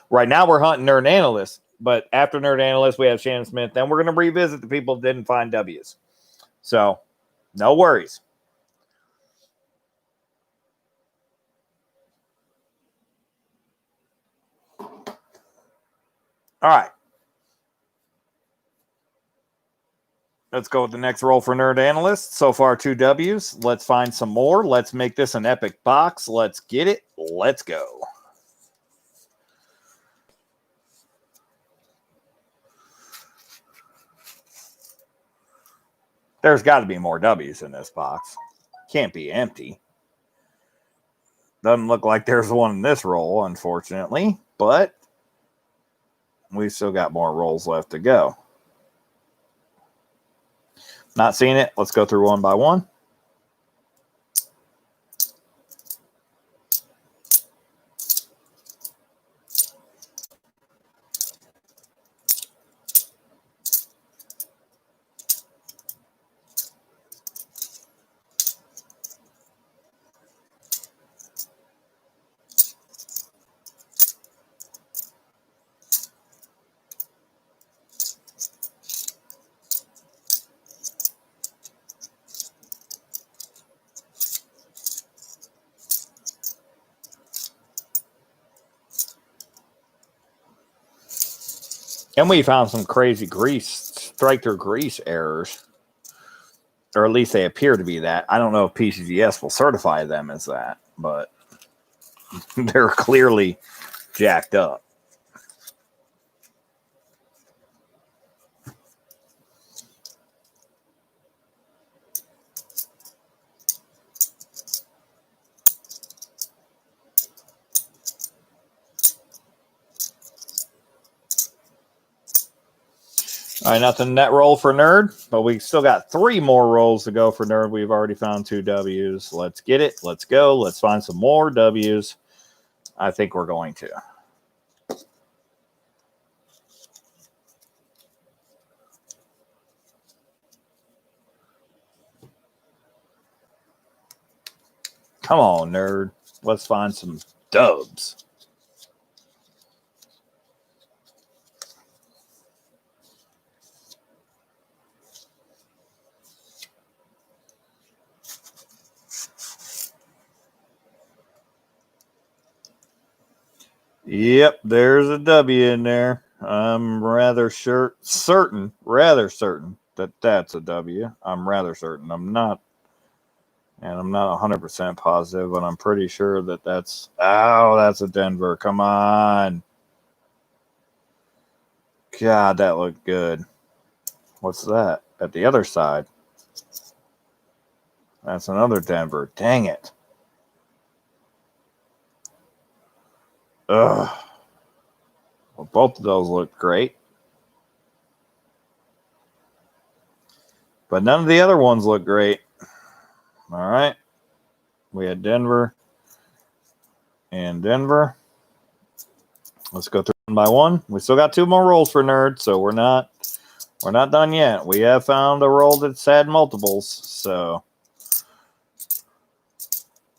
Right now we're hunting Nerd Analyst, but after Nerd Analyst, we have Shannon Smith. Then we're going to revisit the people that didn't find W's. So, no worries. All right. Let's go with the next roll for Nerd Analyst. So far, 2 W's. Let's find some more. Let's make this an epic box. Let's get it. Let's go. There's got to be more W's in this box. Can't be empty. Doesn't look like there's one in this roll, unfortunately, but we still got more rolls left to go. Not seeing it. Let's go through one by one. And we found some crazy strike through grease errors. Or at least they appear to be that. I don't know if PCGS will certify them as that, but they're clearly jacked up. All right, nothing net roll for Nerd, but we still got 3 more rolls to go for Nerd. We've already found 2 W's. Let's get it. Let's go. Let's find some more W's. I think we're going to. Come on, Nerd. Let's find some dubs. Yep, there's a W in there. I'm rather certain that that's a W. I'm rather certain. I'm not 100% positive, but I'm pretty sure that that's a Denver. Come on. God, that looked good. What's that? At the other side. That's another Denver. Dang it. Ugh. Well, both of those look great. But none of the other ones look great. All right. We had Denver and Denver. Let's go through one by one. We still got 2 more rolls for Nerd, so we're not done yet. We have found a roll that's had multiples, so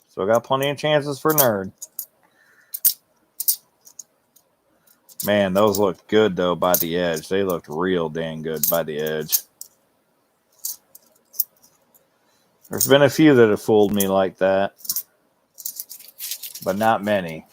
still got plenty of chances for Nerd. Man, those looked good, though, by the edge. They looked real dang good by the edge. There's been a few that have fooled me like that, but not many.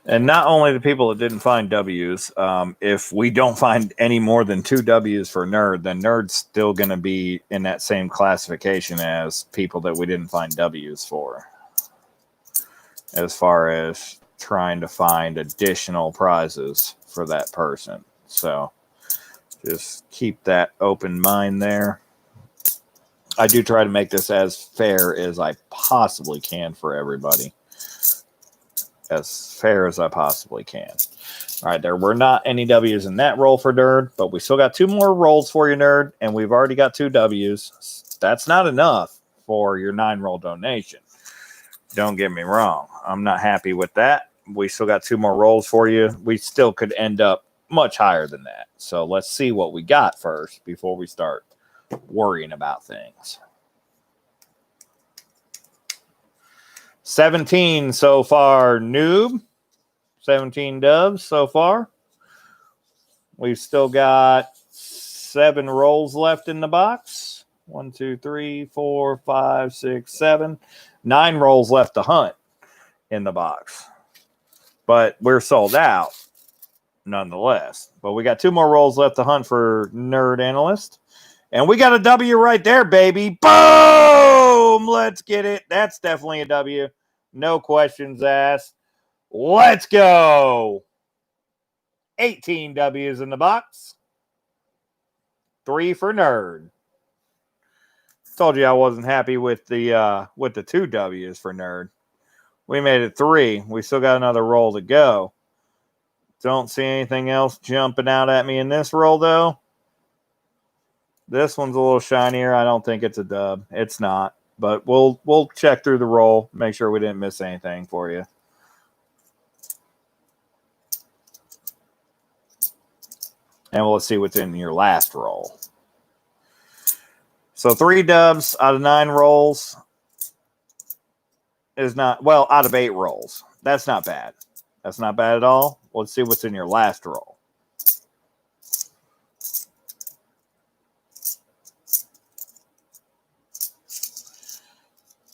And not only the people that didn't find W's, if we don't find any more than 2 W's for Nerd, then Nerd's still going to be in that same classification as people that we didn't find W's for, as far as trying to find additional prizes for that person. So just keep that open mind there. I do try to make this as fair as I possibly can for everybody. As fair as I possibly can. All right, there were not any W's in that roll for Nerd, but we still got 2 more rolls for you, Nerd, and we've already got 2 W's. That's not enough for your 9-roll donation. Don't get me wrong. I'm not happy with that. We still got 2 more rolls for you. We still could end up much higher than that. So let's see what we got first before we start worrying about things. 17 so far, noob. 17 dubs so far. We've still got 7 rolls left in the box. 1, 2, 3, 4, 5, 6, 7. 9 rolls left to hunt in the box. But we're sold out nonetheless. But we got 2 more rolls left to hunt for Nerd Analyst. And we got a W right there, baby. Boom! Let's get it. That's definitely a W. No questions asked. Let's go. 18 W's in the box. 3 for Nerd. Told you I wasn't happy with the 2 W's for Nerd. We made it 3. We still got another roll to go. Don't see anything else jumping out at me in this roll, though. This one's a little shinier. I don't think it's a dub. It's not. But we'll check through the roll, make sure we didn't miss anything for you. And let's see what's in your last roll. So 3 dubs out of 9 rolls is not, well, out of 8 rolls. That's not bad. That's not bad at all. Let's see what's in your last roll.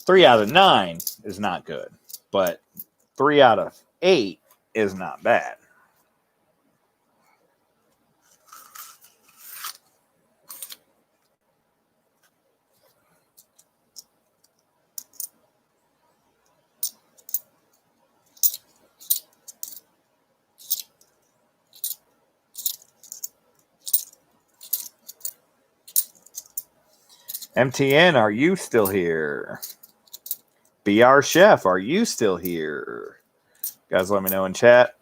3 out of 9 is not good, but 3 out of 8 is not bad. MTN, are you still here? BR Chef, are you still here? Guys, let me know in chat,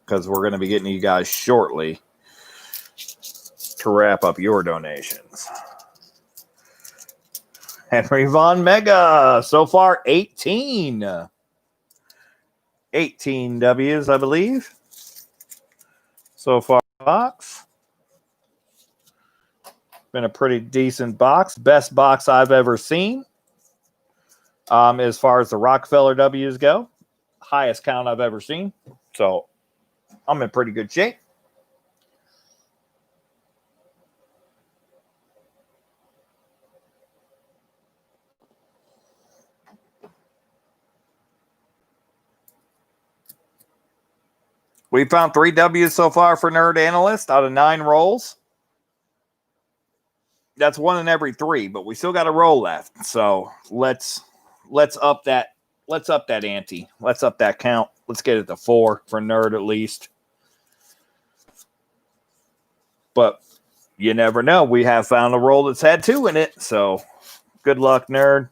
because we're going to be getting to you guys shortly to wrap up your donations. Henry Von Mega, so far 18. 18 W's, I believe. So far, box. Been a pretty decent box. Best box I've ever seen. As far as the Rockefeller W's go. Highest count I've ever seen. So, I'm in pretty good shape. We found 3 W's so far for Nerd Analyst out of 9 rolls. That's 1 in every 3, but we still got a roll left. So let's up that ante. Let's up that count. Let's get it to 4 for Nerd at least. But you never know. We have found a roll that's had 2 in it. So good luck, Nerd.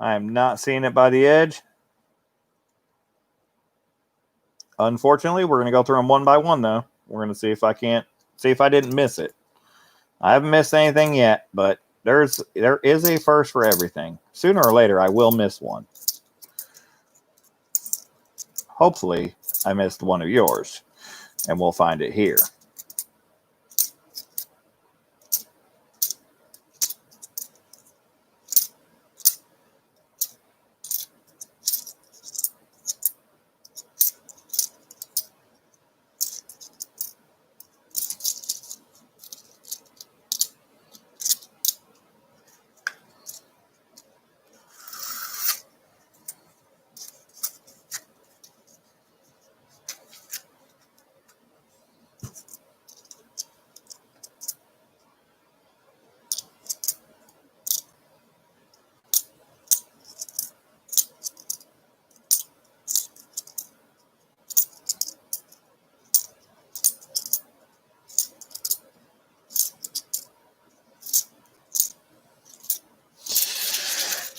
I am not seeing it by the edge. Unfortunately, we're going to go through them one by one, though. We're going to see if I didn't miss it. I haven't missed anything yet, but there is a first for everything. Sooner or later, I will miss one. Hopefully, I missed one of yours, and we'll find it here.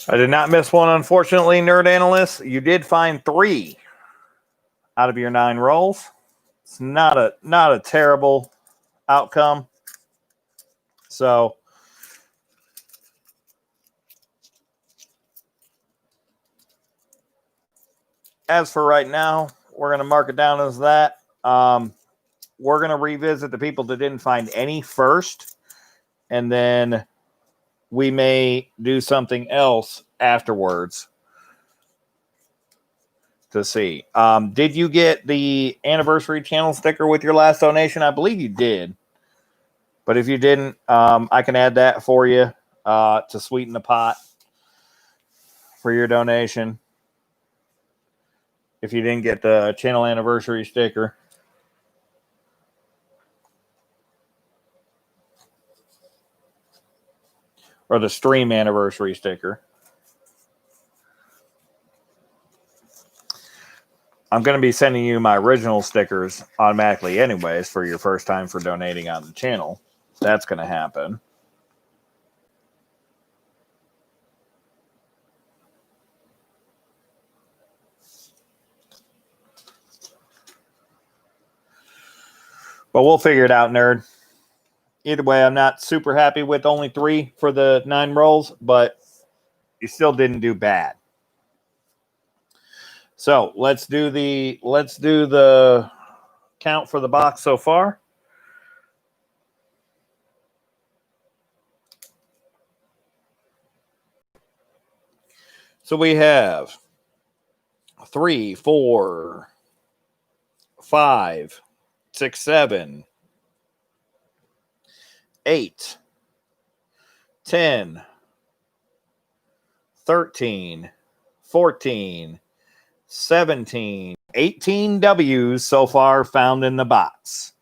I did not miss one, unfortunately, Nerd Analyst. You did find 3 out of your 9 rolls. It's not a terrible outcome. So as for right now, we're going to mark it down as that. We're going to revisit the people that didn't find any first and then we may do something else afterwards to see. Did you get the anniversary channel sticker with your last donation? I believe you did. But if you didn't, I can add that for you to sweeten the pot for your donation. If you didn't get the channel anniversary sticker. Or the stream anniversary sticker. I'm going to be sending you my original stickers automatically anyways for your first time for donating on the channel. That's going to happen. But we'll figure it out, nerd. Either way, I'm not super happy with only 3 for the 9 rolls, but you still didn't do bad. So let's do the count for the box so far. So we have 3, 4, 5, 6, 7, 8, 10, 13, 14, 17, 18 W's so far found in the box.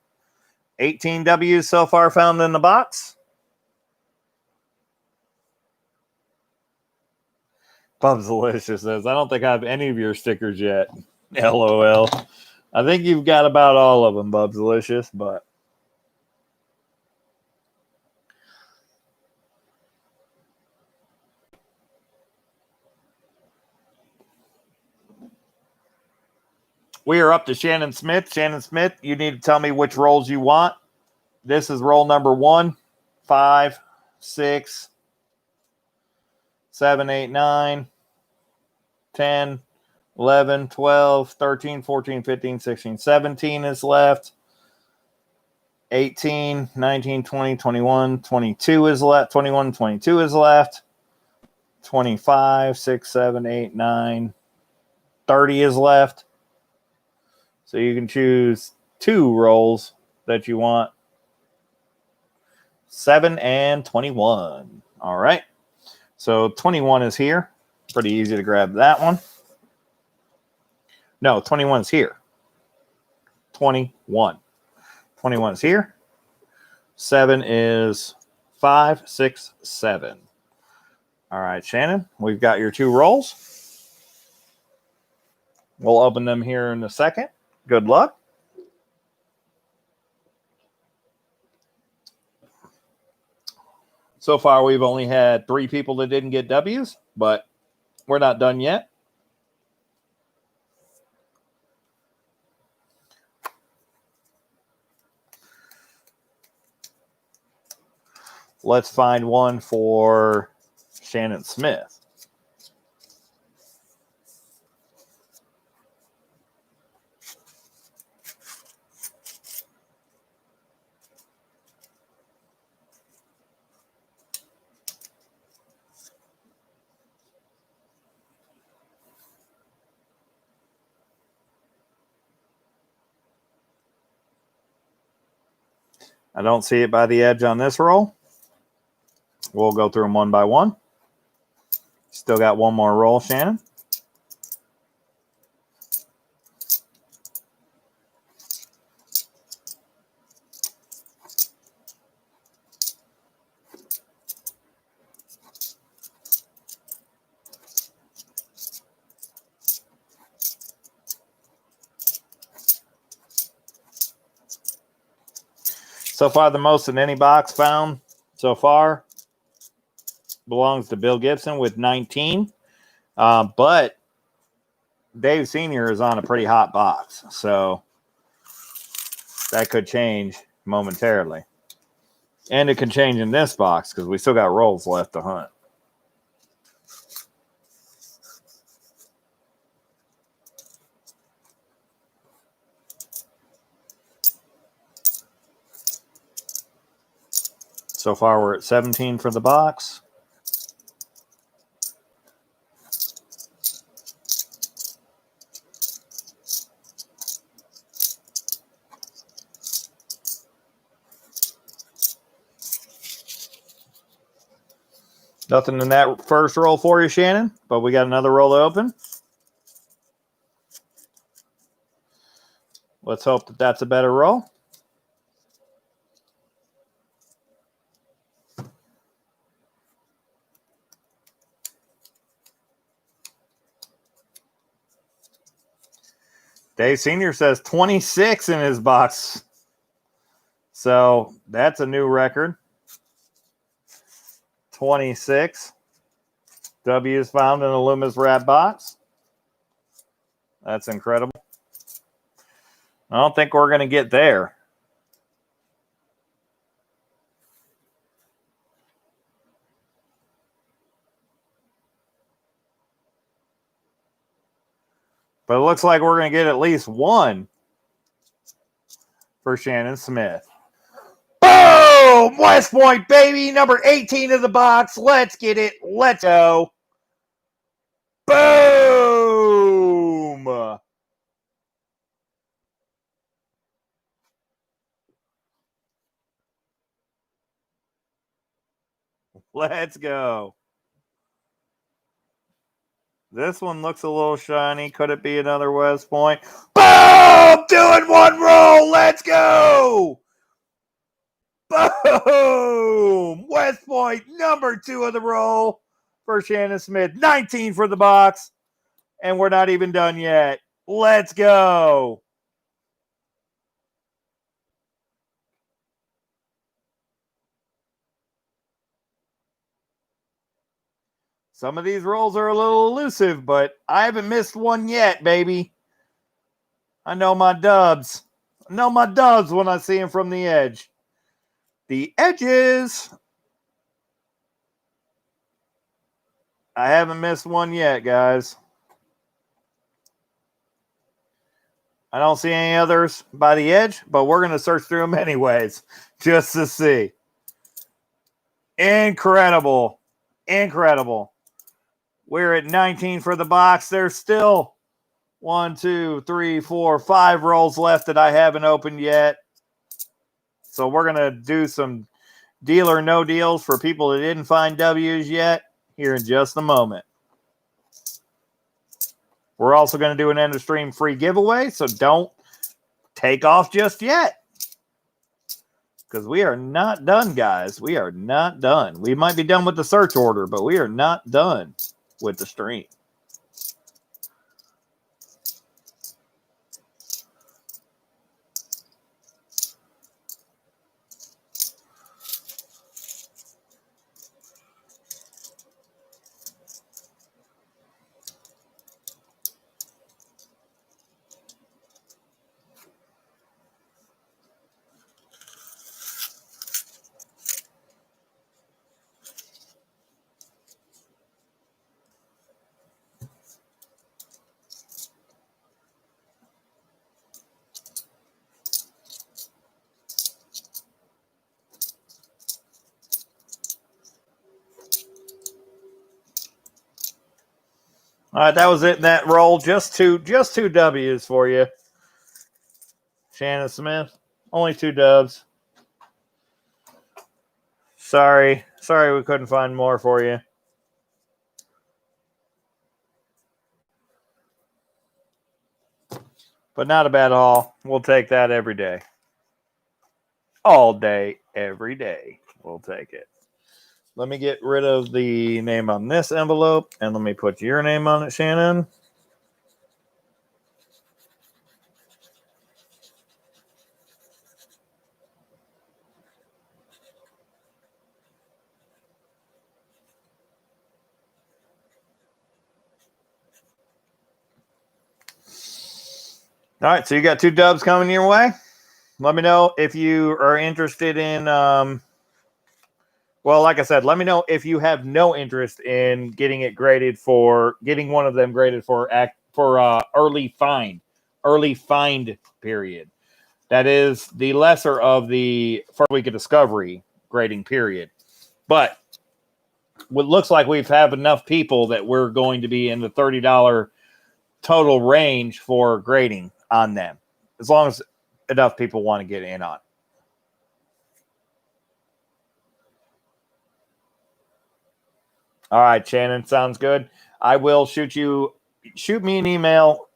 18 W's so far found in the box. Bub's Delicious says, I don't think I have any of your stickers yet. LOL. I think you've got about all of them, Bub's Delicious, but we are up to Shannon Smith. Shannon Smith, you need to tell me which rolls you want. This is roll number 1, 5, 6, 7, 8, 9, 10, 11, 12, 13, 14, 15, 16, 17 is left. 18, 19, 20, 21, 22 is left. 21, 22 is left. 25, 6, 7, 8, 9, 30 is left. So you can choose 2 rolls that you want. 7 and 21. All right. So 21 is here. Pretty easy to grab that one. No, 21 is here. 21. 21 is here. 7 is 5, 6, 7. All right, Shannon, we've got your 2 rolls. We'll open them here in a second. Good luck. So far, we've only had 3 people that didn't get W's, but we're not done yet. Let's find one for Shannon Smith. I don't see it by the edge on this roll. We'll go through them one by one. Still got one more roll, Shannon. So far, the most in any box found so far belongs to Bill Gibson with 19. But Dave Sr. is on a pretty hot box, so that could change momentarily. And it can change in this box because we still got rolls left to hunt. So far, we're at 17 for the box. Nothing in that first roll for you, Shannon, but we got another roll to open. Let's hope that that's a better roll. Dave Sr. says 26 in his box. So that's a new record. 26. W is found in a Loomis wrap box. That's incredible. I don't think we're going to get there. But it looks like we're going to get at least one for Shannon Smith. Boom! West Point, baby. Number 18 of the box. Let's get it. Let's go. Boom! Let's go. This one looks a little shiny. Could it be another West Point? Boom! Doing one roll. Let's go. Boom! West Point, number 2 of the roll for Shannon Smith. 19 for the box. And we're not even done yet. Let's go. Some of these rolls are a little elusive, but I haven't missed one yet, baby. I know my dubs. I know my dubs when I see them from the edge. The edges. I haven't missed one yet, guys. I don't see any others by the edge, but we're going to search through them anyways, just to see. Incredible. Incredible. We're at 19 for the box. There's still 1, 2, 3, 4, 5 rolls left that I haven't opened yet. So we're going to do some deal or no deals for people that didn't find W's yet here in just a moment. We're also going to do an end of stream free giveaway, so don't take off just yet. Because we are not done, guys. We are not done. We might be done with the search order, but we are not done with the stream. All right, that was it in that roll. Just two W's for you. Shannon Smith, only 2 dubs. Sorry we couldn't find more for you. But not a bad haul. We'll take that every day. All day, every day. We'll take it. Let me get rid of the name on this envelope, and let me put your name on it, Shannon. All right, so you got 2 dubs coming your way. Let me know if you are interested in, well, like I said, let me know if you have no interest in getting it graded for, getting one of them graded for early find period. That is the lesser of the first week of discovery grading period. But what looks like we've have enough people that we're going to be in the $30 total range for grading on them, as long as enough people want to get in on it. All right, Shannon, sounds good. I will shoot me an email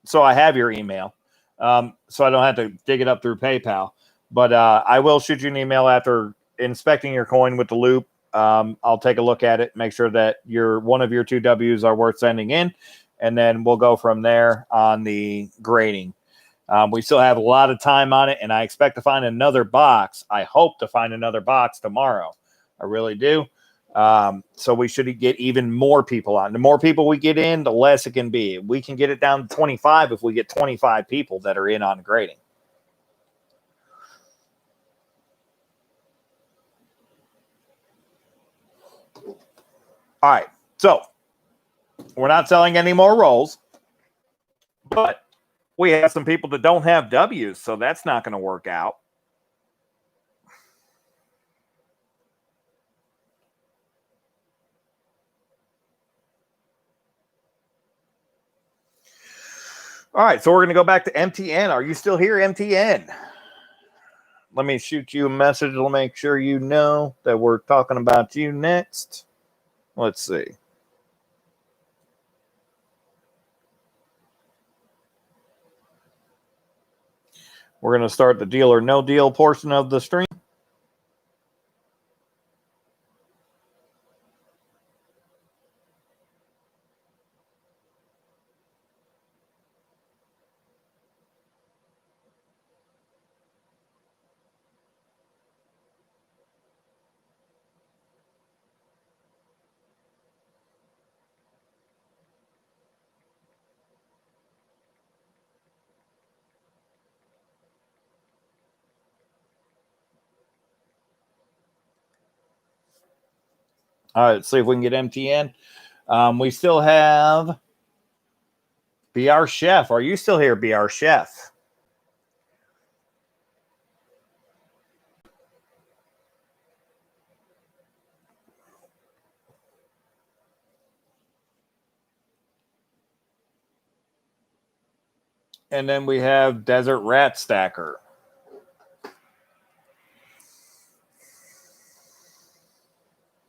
so I have your email, so I don't have to dig it up through PayPal. But I will shoot you an email after inspecting your coin with the loop. I'll take a look at it, make sure that one of your 2 W's are worth sending in, and then we'll go from there on the grading. We still have a lot of time on it, and I expect to find another box. I hope to find another box tomorrow. I really do. So we should get even more people on. The more people we get in, the less it can be. We can get it down to 25 if we get 25 people that are in on grading. All right. So we're not selling any more rolls, but we have some people that don't have W's, so that's not going to work out. All right, so we're going to go back to MTN. Are you still here, MTN? Let me shoot you a message to make sure you know that we're talking about you next. Let's see. We're going to start the deal or no deal portion of the stream. All right, let's see if we can get MTN. We still have BR Chef. Are you still here, BR Chef? And then we have Desert Rat Stacker.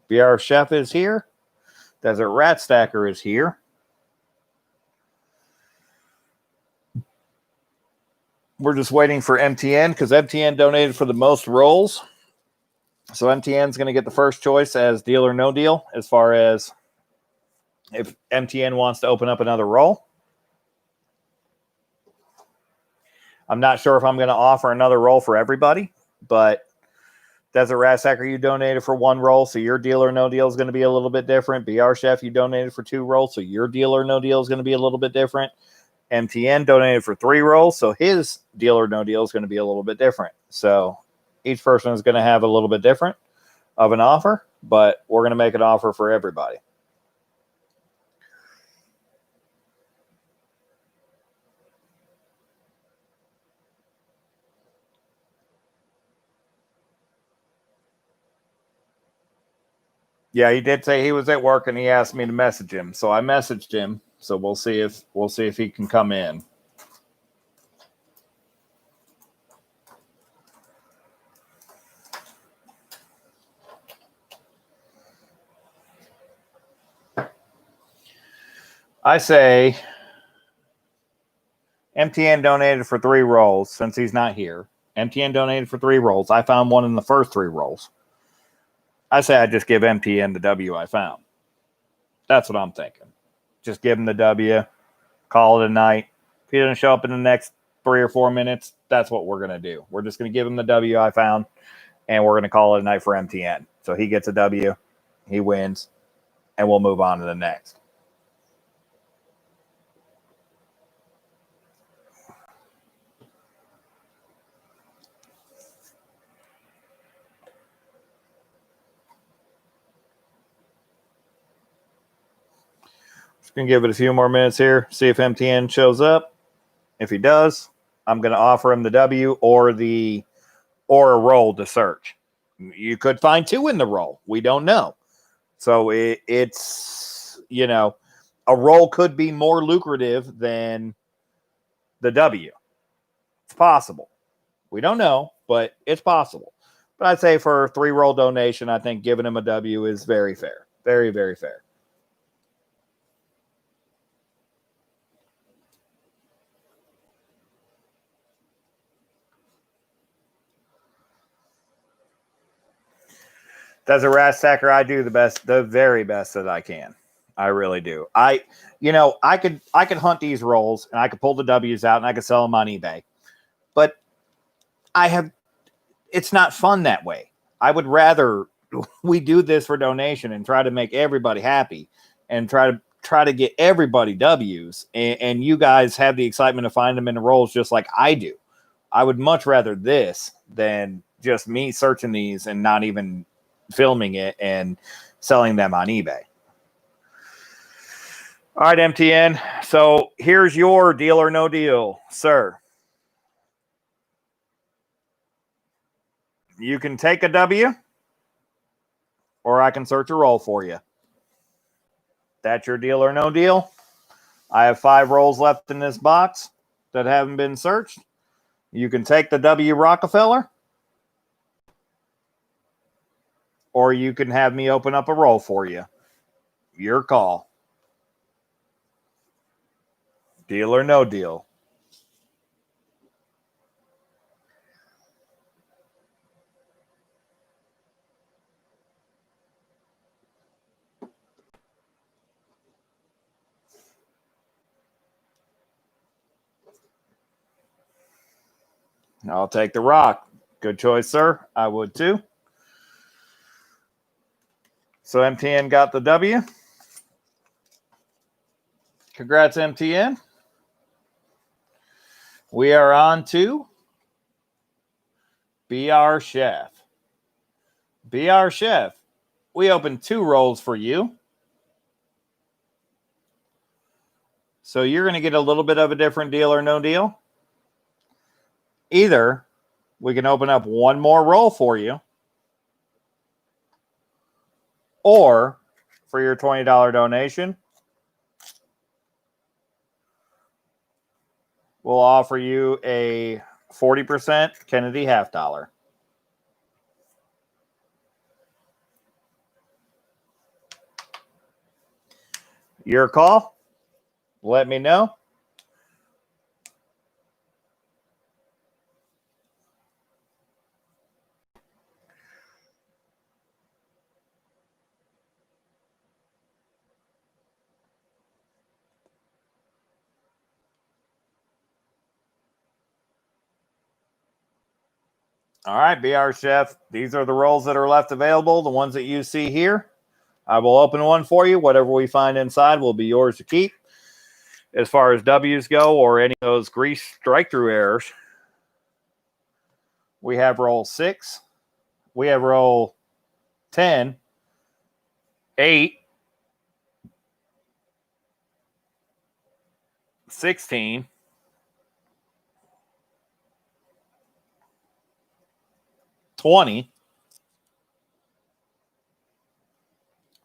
BR Chef is here. Desert Rat Stacker is here. We're just waiting for MTN because MTN donated for the most rolls. So MTN is going to get the first choice as deal or no deal as far as if MTN wants to open up another roll. I'm not sure if I'm going to offer another roll for everybody, but Desert Rat Stacker, you donated for 1 roll, so your deal or no deal is going to be a little bit different. BR Chef, you donated for 2 rolls, so your deal or no deal is going to be a little bit different. MTN donated for 3 rolls, so his deal or no deal is going to be a little bit different. So each person is going to have a little bit different of an offer, but we're going to make an offer for everybody. Yeah, he did say he was at work and he asked me to message him. So I messaged him. So we'll see if he can come in. I say MTN donated for 3 rolls since he's not here. MTN donated for 3 rolls. I found one in the first 3 rolls. I say I just give MTN the W I found. That's what I'm thinking. Just give him the W, call it a night. If he doesn't show up in the next 3 or 4 minutes, that's what we're going to do. We're just going to give him the W I found, and we're going to call it a night for MTN. So he gets a W, he wins, and we'll move on to the next. Gonna give it a few more minutes here, see if MTN shows up. If he does, I'm gonna offer him the W or a roll to search. You could find 2 in the roll. We don't know. So it's, a roll could be more lucrative than the W. It's possible. We don't know, but it's possible. But I'd say for a 3-roll donation, I think giving him a W is very fair. Very, very fair. As a rat stacker, I do the very best that I can. I really do. I could hunt these rolls and I could pull the W's out and I could sell them on eBay. But it's not fun that way. I would rather we do this for donation and try to make everybody happy and try to get everybody W's and you guys have the excitement of finding them in the rolls just like I do. I would much rather this than just me searching these and not even filming it and selling them on eBay. All right, MTN. So here's your deal or no deal, sir. You can take a W or I can search a roll for you. That's your deal or no deal. I have 5 rolls left in this box that haven't been searched. You can take the W Rockefeller or you can have me open up a roll for you. Your call. Deal or no deal. I'll take the rock. Good choice, sir. I would too. So MTN got the W. Congrats, MTN. We are on to BR Chef. BR Chef, we opened 2 rolls for you. So you're going to get a little bit of a different deal or no deal. Either we can open up 1 more roll for you, or for your $20 donation, we'll offer you a 40% Kennedy half dollar. Your call. Let me know. All right, BR Chef. These are the rolls that are left available, the ones that you see here. I will open one for you. Whatever we find inside will be yours to keep. As far as W's go or any of those grease strike-through errors, we have roll 6. We have roll 10, 8, 16, 20,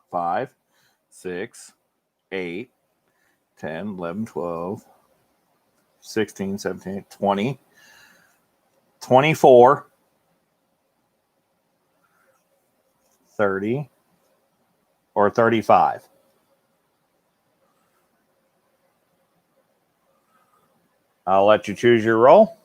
5, 6, 8, 10, 11, 12, 16, 17, 20, 24, 30, or 35. I'll let you choose your roll.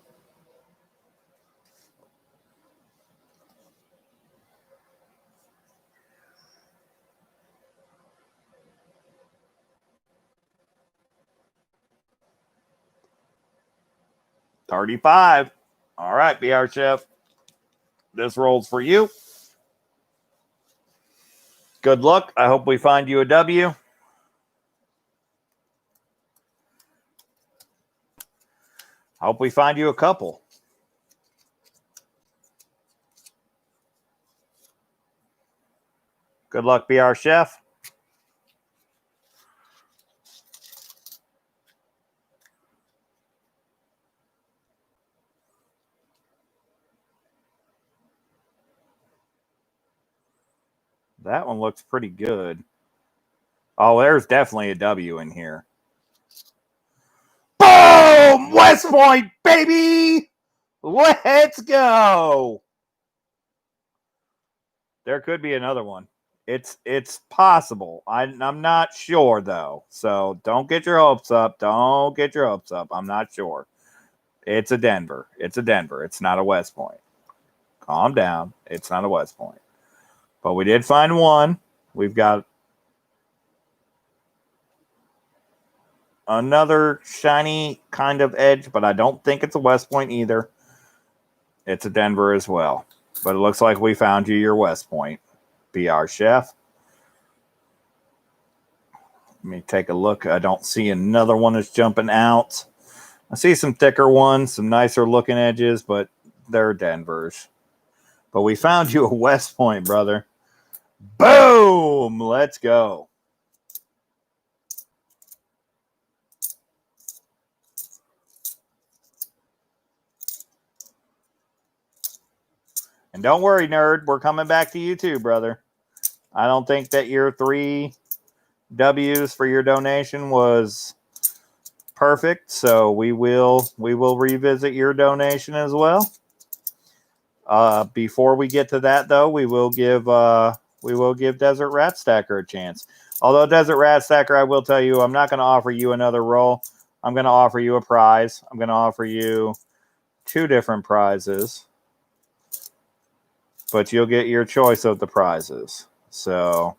$35. All right, BR Chef. This roll's for you. Good luck. I hope we find you a W. I hope we find you a couple. Good luck, BR Chef. That one looks pretty good. Oh, there's definitely a W in here. Boom! West Point, baby! Let's go! There could be another one. It's possible. I'm not sure, though. So don't get your hopes up. Don't get your hopes up. I'm not sure. It's a Denver. It's a Denver. It's not a West Point. Calm down. It's not a West Point. But we did find one. We've got another shiny kind of edge, but I don't think it's a West Point either. It's a Denver as well. But it looks like we found you your West Point. BR Chef. Let me take a look. I don't see another one that's jumping out. I see some thicker ones, some nicer looking edges, but they're Denvers. But we found you a West Point, brother. Boom! Let's go. And don't worry, nerd. We're coming back to you too, brother. I don't think that your 3 W's for your donation was perfect, so we will revisit your donation as well. Before we get to that, though, we will give Desert Rat Stacker a chance. Although Desert Rat Stacker, I will tell you, I'm not going to offer you another roll. I'm going to offer you a prize. I'm going to offer you 2 different prizes, but you'll get your choice of the prizes. So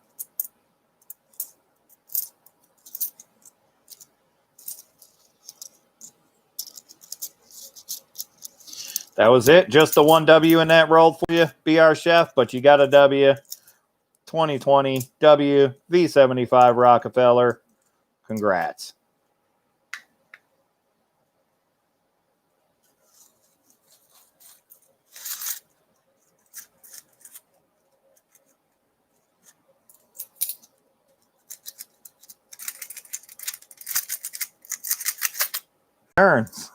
that was it. Just the 1 W in that roll for you, BR Chef, but you got a W. 2020 W V75 Rockefeller. Congrats. Turns.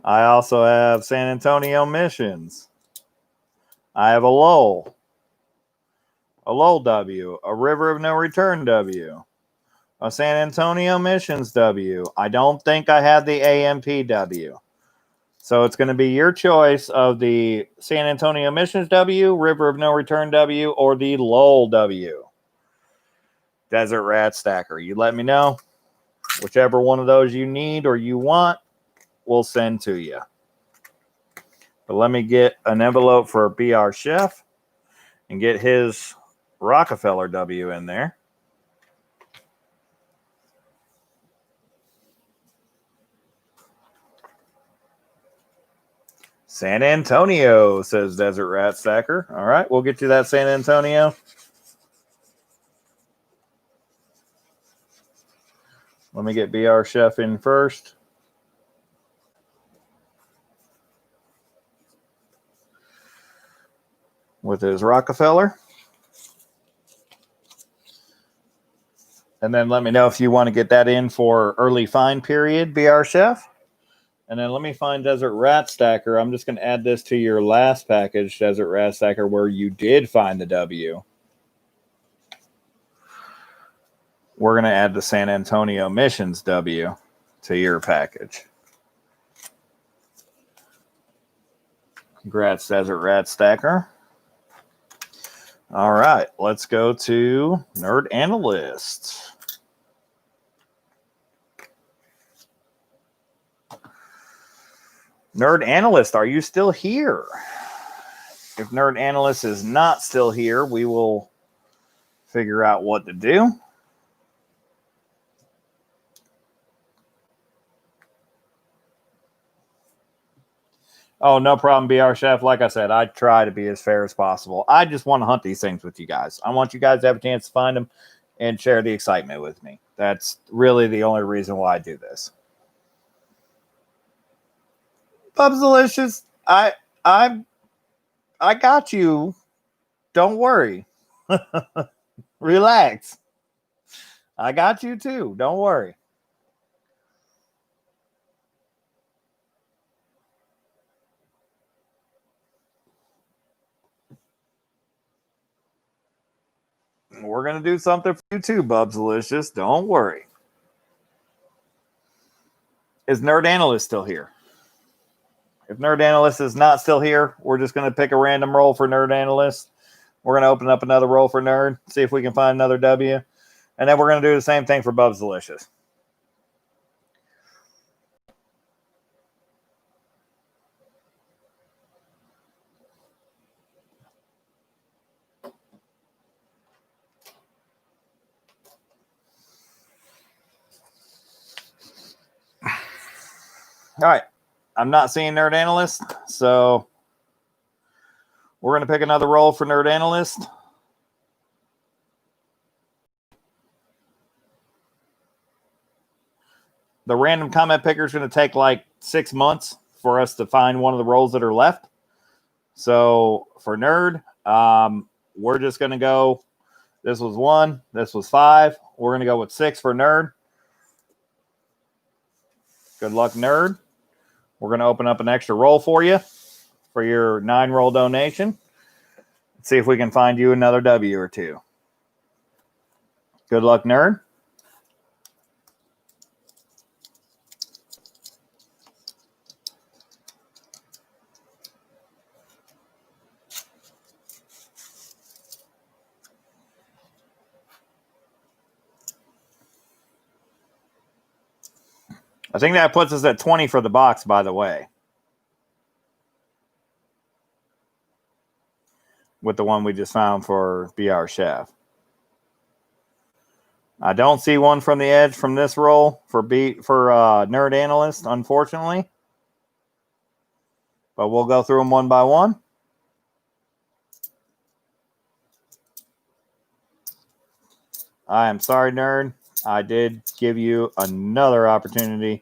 I also have San Antonio Missions. I have a Lowell W, a River of No Return W, a San Antonio Missions W. I don't think I have the AMP W. So it's going to be your choice of the San Antonio Missions W, River of No Return W, or the Lowell W. Desert Rat Stacker. You let me know. Whichever one of those you need or you want, we'll send to you. But let me get an envelope for BR Chef and get his Rockefeller W in there. San Antonio, says Desert Rat Stacker. All right, we'll get you that San Antonio. Let me get BR Chef in first. With his Rockefeller. And then let me know if you want to get that in for early find period, BR Chef. And then let me find Desert Rat Stacker. I'm just going to add this to your last package, Desert Rat Stacker, where you did find the W. We're going to add the San Antonio Missions W to your package. Congrats, Desert Rat Stacker. All right, let's go to Nerd Analyst. Nerd Analyst, are you still here? If Nerd Analyst is not still here, we will figure out what to do. Oh, no problem, BR Chef. Like I said, I try to be as fair as possible. I just want to hunt these things with you guys. I want you guys to have a chance to find them and share the excitement with me. That's really the only reason why I do this. Bubs Delicious, I got you. Don't worry. Relax. I got you too. Don't worry. We're going to do something for you too, Bubs-alicious. Don't worry. Is Nerd Analyst still here? If Nerd Analyst is not still here, we're just going to pick a random roll for Nerd Analyst. We're going to open up another roll for Nerd, see if we can find another W. And then we're going to do the same thing for Bubs-alicious. All right. I'm not seeing Nerd Analyst, so we're going to pick another roll for Nerd Analyst. The random comment picker is going to take like 6 months for us to find one of the rolls that are left. So for Nerd, we're just going to go. This was 1. This was 5. We're going to go with 6 for Nerd. Good luck, Nerd. We're going to open up an extra roll for you for your 9-roll donation. Let's see if we can find you another W or two. Good luck, Nerd. I think that puts us at 20 for the box, by the way. With the one we just found for Be Our Chef. I don't see one from the edge from this roll for Nerd Analyst, unfortunately. But we'll go through them one by one. I am sorry, Nerd. I did give you another opportunity.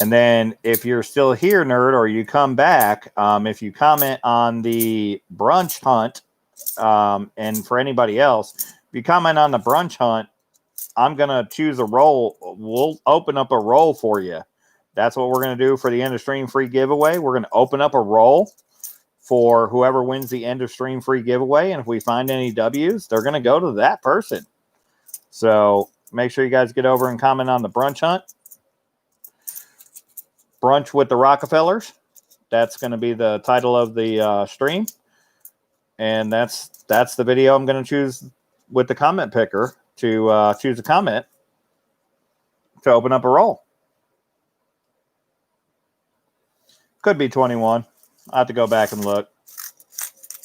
And then if you're still here, Nerd, or you come back, if you comment on the Brunch Hunt, and for anybody else, if you comment on the Brunch Hunt, I'm going to choose a roll. We'll open up a roll for you. That's what we're going to do for the end of stream free giveaway. We're going to open up a roll for whoever wins the end of stream free giveaway. And if we find any W's, they're going to go to that person. So make sure you guys get over and comment on the Brunch Hunt. Brunch with the Rockefellers. That's going to be the title of the stream. And that's the video I'm going to choose with the comment picker to choose a comment to open up a roll. Could be 21. I have to go back and look.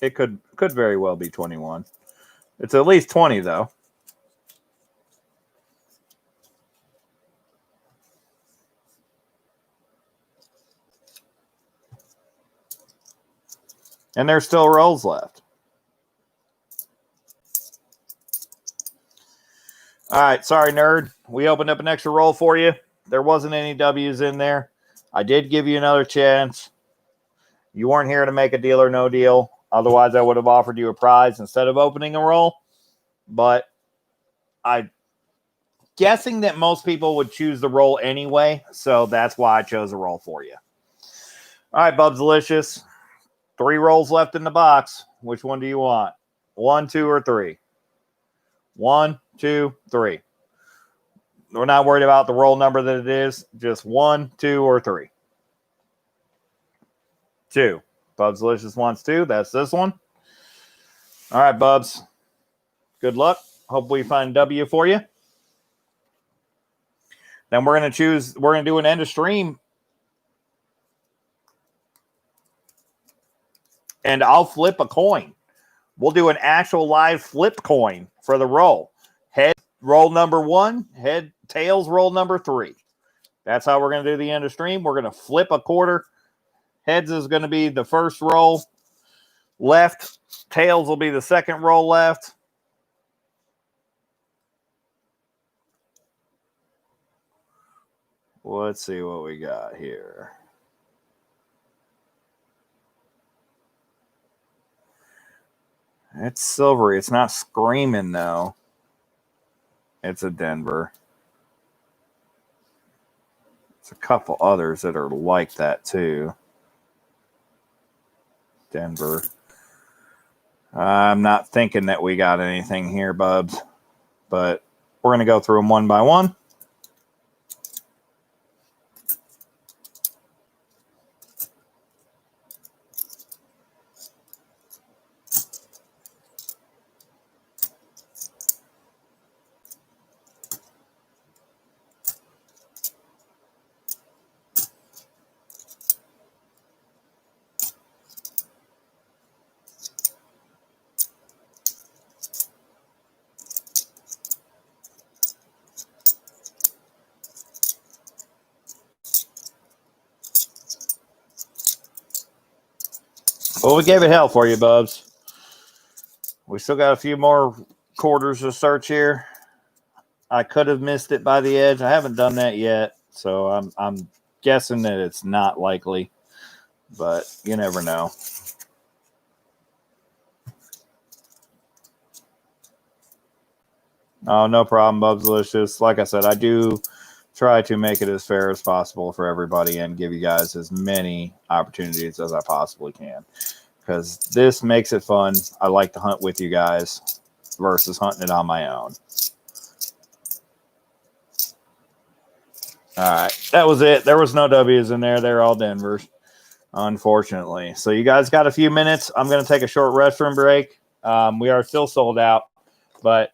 It could very well be 21. It's at least 20, though. And there's still rolls left. All right, sorry, Nerd. We opened up an extra roll for you. There wasn't any W's in there. I did give you another chance. You weren't here to make a deal or no deal. Otherwise, I would have offered you a prize instead of opening a roll. But I'm guessing that most people would choose the roll anyway, so that's why I chose a roll for you. All right, Bubs-alicious. 3 rolls left in the box. Which one do you want? 1, 2, or 3? 1, 2, 3. We're not worried about the roll number that it is. Just 1, 2, or 3. 2. Bubs-alicious wants 2. That's this one. All right, Bubs. Good luck. Hope we find W for you. Then we're going to do an end of stream. And I'll flip a coin. We'll do an actual live flip coin for the roll. Head roll number 1, tails roll number 3. That's how we're going to do the end of stream. We're going to flip a quarter. Heads is going to be the first roll left. Tails will be the second roll left. Let's see what we got here. It's silvery. It's not screaming, though. It's a Denver. There's a couple others that are like that, too. Denver. I'm not thinking that we got anything here, Bubs, but we're going to go through them one by one. Well, we gave it hell for you, Bubs. We still got a few more quarters to search here. I could have missed it by the edge. I haven't done that yet, so I'm guessing that it's not likely, but you never know. Oh, no problem, Bubs Delicious. Like I said, I do try to make it as fair as possible for everybody and give you guys as many opportunities as I possibly can, because this makes it fun. I like to hunt with you guys versus hunting it on my own. All right, that was it. There was no W's in there. They're all Denvers, unfortunately. So you guys got a few minutes. I'm going to take a short restroom break. We are still sold out, but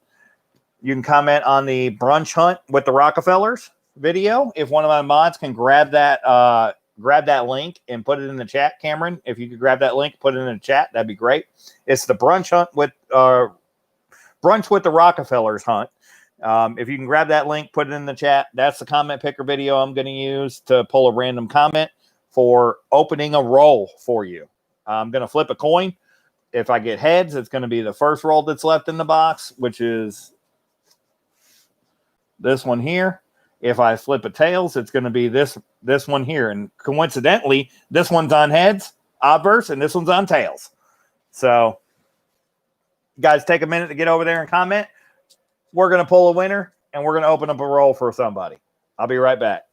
you can comment on the brunch hunt with the Rockefellers video. If one of my mods can grab that link and put it in the chat, Cameron, if you could grab that link, put it in the chat, that'd be great. It's the brunch hunt with brunch with the Rockefellers hunt. If you can grab that link, put it in the chat. That's the comment picker video I'm going to use to pull a random comment for opening a roll for you. I'm going to flip a coin. If I get heads, it's going to be the first roll that's left in the box, which is this one here. If I flip a tails, it's going to be this one here. And coincidentally, this one's on heads, obverse, and this one's on tails. So, guys, take a minute to get over there and comment. We're going to pull a winner, and we're going to open up a roll for somebody. I'll be right back.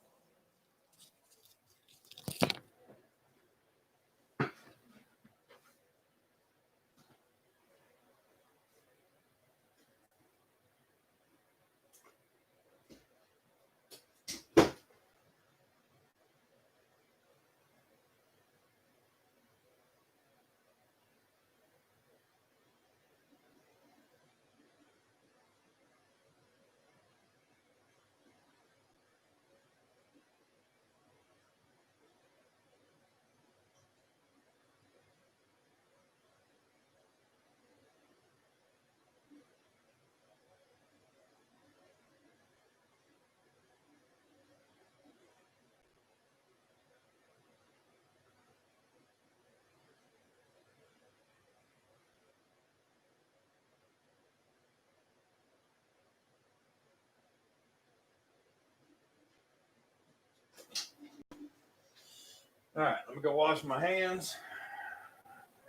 All right, let me go wash my hands,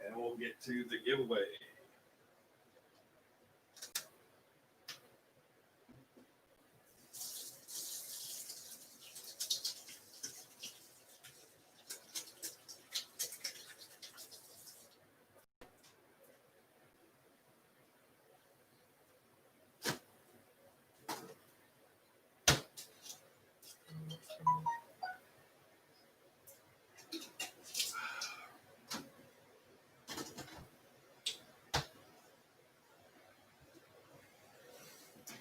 and we'll get to the giveaway.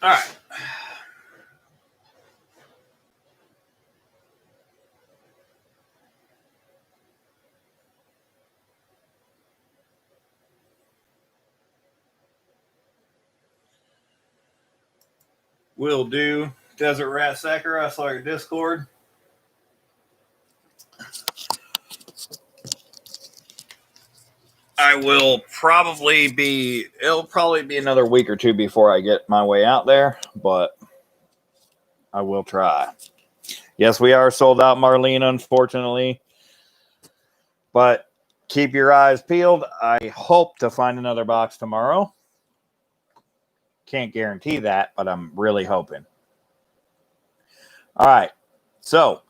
All right. Will do. Desert Rat Sacker, I saw your Discord. It'll probably be another week or two before I get my way out there, but I will try. Yes, we are sold out, Marlene, unfortunately. But keep your eyes peeled. I hope to find another box tomorrow. Can't guarantee that, but I'm really hoping. All right. So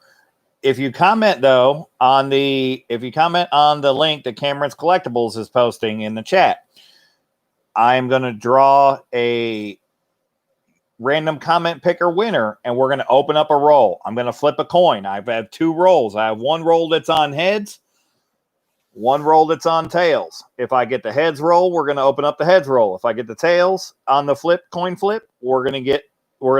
if you comment though on the link that Cameron's Collectibles is posting in the chat, I am going to draw a random comment picker winner, and we're going to open up a roll. I'm going to flip a coin. I've had 2 rolls. I have one roll that's on heads, one roll that's on tails. If I get the heads roll, we're going to open up the heads roll. If I get the tails on the coin flip, we're going to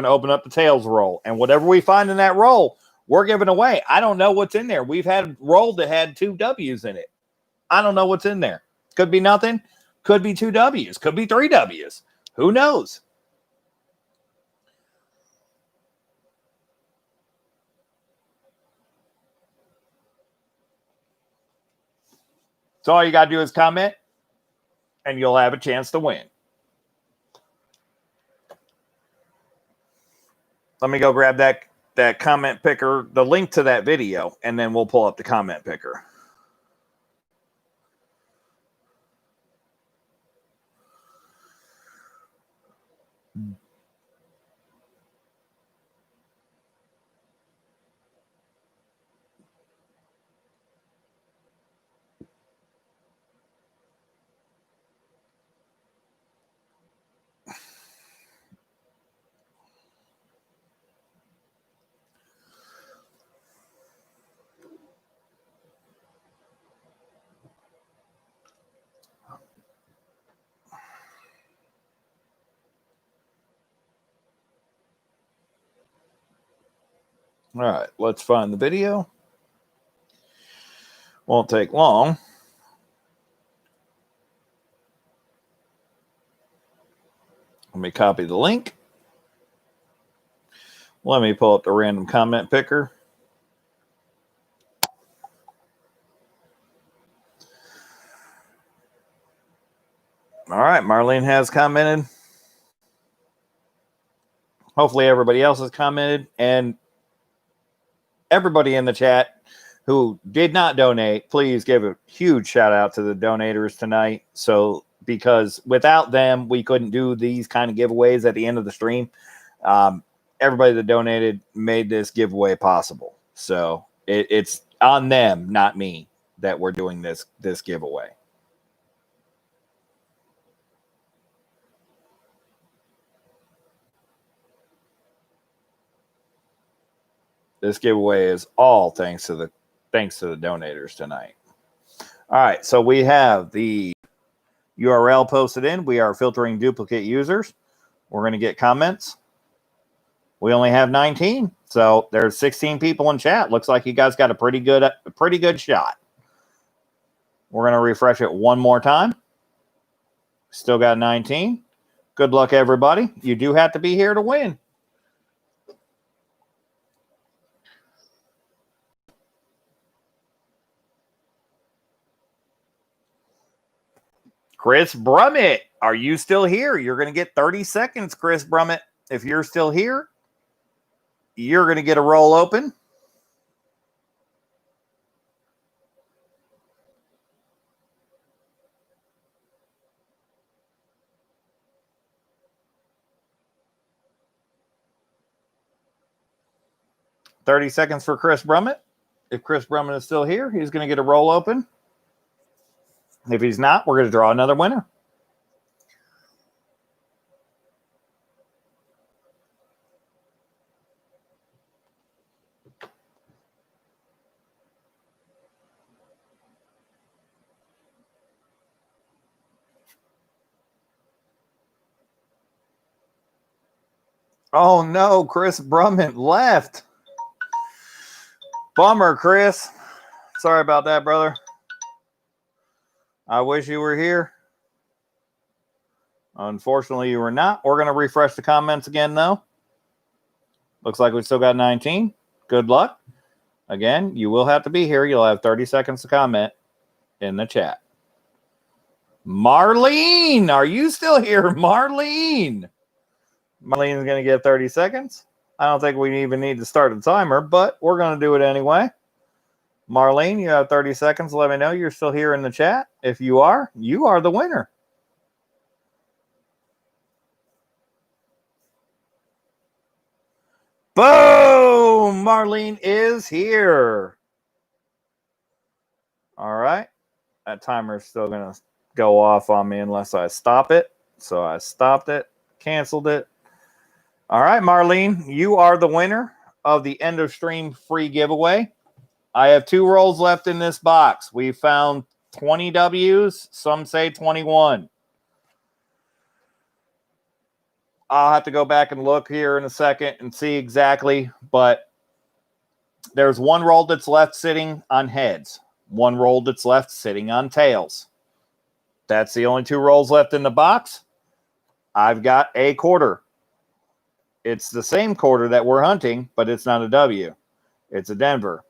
open up the tails roll. And whatever we find in that roll, we're giving away. I don't know what's in there. We've had roll that had 2 W's in it. I don't know what's in there. Could be nothing. Could be 2 W's. Could be 3 W's. Who knows? So all you got to do is comment, and you'll have a chance to win. Let me go grab that comment picker, the link to that video, and then we'll pull up the comment picker. All right, let's find the video. Won't take long. Let me copy the link. Let me pull up the random comment picker. All right, Marlene has commented. Hopefully everybody else has commented, and everybody in the chat who did not donate, please give a huge shout out to the donators tonight. So, because without them, we couldn't do these kind of giveaways at the end of the stream. Everybody that donated made this giveaway possible. So it's on them, not me, that we're doing this giveaway. This giveaway is all thanks to the donators tonight. All right, so we have the URL posted in. We are filtering duplicate users. We're going to get comments. We only have 19, so there's 16 people in chat. Looks like you guys got a pretty good shot. We're going to refresh it one more time. Still got 19. Good luck, everybody. You do have to be here to win. Chris Brummett, are you still here? You're going to get 30 seconds, Chris Brummett. If you're still here, you're going to get a roll open. $30 seconds for Chris Brummett. If Chris Brummett is still here, he's going to get a roll open. If he's not, we're going to draw another winner. Oh, no, Chris Brummett left. Bummer, Chris. Sorry about that, brother. I wish you were here. Unfortunately, you were not. We're going to refresh the comments again, though. Looks like we still got 19. Good luck. Again, you will have to be here. You'll have 30 seconds to comment in the chat. Marlene, are you still here? Marlene. Marlene's going to get 30 seconds. I don't think we even need to start a timer, but we're going to do it anyway. Marlene, you have 30 seconds. Let me know you're still here in the chat. If you are the winner. Boom! Marlene is here. All right. That timer is still going to go off on me unless I stop it. So I stopped it, canceled it. All right, Marlene, you are the winner of the end of stream free giveaway. I have 2 rolls left in this box. We found 20 W's. Some say 21. I'll have to go back and look here in a second and see exactly. But there's 1 roll that's left sitting on heads. 1 roll that's left sitting on tails. That's the only 2 rolls left in the box. I've got a quarter. It's the same quarter that we're hunting, but it's not a W. It's a Denver.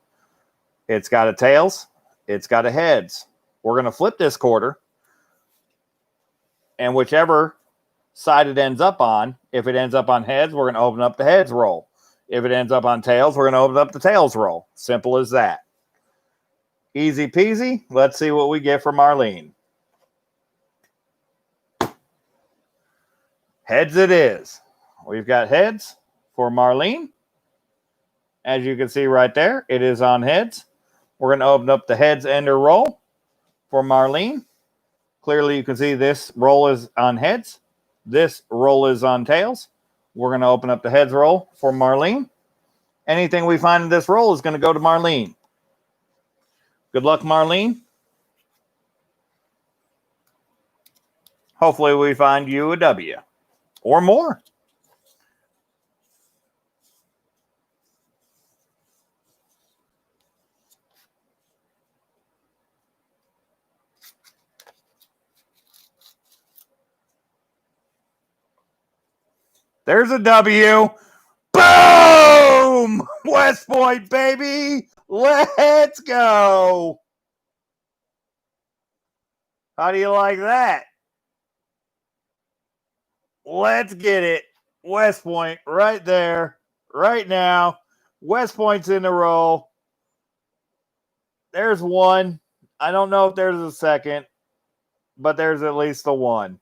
It's got a tails. It's got a heads. We're going to flip this quarter. And whichever side it ends up on, if it ends up on heads, we're going to open up the heads roll. If it ends up on tails, we're going to open up the tails roll. Simple as that. Easy peasy. Let's see what we get from Marlene. Heads it is. We've got heads for Marlene. As you can see right there, it is on heads. We're going to open up the heads ender roll for Marlene. Clearly, you can see this roll is on heads. This roll is on tails. We're going to open up the heads roll for Marlene. Anything we find in this roll is going to go to Marlene. Good luck, Marlene. Hopefully, we find you a W or more. There's a W. Boom! West Point, baby. Let's go. How do you like that? Let's get it. West Point right there, right now. West Point's in the roll. There's 1. I don't know if there's a second, but there's at least a 1.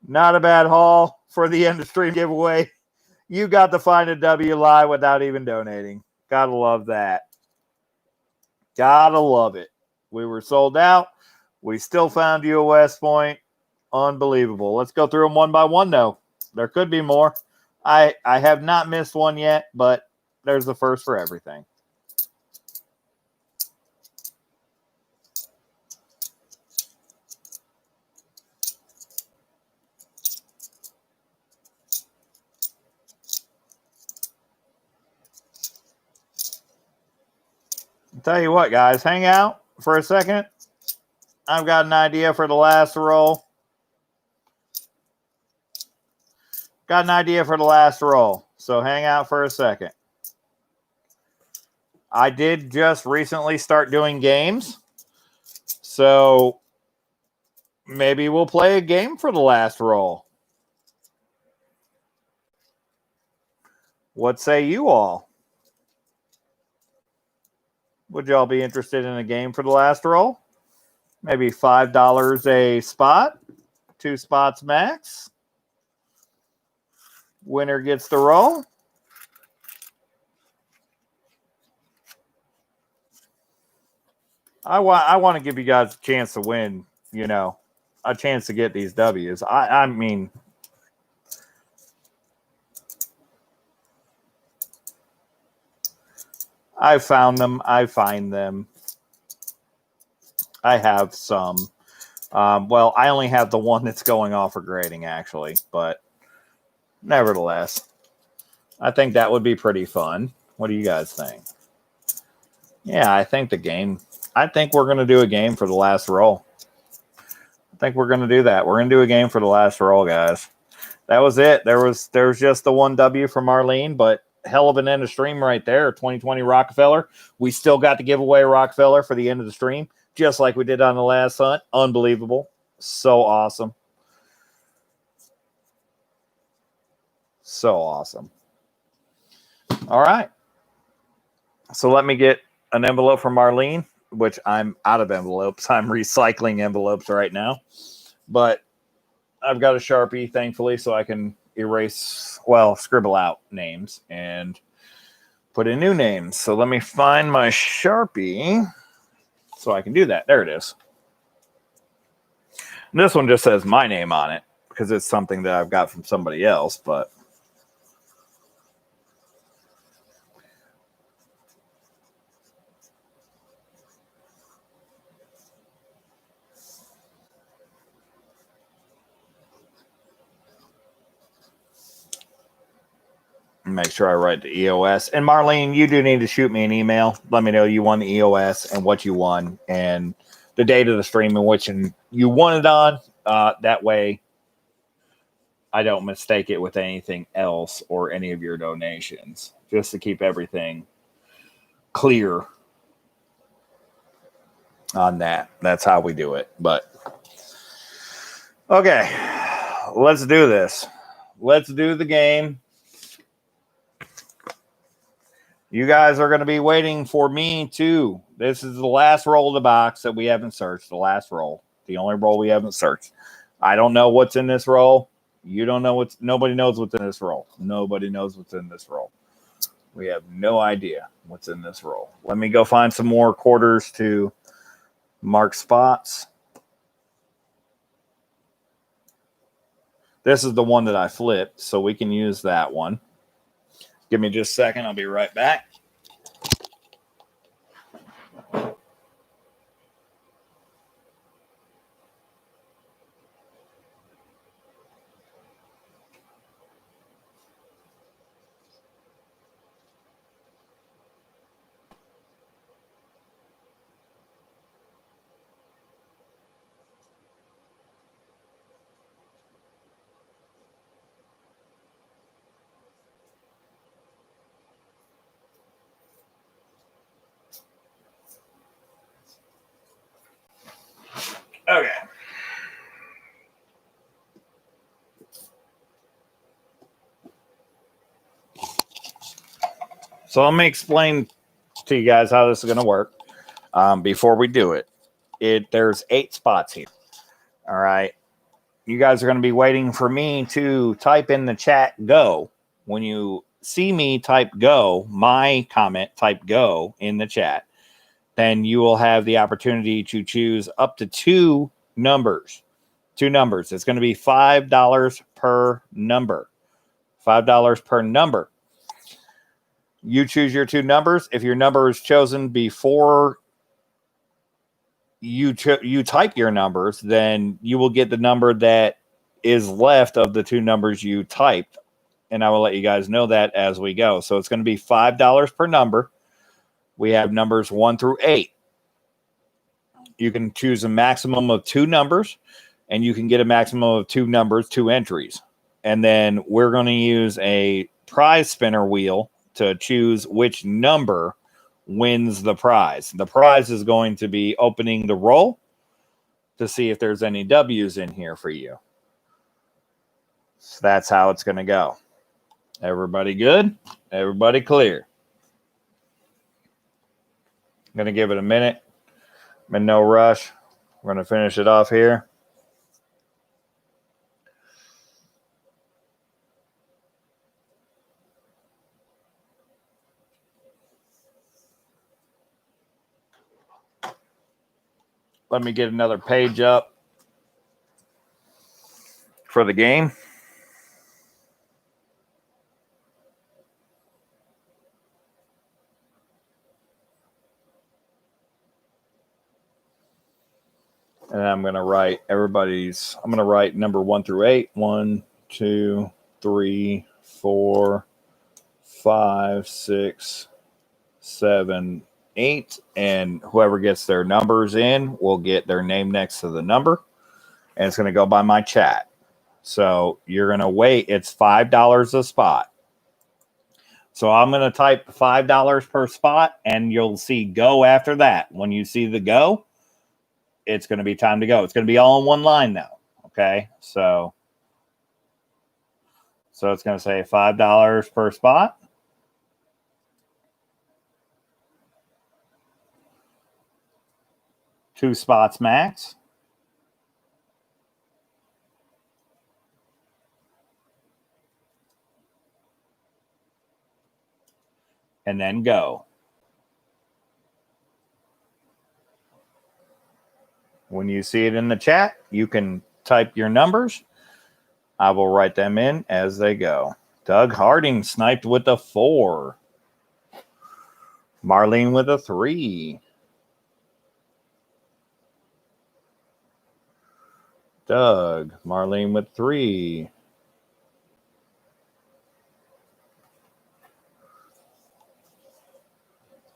Not a bad haul for the end of stream giveaway. You got to find a W live without even donating. Gotta love that. Gotta love it. We were sold out. We still found you a West Point. Unbelievable. Let's go through them one by one, though. There could be more. I have not missed one yet, but there's the first for everything. I'll tell you what, guys. Hang out for a second. I've got an idea for the last roll. Got an idea for the last roll. So hang out for a second. I did just recently start doing games. So maybe we'll play a game for the last roll. What say you all? Would y'all be interested in a game for the last roll? Maybe $5 a spot. 2 spots max. Winner gets the roll. I want to give you guys a chance to win, you know, a chance to get these W's. I mean, I found them. I find them. I have some. Well, I only have the one that's going off for grading, actually. But nevertheless, I think that would be pretty fun. What do you guys think? Yeah, I think we're going to do a game for the last roll. I think we're going to do that. We're going to do a game for the last roll, guys. That was it. There was just the 1 W from Marlene, but hell of an end of stream right there. 2020 Rockefeller. We still got to give away a Rockefeller for the end of the stream, just like we did on the last hunt. Unbelievable. So awesome. So awesome. All right. So let me get an envelope from Marlene, which I'm out of envelopes. I'm recycling envelopes right now. But I've got a Sharpie, thankfully, so I can scribble out names and put in new names. So let me find my Sharpie so I can do that. There it is. And this one just says my name on it because it's something that I've got from somebody else, but make sure I write the EOS. And Marlene, you do need to shoot me an email. Let me know you won the EOS and what you won and the date of the stream in which you won it on. That way I don't mistake it with anything else or any of your donations, just to keep everything clear on that. That's how we do it. But okay, let's do this. Let's do the game. You guys are going to be waiting for me too. This is the last roll of the box that we haven't searched. The last roll. The only roll we haven't searched. I don't know what's in this roll. You don't know nobody knows what's in this roll. Nobody knows what's in this roll. We have no idea what's in this roll. Let me go find some more quarters to mark spots. This is the one that I flipped, so we can use that one. Give me just a second. I'll be right back. Okay. So let me explain to you guys how this is going to work before we do it. There's 8 spots here. All right. You guys are going to be waiting for me to type in the chat go. When you see me type go, my comment, type go in the chat, then you will have the opportunity to choose up to 2 numbers. 2 numbers. It's going to be $5 per number. $5 per number. You choose your 2 numbers. If your number is chosen before you type your numbers, then you will get the number that is left of the 2 numbers you typed. And I will let you guys know that as we go. So it's going to be $5 per number. We have numbers 1 through 8. You can choose a maximum of 2 numbers, and you can get a maximum of 2 numbers, 2 entries. And then we're going to use a prize spinner wheel to choose which number wins the prize. The prize is going to be opening the roll to see if there's any W's in here for you. So that's how it's going to go. Everybody good? Everybody clear? I'm going to give it a minute. I'm in no rush. We're going to finish it off here. Let me get another page up for the game. And I'm going to write I'm going to write number 1 through 8. 1, 2, 3, 4, 5, 6, 7, 8. And whoever gets their numbers in will get their name next to the number. And it's going to go by my chat. So you're going to wait. It's $5 a spot. So I'm going to type $5 per spot, and you'll see go after that. When you see the go, it's going to be time to go. It's going to be all in one line now. Okay. So it's going to say $5 per spot. Two spots max. and then go. When you see it in the chat, you can type your numbers. I will write them in as they go. Doug Harding sniped with a 4. Marlene with a 3. Doug, Marlene with 3.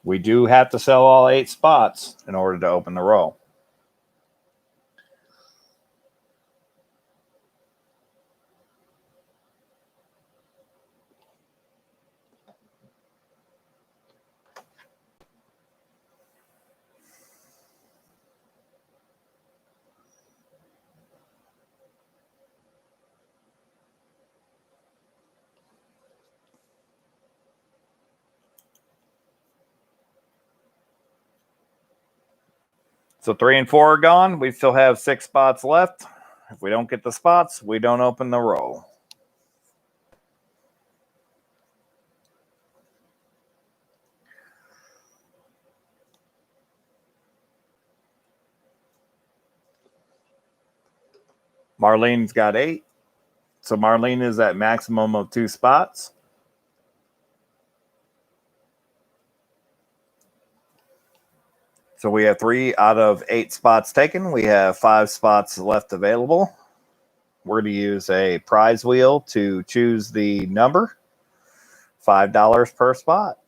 We do have to sell all 8 spots in order to open the roll. So 3 and 4 are gone. We still have 6 spots left. If we don't get the spots, we don't open the roll. Marlene's got 8. So Marlene is at maximum of 2 spots. So we have 3 out of 8 spots taken. We have 5 spots left available. We're going to use a prize wheel to choose the number. $5 per spot.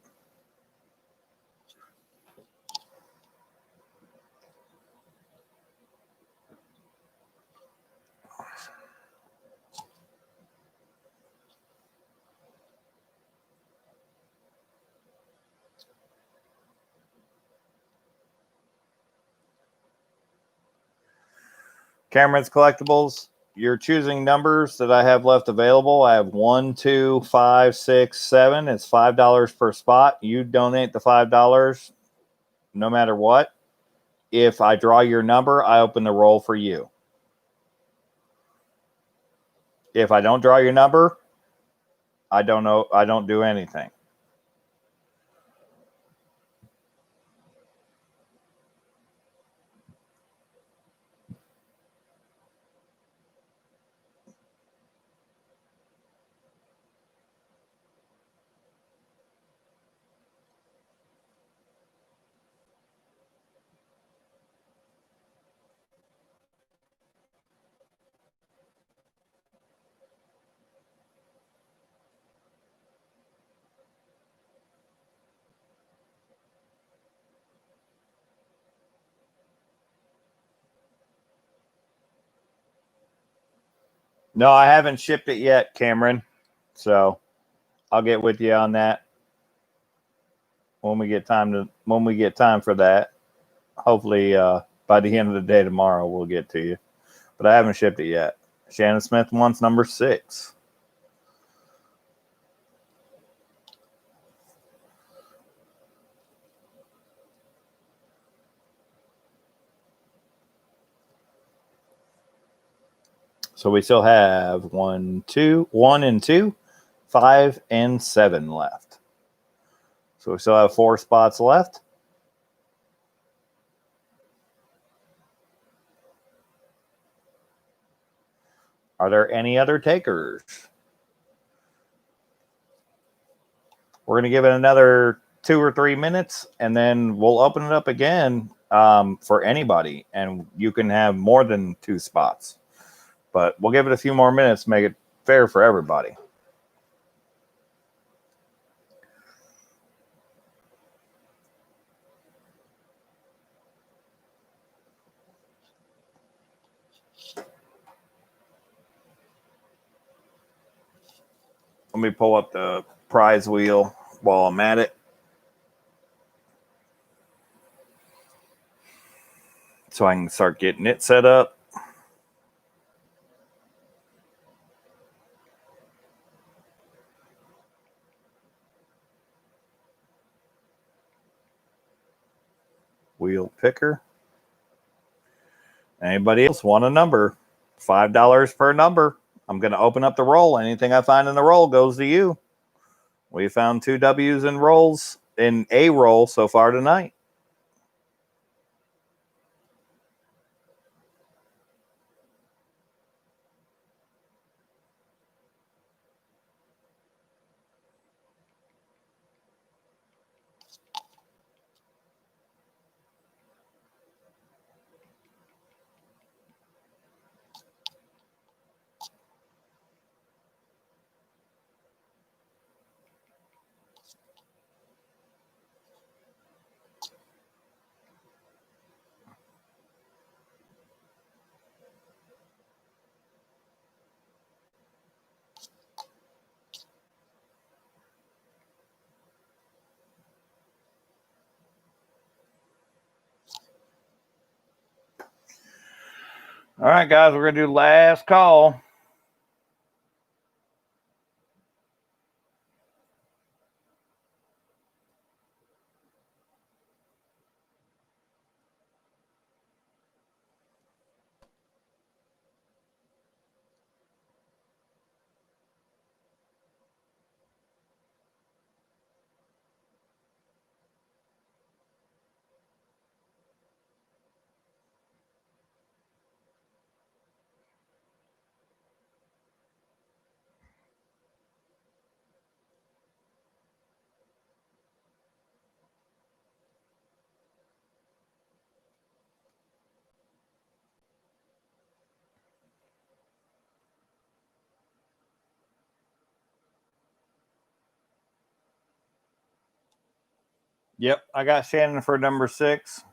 Cameron's Collectibles, you're choosing numbers that I have left available. I have 1, 2, 5, 6, 7. It's $5 per spot. You donate the $5 no matter what. If I draw your number, I open the roll for you. If I don't draw your number, I don't do anything. No, I haven't shipped it yet, Cameron. So I'll get with you on that when we get time for that. Hopefully by the end of the day tomorrow we'll get to you. But I haven't shipped it yet. Shannon Smith wants number 6. So we still have 1 and 2, 5 and 7 left. So we still have 4 spots left. Are there any other takers? We're going to give it another 2 or 3 minutes, and then we'll open it up again for anybody. And you can have more than 2 spots. But we'll give it a few more minutes to make it fair for everybody. Let me pull up the prize wheel while I'm at it, so I can start getting it set up. Wheel picker. Anybody else want a number? $5 per number. I'm going to open up the roll. Anything I find in the roll goes to you. We found 2 W's in rolls in a roll so far tonight. All right, guys, we're going to do last call. Yep, I got Shannon for number 6.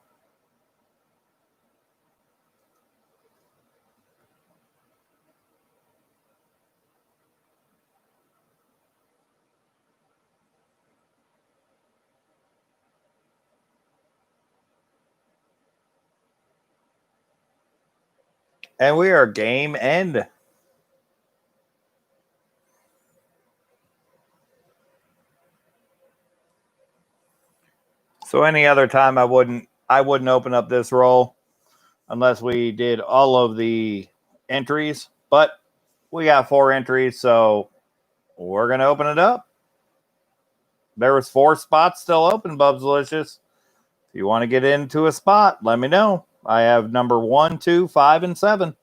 And we are game end. So any other time I wouldn't open up this roll unless we did all of the entries. But we got 4 entries, so we're going to open it up. There was 4 spots still open, Bubs Delicious. If you want to get into a spot, let me know. I have number 1, 2, 5, and 7.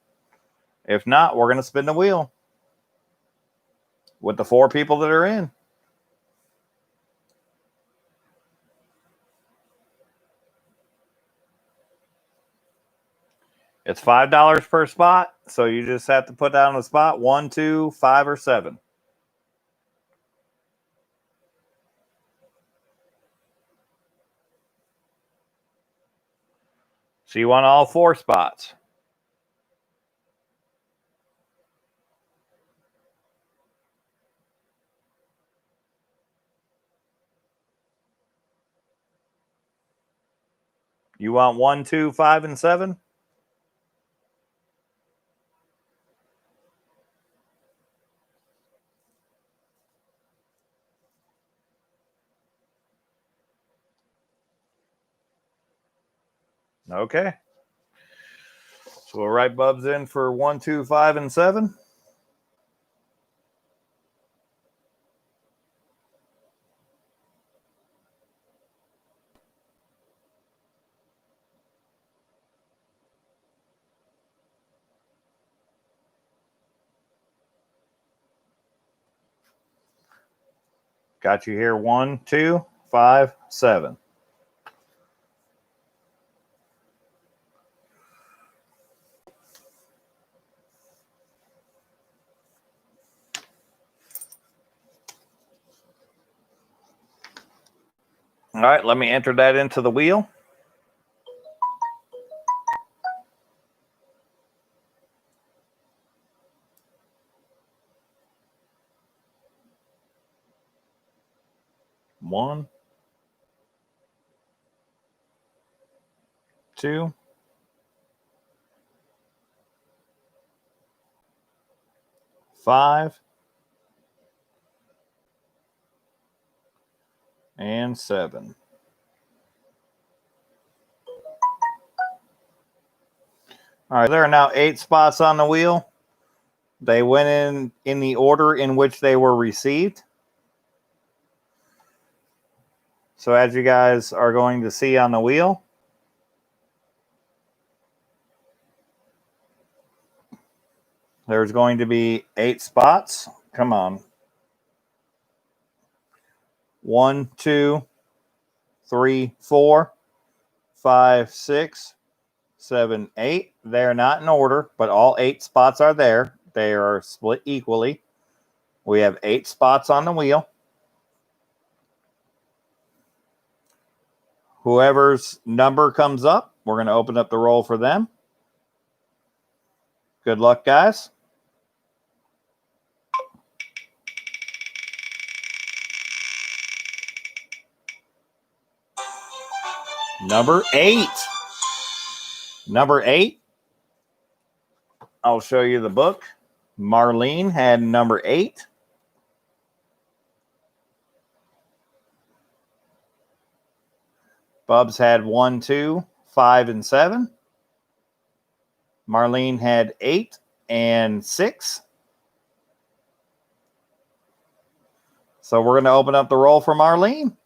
If not, we're going to spin the wheel with the 4 people that are in. It's $5 per spot, so you just have to put down a spot 1, 2, 5, or 7. So you want all 4 spots. You want 1, 2, 5, and 7? Okay. So we'll write Bubs in for 1, 2, 5, and 7. Got you here. 1, 2, 5, 7. All right, let me enter that into the wheel. One, 2, 5, and 7. All right, there are now 8 spots on the wheel. They went in the order in which they were received. So as you guys are going to see on the wheel, there's going to be 8 spots. Come on. 1, 2, 3, 4, 5, 6, 7, 8. They're not in order, but all 8 spots are there. They are split equally. We have 8 spots on the wheel. Whoever's number comes up, we're going to open up the roll for them. Good luck, guys. Number 8. Number 8. I'll show you the book. Marlene had number 8. Bubs had 1, 2, 5, and 7. Marlene had 8 and 6. So we're going to open up the roll for Marlene.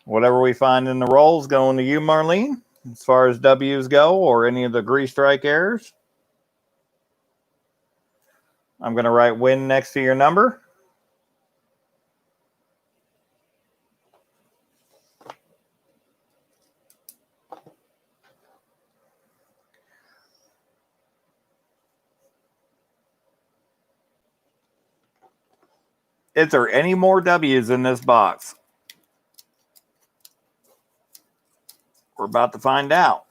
Whatever we find in the rolls going to you, Marlene, as far as W's go or any of the grease strike errors. I'm going to write win next to your number. Is there any more W's in this box? We're about to find out.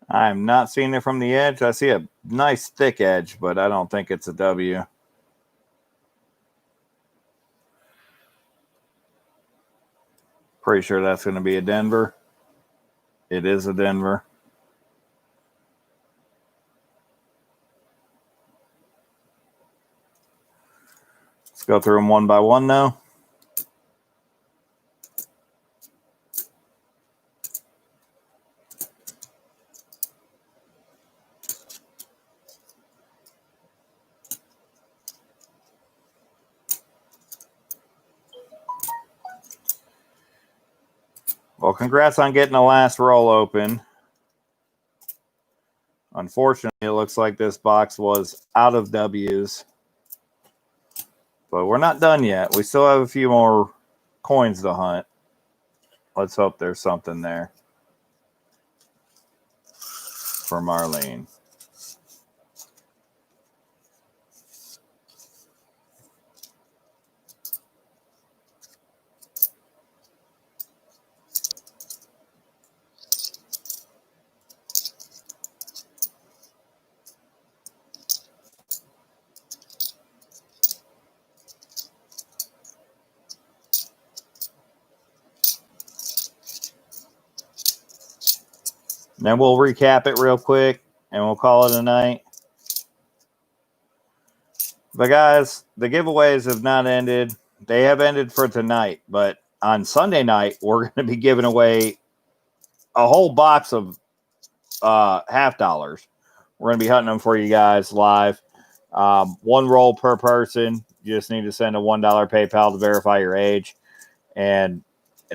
I'm not seeing it from the edge. I see a nice thick edge, but I don't think it's a W. Pretty sure that's going to be a Denver. It is a Denver. Let's go through them one by one now. Well, congrats on getting the last roll open. Unfortunately, it looks like this box was out of W's. But we're not done yet. We still have a few more coins to hunt. Let's hope there's something there for Marlene. Then we'll recap it real quick and we'll call it a night. But guys, the giveaways have not ended. They have ended for tonight, but on Sunday night, we're going to be giving away a whole box of $half. We're going to be hunting them for you guys live. 1 roll per person. You just need to send a $1 PayPal to verify your age and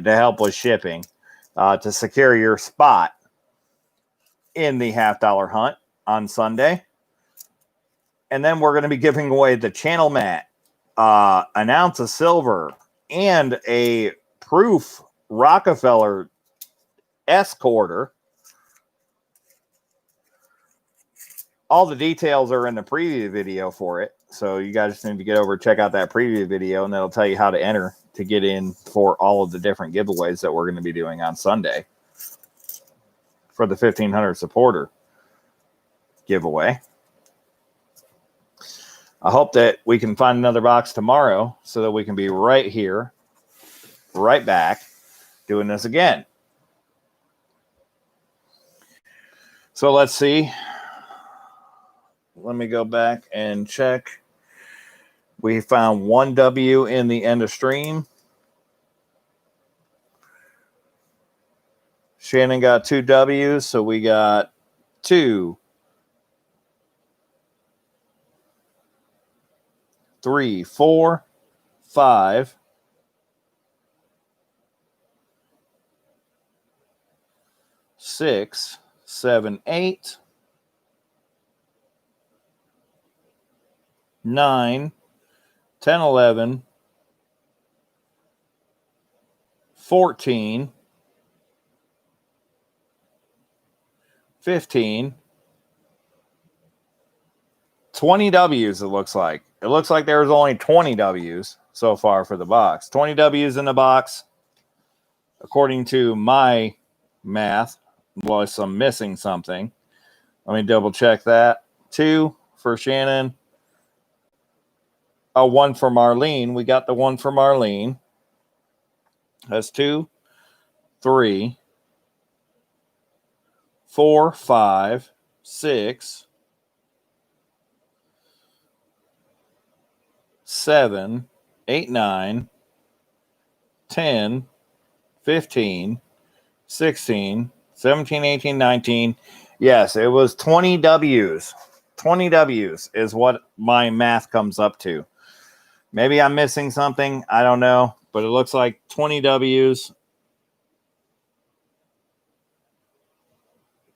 to help with shipping to secure your spot in the $half hunt on Sunday. And then we're going to be giving away the channel mat, an ounce of silver, and a proof Rockefeller S quarter. All the details are in the preview video for it. So you guys just need to get over and check out that preview video, and that'll tell you how to enter to get in for all of the different giveaways that we're going to be doing on Sunday for the 1,500 supporter giveaway. I hope that we can find another box tomorrow so that we can be right here, right back, doing this again. So let's see. Let me go back and check. We found 1 W in the end of stream. Shannon got 2 W's, so we got 2, 3, 4, 5, 6, 7, 8, 9, 10, 11, 14, 15, 20 W's, it looks like. It looks like there was only 20 W's so far for the box. 20 W's in the box, according to my math, unless I'm missing something. Let me double check that. 2 for Shannon. 1 for Marlene. We got the 1 for Marlene. That's 2, 3, 4, 5, 6, 7, 8, 9, 10, 15, 16, 17, 18, 19. Yes, it was 20 W's. 20 W's is what my math comes up to. Maybe I'm missing something. I don't know. But it looks like 20 W's.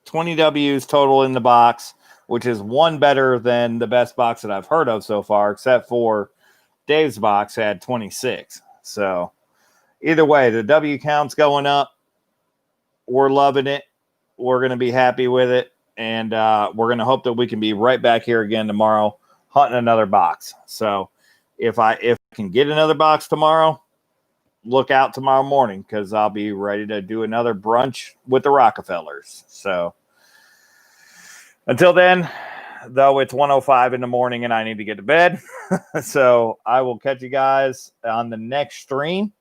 20 W's total in the box, which is 1 better than the best box that I've heard of so far, except for Dave's box had 26. So either way, the W count's going up. We're loving it. We're going to be happy with it. And we're going to hope that we can be right back here again tomorrow hunting another box. So if I can get another box tomorrow, look out tomorrow morning because I'll be ready to do another brunch with the Rockefellers. So until then, though, it's 1:05 in the morning and I need to get to bed. So I will catch you guys on the next stream.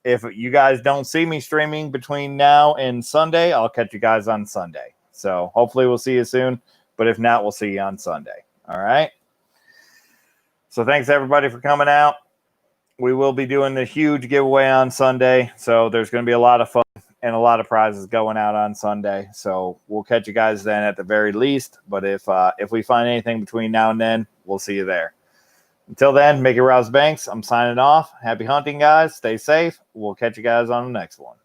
If you guys don't see me streaming between now and Sunday, I'll catch you guys on Sunday. So hopefully we'll see you soon. But if not, we'll see you on Sunday. All right. So thanks everybody for coming out. We will be doing the huge giveaway on Sunday. So there's going to be a lot of fun and a lot of prizes going out on Sunday. So we'll catch you guys then at the very least. But if we find anything between now and then, we'll see you there. Until then, Mickey Rouse Banks, I'm signing off. Happy hunting, guys. Stay safe. We'll catch you guys on the next one.